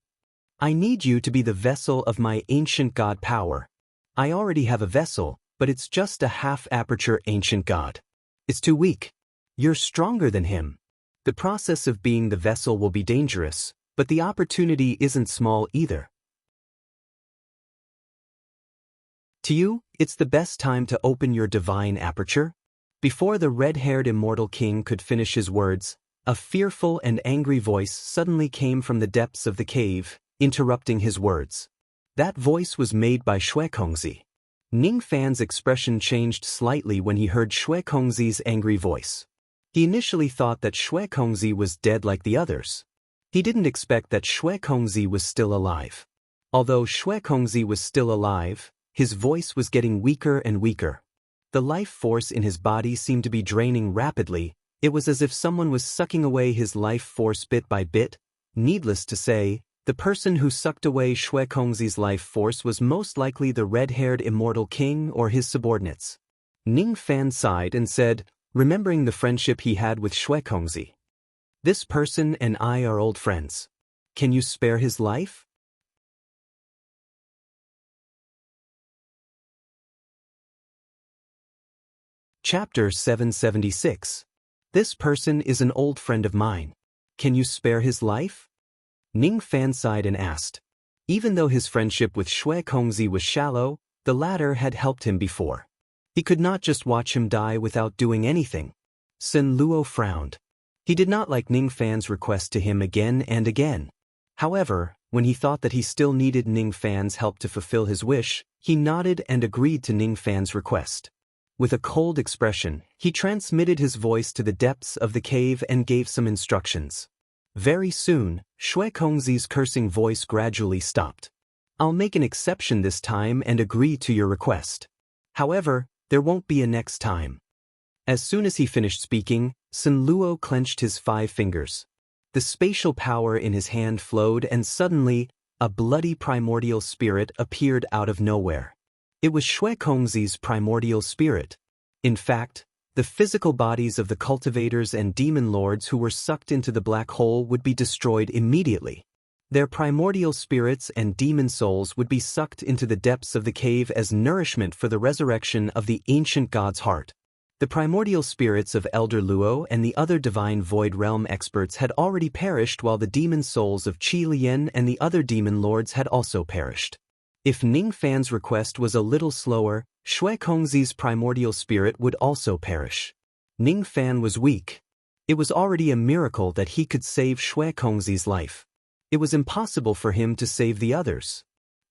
A: I need you to be the vessel of my ancient god power. I already have a vessel, but it's just a half-aperture ancient god. It's too weak. You're stronger than him. The process of being the vessel will be dangerous, but the opportunity isn't small either. To you, it's the best time to open your divine aperture. Before the red-haired immortal king could finish his words, a fearful and angry voice suddenly came from the depths of the cave. interrupting his words. That voice was made by Shui Kongzi. Ning Fan's expression changed slightly when he heard Shui Kongzi's angry voice. He initially thought that Shui Kongzi was dead like the others. He didn't expect that Shui Kongzi was still alive. Although Shui Kongzi was still alive, his voice was getting weaker and weaker. The life force in his body seemed to be draining rapidly. It was as if someone was sucking away his life force bit by bit. Needless to say, the person who sucked away Shui Kongzi's life force was most likely the red-haired immortal king or his subordinates. Ning Fan sighed and said, remembering the friendship he had with Shui Kongzi. This person and I are old friends. Can you spare his life? Chapter 776. This person is an old friend of mine. Can you spare his life? Ning Fan sighed and asked. Even though his friendship with Shui Kongzi was shallow, the latter had helped him before. He could not just watch him die without doing anything. Sun Luo frowned. He did not like Ning Fan's request to him again and again. However, when he thought that he still needed Ning Fan's help to fulfill his wish, he nodded and agreed to Ning Fan's request. With a cold expression, he transmitted his voice to the depths of the cave and gave some instructions. Very soon, Shui Kongzi's cursing voice gradually stopped. I'll make an exception this time and agree to your request. However, there won't be a next time. As soon as he finished speaking, Sun Luo clenched his 5 fingers. The spatial power in his hand flowed and suddenly, a bloody primordial spirit appeared out of nowhere. It was Shui Kongzi's primordial spirit. In fact, the physical bodies of the cultivators and demon lords who were sucked into the black hole would be destroyed immediately. Their primordial spirits and demon souls would be sucked into the depths of the cave as nourishment for the resurrection of the ancient god's heart. The primordial spirits of Elder Luo and the other divine void realm experts had already perished, while the demon souls of Qi Lian and the other demon lords had also perished. If Ning Fan's request was a little slower, Shui Kongzi's primordial spirit would also perish. Ning Fan was weak. It was already a miracle that he could save Shui Kongzi's life. It was impossible for him to save the others.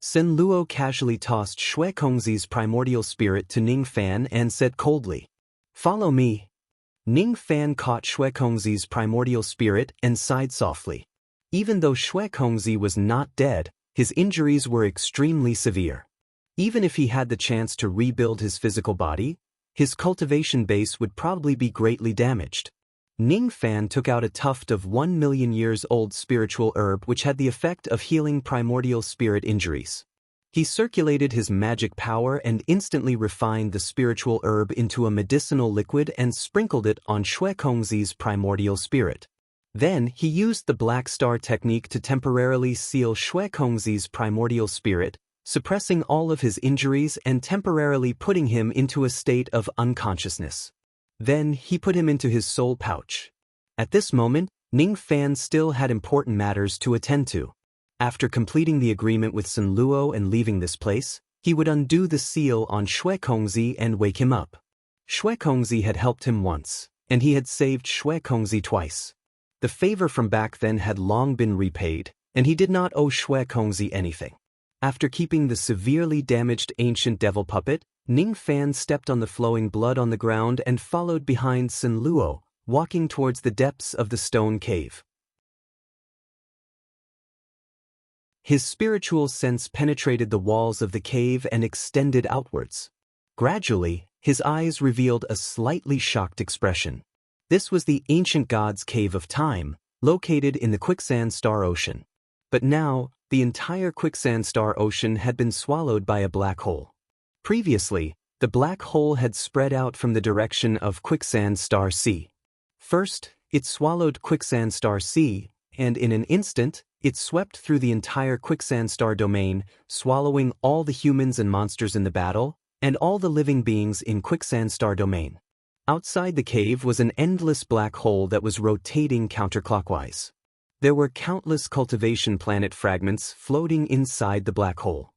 A: Sun Luo casually tossed Shui Kongzi's primordial spirit to Ning Fan and said coldly, "Follow me." Ning Fan caught Shui Kongzi's primordial spirit and sighed softly. Even though Shui Kongzi was not dead, his injuries were extremely severe. Even if he had the chance to rebuild his physical body, his cultivation base would probably be greatly damaged. Ning Fan took out a tuft of 1 million years old spiritual herb which had the effect of healing primordial spirit injuries. He circulated his magic power and instantly refined the spiritual herb into a medicinal liquid and sprinkled it on Shui Kongzi's primordial spirit. Then he used the Black Star technique to temporarily seal Shui Kongzi's primordial spirit, suppressing all of his injuries and temporarily putting him into a state of unconsciousness. Then he put him into his soul pouch. At this moment, Ning Fan still had important matters to attend to. After completing the agreement with Sun Luo and leaving this place, he would undo the seal on Shui Kongzi and wake him up. Shui Kongzi had helped him once, and he had saved Shui Kongzi twice. The favor from back then had long been repaid, and he did not owe Shui Kongzi anything. After keeping the severely damaged ancient devil puppet, Ning Fan stepped on the flowing blood on the ground and followed behind Sun Luo, walking towards the depths of the stone cave. His spiritual sense penetrated the walls of the cave and extended outwards. Gradually, his eyes revealed a slightly shocked expression. This was the ancient god's cave of time, located in the Quicksand Star Ocean. But now, the entire Quicksand Star Ocean had been swallowed by a black hole. Previously, the black hole had spread out from the direction of Quicksand Star Sea. First, it swallowed Quicksand Star Sea, and in an instant, it swept through the entire Quicksand Star domain, swallowing all the humans and monsters in the battle, and all the living beings in Quicksand Star domain. Outside the cave was an endless black hole that was rotating counterclockwise. There were countless cultivation planet fragments floating inside the black hole.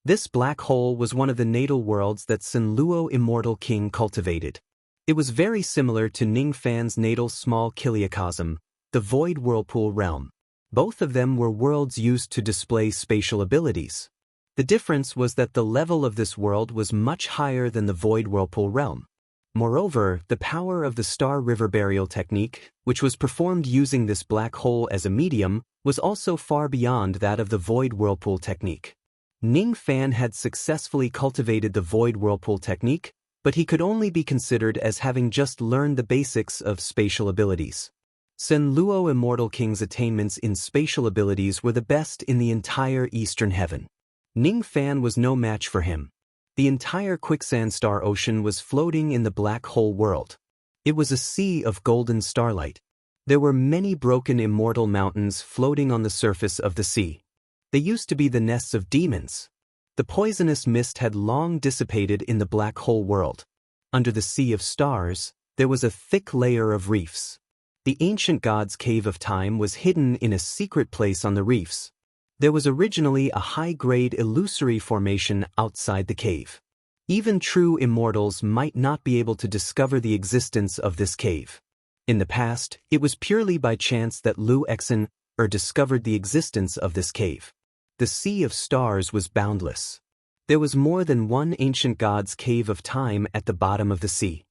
A: This black hole was one of the natal worlds that Sun Luo Immortal King cultivated. It was very similar to Ning Fan's natal small kiliacosm, the Void Whirlpool realm. Both of them were worlds used to display spatial abilities. The difference was that the level of this world was much higher than the Void Whirlpool realm. Moreover, the power of the Star River Burial technique, which was performed using this black hole as a medium, was also far beyond that of the Void Whirlpool technique. Ning Fan had successfully cultivated the Void Whirlpool technique, but he could only be considered as having just learned the basics of spatial abilities. Sen Luo Immortal King's attainments in spatial abilities were the best in the entire Eastern Heaven. Ning Fan was no match for him. The entire Quicksand Star Ocean was floating in the black hole world. It was a sea of golden starlight. There were many broken immortal mountains floating on the surface of the sea. They used to be the nests of demons. The poisonous mist had long dissipated in the black hole world. Under the sea of stars, there was a thick layer of reefs. The ancient god's cave of time was hidden in a secret place on the reefs. There was originally a high-grade illusory formation outside the cave. Even true immortals might not be able to discover the existence of this cave. In the past, it was purely by chance that Lu Exen discovered the existence of this cave. The sea of stars was boundless. There was more than one ancient god's cave of time at the bottom of the sea.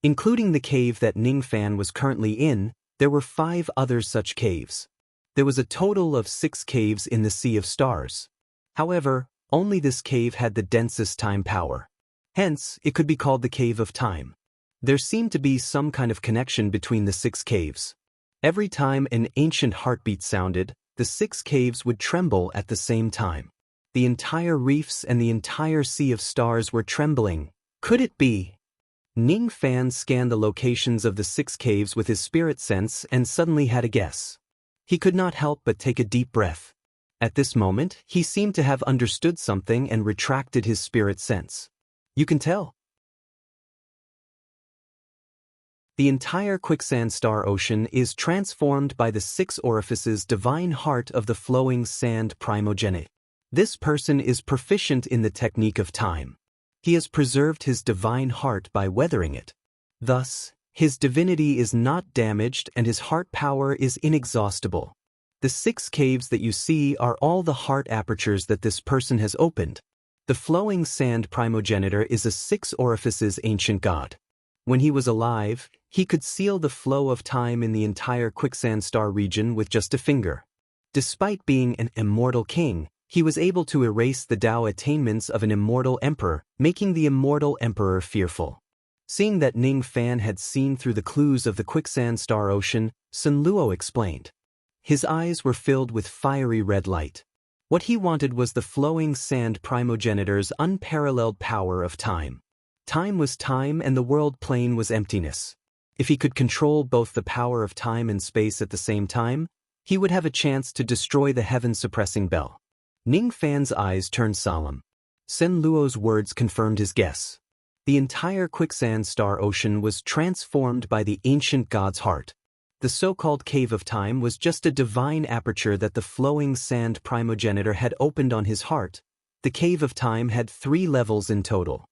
A: Including the cave that Ning Fan was currently in, there were 5 other such caves. There was a total of 6 caves in the Sea of Stars. However, only this cave had the densest time power. Hence, it could be called the Cave of Time. There seemed to be some kind of connection between the 6 caves. Every time an ancient heartbeat sounded, the 6 caves would tremble at the same time. The entire reefs and the entire Sea of Stars were trembling. Could it be? Ning Fan scanned the locations of the 6 caves with his spirit sense and suddenly had a guess. He could not help but take a deep breath. At this moment, he seemed to have understood something and retracted his spirit sense. You can tell. The entire Quicksand Star Ocean is transformed by the 6 orifices divine heart of the flowing sand primogenite. This person is proficient in the technique of time. He has preserved his divine heart by weathering it. Thus, his divinity is not damaged and his heart power is inexhaustible. The 6 caves that you see are all the heart apertures that this person has opened. The flowing sand primogenitor is a 6 orifices ancient god. When he was alive, he could seal the flow of time in the entire Quicksand Star region with just a finger. Despite being an immortal king, he was able to erase the Tao attainments of an immortal emperor, making the immortal emperor fearful. Seeing that Ning Fan had seen through the clues of the Quicksand Star Ocean, Sun Luo explained. His eyes were filled with fiery red light. What he wanted was the flowing sand primogenitor's unparalleled power of time. Time was time and the world plane was emptiness. If he could control both the power of time and space at the same time, he would have a chance to destroy the heaven-suppressing bell. Ning Fan's eyes turned solemn. Sen Luo's words confirmed his guess. The entire Quicksand Star Ocean was transformed by the ancient god's heart. The so-called Cave of Time was just a divine aperture that the flowing sand primogenitor had opened on his heart. The Cave of Time had 3 levels in total.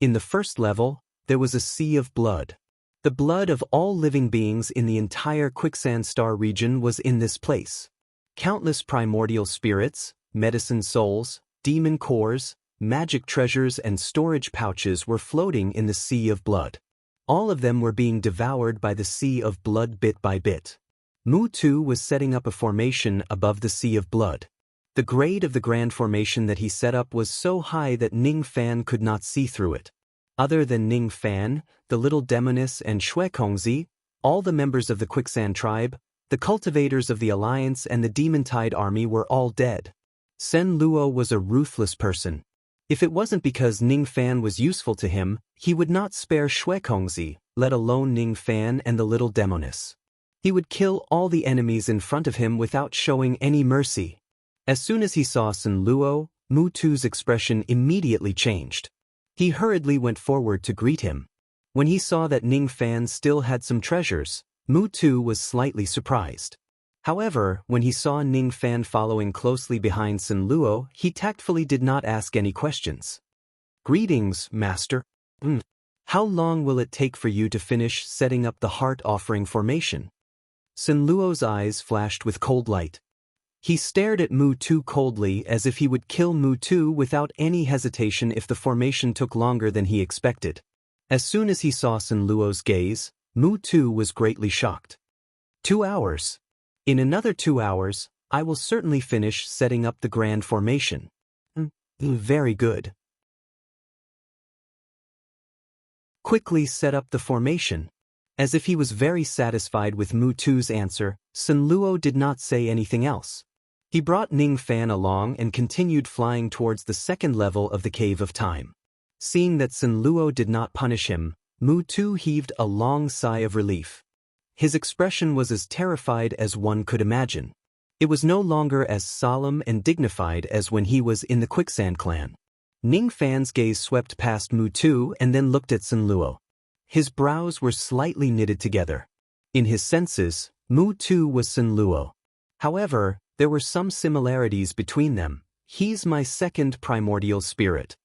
A: In the first level, there was a sea of blood. The blood of all living beings in the entire Quicksand Star region was in this place. Countless primordial spirits, medicine souls, demon cores, magic treasures and storage pouches were floating in the sea of blood. All of them were being devoured by the sea of blood bit by bit. Mu Tu was setting up a formation above the sea of blood. The grade of the grand formation that he set up was so high that Ning Fan could not see through it. Other than Ning Fan, the little demoness and Shui Kongzi, all the members of the Quicksand tribe, the cultivators of the Alliance and the Demon-Tide army were all dead. Sen Luo was a ruthless person. If it wasn't because Ning Fan was useful to him, he would not spare Shui Kongzi, let alone Ning Fan and the little demoness. He would kill all the enemies in front of him without showing any mercy. As soon as he saw Sen Luo, Mu Tu's expression immediately changed. He hurriedly went forward to greet him. When he saw that Ning Fan still had some treasures, Mu Tu was slightly surprised. However, when he saw Ning Fan following closely behind Sen Luo, he tactfully did not ask any questions. "Greetings, Master. How long will it take for you to finish setting up the heart offering formation?" Sen Luo's eyes flashed with cold light. He stared at Mu-Tu coldly as if he would kill Mu-Tu without any hesitation if the formation took longer than he expected. As soon as he saw Sun Luo's gaze, Mu-Tu was greatly shocked. 2 hours. In another 2 hours, I will certainly finish setting up the grand formation. Very good. Quickly set up the formation. As if he was very satisfied with Mu-Tu's answer, Sun Luo did not say anything else. He brought Ning Fan along and continued flying towards the second level of the Cave of Time. Seeing that Sun Luo did not punish him, Mu-Tu heaved a long sigh of relief. His expression was as terrified as one could imagine. It was no longer as solemn and dignified as when he was in the Quicksand clan. Ning Fan's gaze swept past Mu-Tu and then looked at Sun Luo. His brows were slightly knitted together. In his senses, Mu-Tu was Sun Luo. However, there were some similarities between them. He's my second primordial spirit.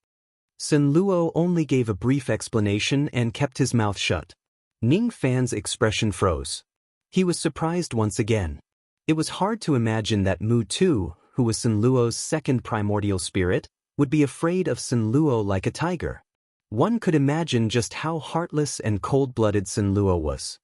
A: Sun Luo only gave a brief explanation and kept his mouth shut. Ning Fan's expression froze. He was surprised once again. It was hard to imagine that Mu-Tu, who was Sun Luo's second primordial spirit, would be afraid of Sun Luo like a tiger. One could imagine just how heartless and cold-blooded Sun Luo was.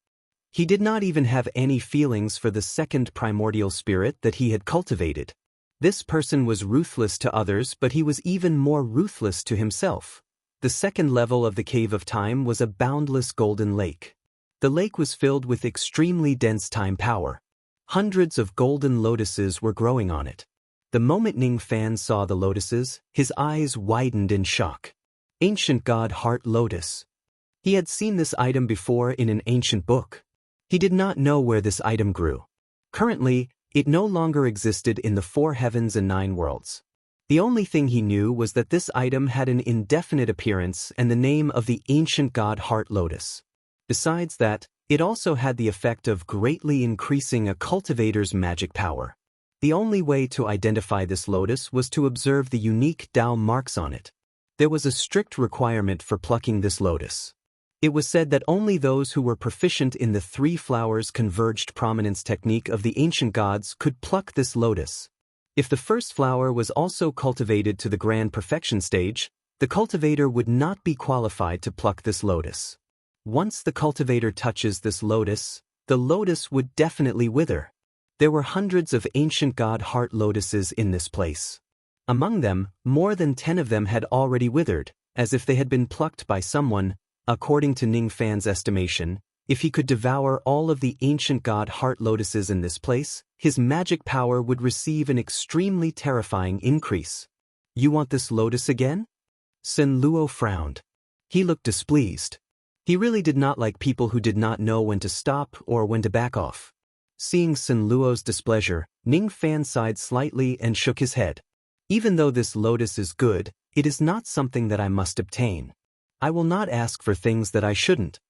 A: He did not even have any feelings for the second primordial spirit that he had cultivated. This person was ruthless to others, but he was even more ruthless to himself. The second level of the Cave of Time was a boundless golden lake. The lake was filled with extremely dense time power. Hundreds of golden lotuses were growing on it. The moment Ning Fan saw the lotuses, his eyes widened in shock. Ancient God Heart Lotus. He had seen this item before in an ancient book. He did not know where this item grew. Currently, it no longer existed in the 4 heavens and 9 worlds. The only thing he knew was that this item had an indefinite appearance and the name of the ancient god Heart Lotus. Besides that, it also had the effect of greatly increasing a cultivator's magic power. The only way to identify this lotus was to observe the unique Tao marks on it. There was a strict requirement for plucking this lotus. It was said that only those who were proficient in the 3 flowers converged prominence technique of the ancient gods could pluck this lotus. If the first flower was also cultivated to the grand perfection stage, the cultivator would not be qualified to pluck this lotus. Once the cultivator touches this lotus, the lotus would definitely wither. There were hundreds of ancient god heart lotuses in this place. Among them, more than 10 of them had already withered, as if they had been plucked by someone. According to Ning Fan's estimation, if he could devour all of the ancient god heart lotuses in this place, his magic power would receive an extremely terrifying increase. You want this lotus again? Sun Luo frowned. He looked displeased. He really did not like people who did not know when to stop or when to back off. Seeing Sun Luo's displeasure, Ning Fan sighed slightly and shook his head. Even though this lotus is good, it is not something that I must obtain. I will not ask for things that I shouldn't.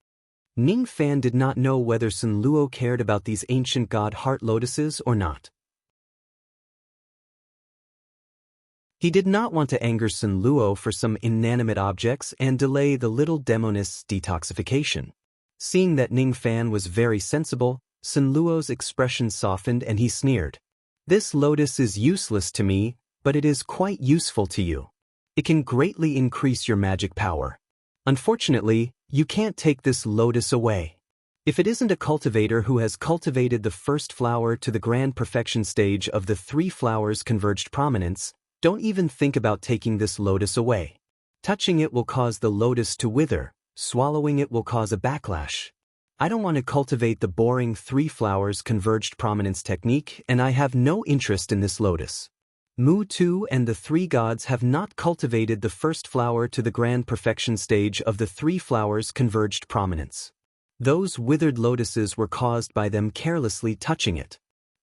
A: Ning Fan did not know whether Sun Luo cared about these ancient god heart lotuses or not. He did not want to anger Sun Luo for some inanimate objects and delay the little demonist's detoxification. Seeing that Ning Fan was very sensible, Sun Luo's expression softened and he sneered. This lotus is useless to me, but it is quite useful to you. It can greatly increase your magic power. Unfortunately, you can't take this lotus away. If it isn't a cultivator who has cultivated the first flower to the grand perfection stage of the 3 flowers converged prominence, don't even think about taking this lotus away. Touching it will cause the lotus to wither, swallowing it will cause a backlash. I don't want to cultivate the boring 3 flowers converged prominence technique, and I have no interest in this lotus. Mu-Tu and the 3 gods have not cultivated the first flower to the grand perfection stage of the 3 flowers converged prominence. Those withered lotuses were caused by them carelessly touching it.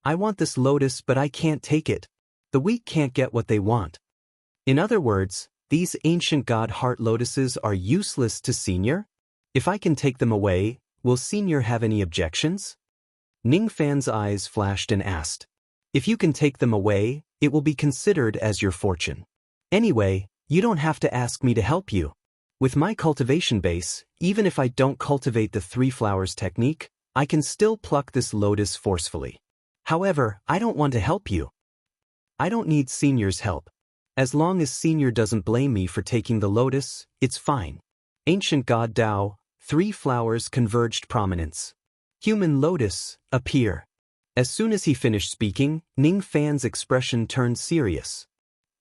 A: I want this lotus, but I can't take it. The weak can't get what they want. In other words, these ancient god heart lotuses are useless to Senior? If I can take them away, will Senior have any objections? Ning Fan's eyes flashed and asked. If you can take them away, it will be considered as your fortune. Anyway, you don't have to ask me to help you. With my cultivation base, even if I don't cultivate the 3 flowers technique, I can still pluck this lotus forcefully. However, I don't want to help you. I don't need Senior's help. As long as Senior doesn't blame me for taking the lotus, it's fine. Ancient God Tao, 3 flowers converged prominence. Human lotus, appear. As soon as he finished speaking, Ning Fan's expression turned serious.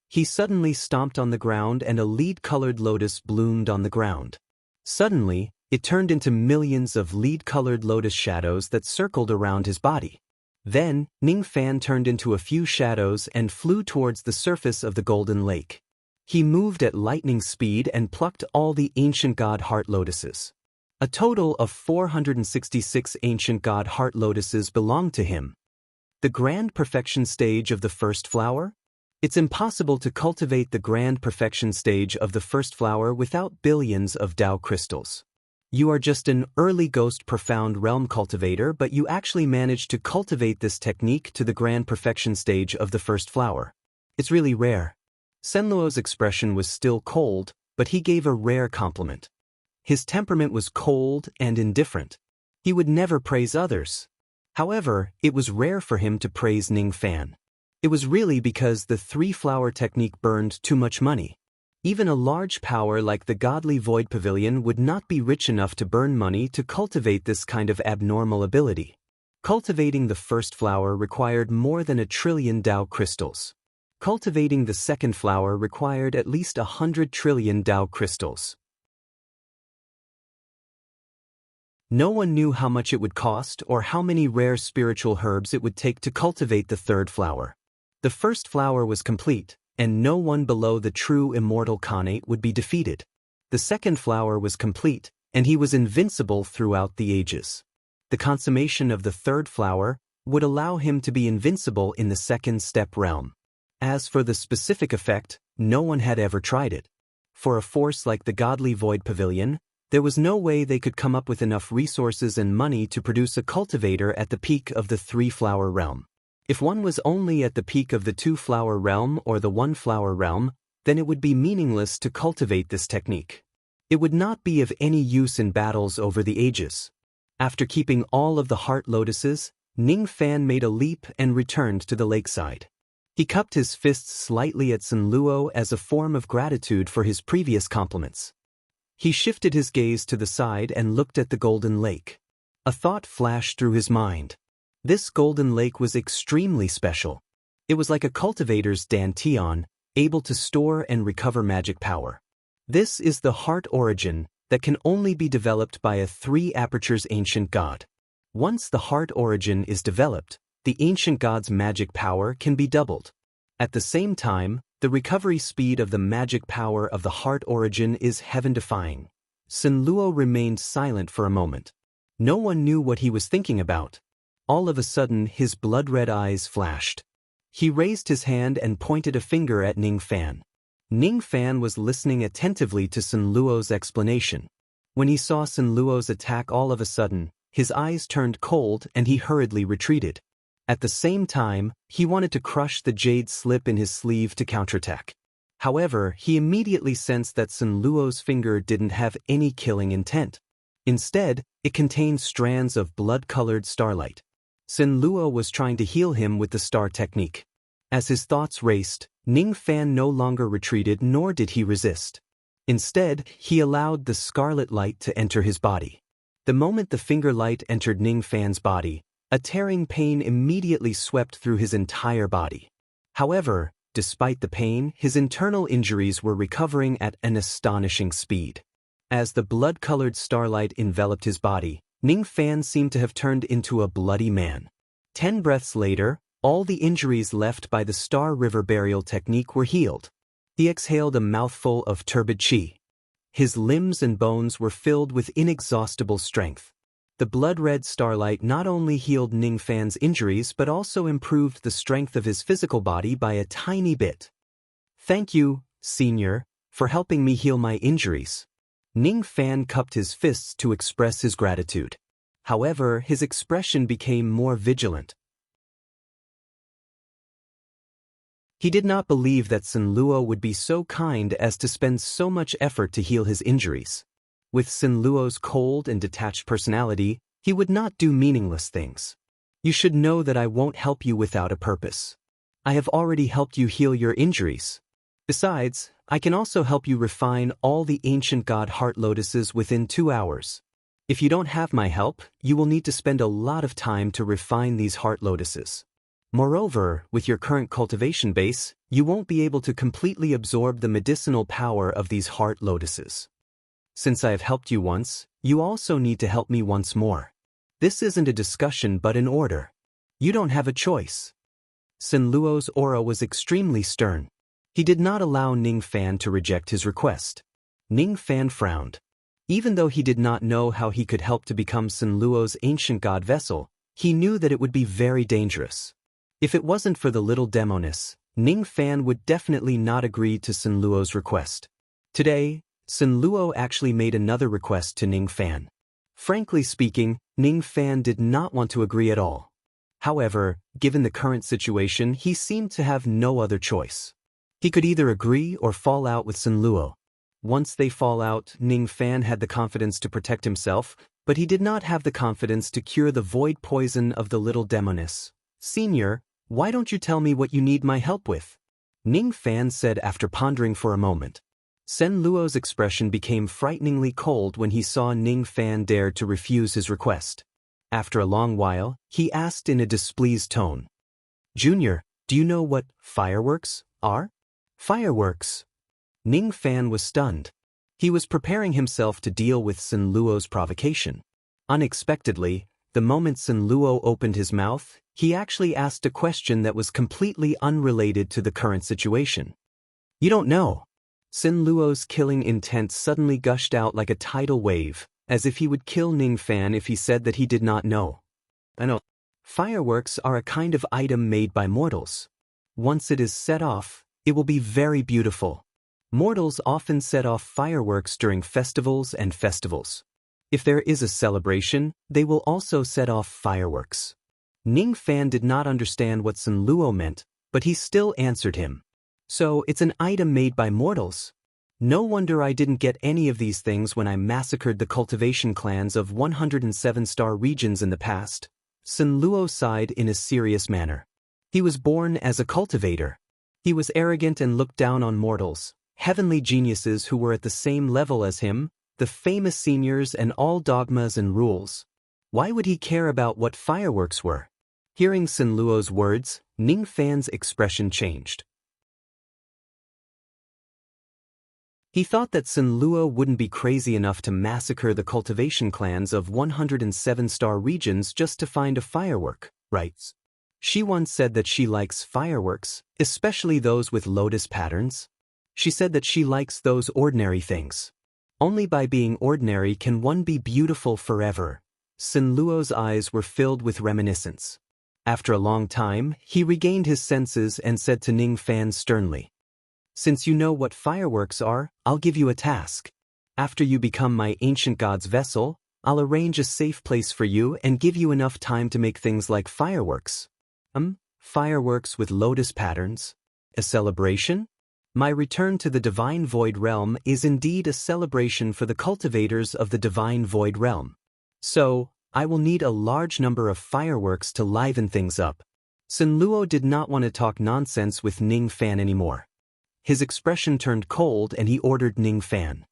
A: He suddenly stomped on the ground and a lead-colored lotus bloomed on the ground. Suddenly, it turned into millions of lead-colored lotus shadows that circled around his body. Then, Ning Fan turned into a few shadows and flew towards the surface of the golden lake. He moved at lightning speed and plucked all the ancient god heart lotuses. A total of 466 ancient god heart lotuses belonged to him. The grand perfection stage of the first flower? It's impossible to cultivate the grand perfection stage of the first flower without billions of Tao crystals. You are just an early ghost profound realm cultivator, but you actually managed to cultivate this technique to the grand perfection stage of the first flower. It's really rare. Senluo's expression was still cold, but he gave a rare compliment. His temperament was cold and indifferent. He would never praise others. However, it was rare for him to praise Ning Fan. It was really because the 3-flower technique burned too much money. Even a large power like the Godly Void Pavilion would not be rich enough to burn money to cultivate this kind of abnormal ability. Cultivating the first flower required more than 1 trillion Tao crystals. Cultivating the second flower required at least 100 trillion Tao crystals. No one knew how much it would cost or how many rare spiritual herbs it would take to cultivate the third flower. The first flower was complete, and no one below the true immortal Khanate would be defeated. The second flower was complete, and he was invincible throughout the ages. The consummation of the third flower would allow him to be invincible in the second step realm. As for the specific effect, no one had ever tried it. For a force like the Godly Void Pavilion, there was no way they could come up with enough resources and money to produce a cultivator at the peak of the 3-flower realm. If one was only at the peak of the 2-flower realm or the 1-flower realm, then it would be meaningless to cultivate this technique. It would not be of any use in battles over the ages. After keeping all of the heart lotuses, Ning Fan made a leap and returned to the lakeside. He cupped his fists slightly at Senluo as a form of gratitude for his previous compliments. He shifted his gaze to the side and looked at the golden lake. A thought flashed through his mind. This golden lake was extremely special. It was like a cultivator's dantian, able to store and recover magic power. This is the heart origin that can only be developed by a 3-apertures ancient god. Once the heart origin is developed, the ancient god's magic power can be doubled. At the same time, the recovery speed of the magic power of the heart origin is heaven-defying. Senluo remained silent for a moment. No one knew what he was thinking about. All of a sudden, his blood-red eyes flashed. He raised his hand and pointed a finger at Ning Fan. Ning Fan was listening attentively to Senluo's explanation. When he saw Senluo's attack, all of a sudden, his eyes turned cold and he hurriedly retreated. At the same time, he wanted to crush the jade slip in his sleeve to counterattack. However, he immediately sensed that Senluo's finger didn't have any killing intent. Instead, it contained strands of blood-colored starlight. Senluo was trying to heal him with the star technique. As his thoughts raced, Ning Fan no longer retreated nor did he resist. Instead, he allowed the scarlet light to enter his body. The moment the finger light entered Ning Fan's body, a tearing pain immediately swept through his entire body. However, despite the pain, his internal injuries were recovering at an astonishing speed. As the blood-colored starlight enveloped his body, Ning Fan seemed to have turned into a bloody man. 10 breaths later, all the injuries left by the Star River burial technique were healed. He exhaled a mouthful of turbid qi. His limbs and bones were filled with inexhaustible strength. The blood-red starlight not only healed Ning Fan's injuries but also improved the strength of his physical body by a tiny bit. "Thank you, Senior, for helping me heal my injuries." Ning Fan cupped his fists to express his gratitude. However, his expression became more vigilant. He did not believe that Senluo would be so kind as to spend so much effort to heal his injuries. With Senluo's cold and detached personality, he would not do meaningless things. "You should know that I won't help you without a purpose. I have already helped you heal your injuries. Besides, I can also help you refine all the ancient god heart lotuses within 2 hours. If you don't have my help, you will need to spend a lot of time to refine these heart lotuses. Moreover, with your current cultivation base, you won't be able to completely absorb the medicinal power of these heart lotuses. Since I have helped you once, you also need to help me once more. This isn't a discussion but an order. You don't have a choice. Sin Luo's aura was extremely stern. He did not allow Ning Fan to reject his request. Ning Fan frowned. Even though he did not know how he could help to become Sin Luo's ancient god vessel, he knew that it would be very dangerous. If it wasn't for the little demoness, Ning Fan would definitely not agree to Sin Luo's request. Today, Sin Luo actually made another request to Ning Fan. Frankly speaking, Ning Fan did not want to agree at all. However, given the current situation, he seemed to have no other choice. He could either agree or fall out with Sin Luo. Once they fall out, Ning Fan had the confidence to protect himself, but he did not have the confidence to cure the void poison of the little demoness. Senior, why don't you tell me what you need my help with? Ning Fan said after pondering for a moment. Sin Luo's expression became frighteningly cold when he saw Ning Fan dare to refuse his request. After a long while, he asked in a displeased tone. Junior, do you know what fireworks are? Fireworks. Ning Fan was stunned. He was preparing himself to deal with Sin Luo's provocation. Unexpectedly, the moment Sin Luo opened his mouth, he actually asked a question that was completely unrelated to the current situation. You don't know. Sin Luo's killing intent suddenly gushed out like a tidal wave, as if he would kill Ning Fan if he said that he did not know. I know. Fireworks are a kind of item made by mortals. Once it is set off, it will be very beautiful. Mortals often set off fireworks during festivals and festivals. If there is a celebration, they will also set off fireworks. Ning Fan did not understand what Sin Luo meant, but he still answered him. So, it's an item made by mortals. No wonder I didn't get any of these things when I massacred the cultivation clans of 107-star regions in the past. Sin Luo sighed in a serious manner. He was born as a cultivator. He was arrogant and looked down on mortals, heavenly geniuses who were at the same level as him, the famous seniors and all dogmas and rules. Why would he care about what fireworks were? Hearing Sin Luo's words, Ning Fan's expression changed. He thought that Sin Luo wouldn't be crazy enough to massacre the cultivation clans of 107-star regions just to find a firework, right? She once said that she likes fireworks, especially those with lotus patterns. She said that she likes those ordinary things. Only by being ordinary can one be beautiful forever. Sin Luo's eyes were filled with reminiscence. After a long time, he regained his senses and said to Ning Fan sternly, Since you know what fireworks are, I'll give you a task. After you become my ancient god's vessel, I'll arrange a safe place for you and give you enough time to make things like fireworks. Fireworks with lotus patterns? A celebration? My return to the Divine Void Realm is indeed a celebration for the cultivators of the Divine Void Realm. So, I will need a large number of fireworks to liven things up. Sin Luo did not want to talk nonsense with Ning Fan anymore. His expression turned cold and he ordered Ning Fan.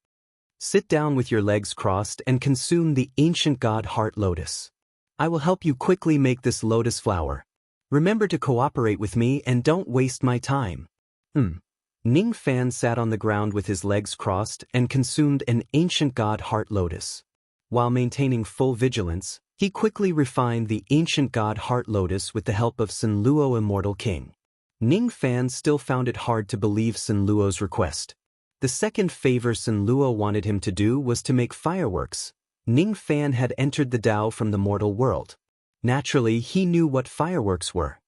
A: Sit down with your legs crossed and consume the ancient god heart lotus. I will help you quickly make this lotus flower. Remember to cooperate with me and don't waste my time. Ning Fan sat on the ground with his legs crossed and consumed an ancient god heart lotus. While maintaining full vigilance, he quickly refined the ancient god heart lotus with the help of Sin Luo Immortal King. Ning Fan still found it hard to believe Sin Luo's request. The second favor Sin Luo wanted him to do was to make fireworks. Ning Fan had entered the Tao from the mortal world. Naturally, he knew what fireworks were.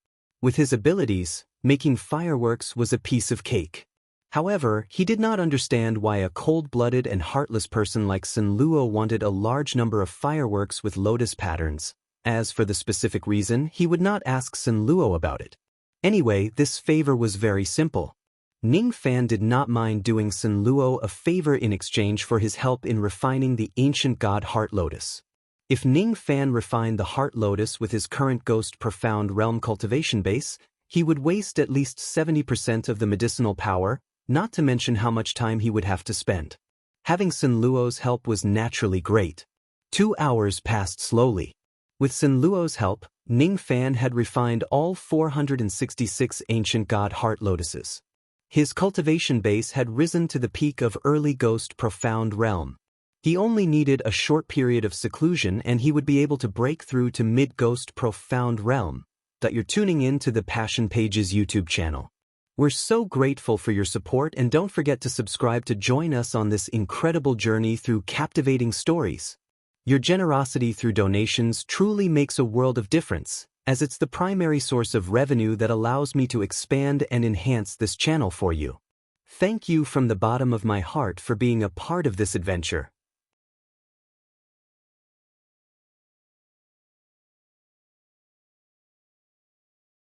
A: With his abilities, making fireworks was a piece of cake. However, he did not understand why a cold-blooded and heartless person like Sin Luo wanted a large number of fireworks with lotus patterns. As for the specific reason, he would not ask Sin Luo about it. Anyway, this favor was very simple. Ning Fan did not mind doing Sin Luo a favor in exchange for his help in refining the ancient god heart lotus. If Ning Fan refined the heart lotus with his current ghost profound realm cultivation base, He would waste at least 70% of the medicinal power, not to mention how much time he would have to spend. Having Sun Luo's help was naturally great. 2 hours passed slowly. With Sun Luo's help, Ning Fan had refined all 466 ancient god heart lotuses. His cultivation base had risen to the peak of early ghost profound realm. He only needed a short period of seclusion and he would be able to break through to mid-ghost profound realm. You're tuning in to the Passion Pages YouTube channel. We're so grateful for your support, and don't forget to subscribe to join us on this incredible journey through captivating stories. Your generosity through donations truly makes a world of difference, as it's the primary source of revenue that allows me to expand and enhance this channel for you. Thank you from the bottom of my heart for being a part of this adventure.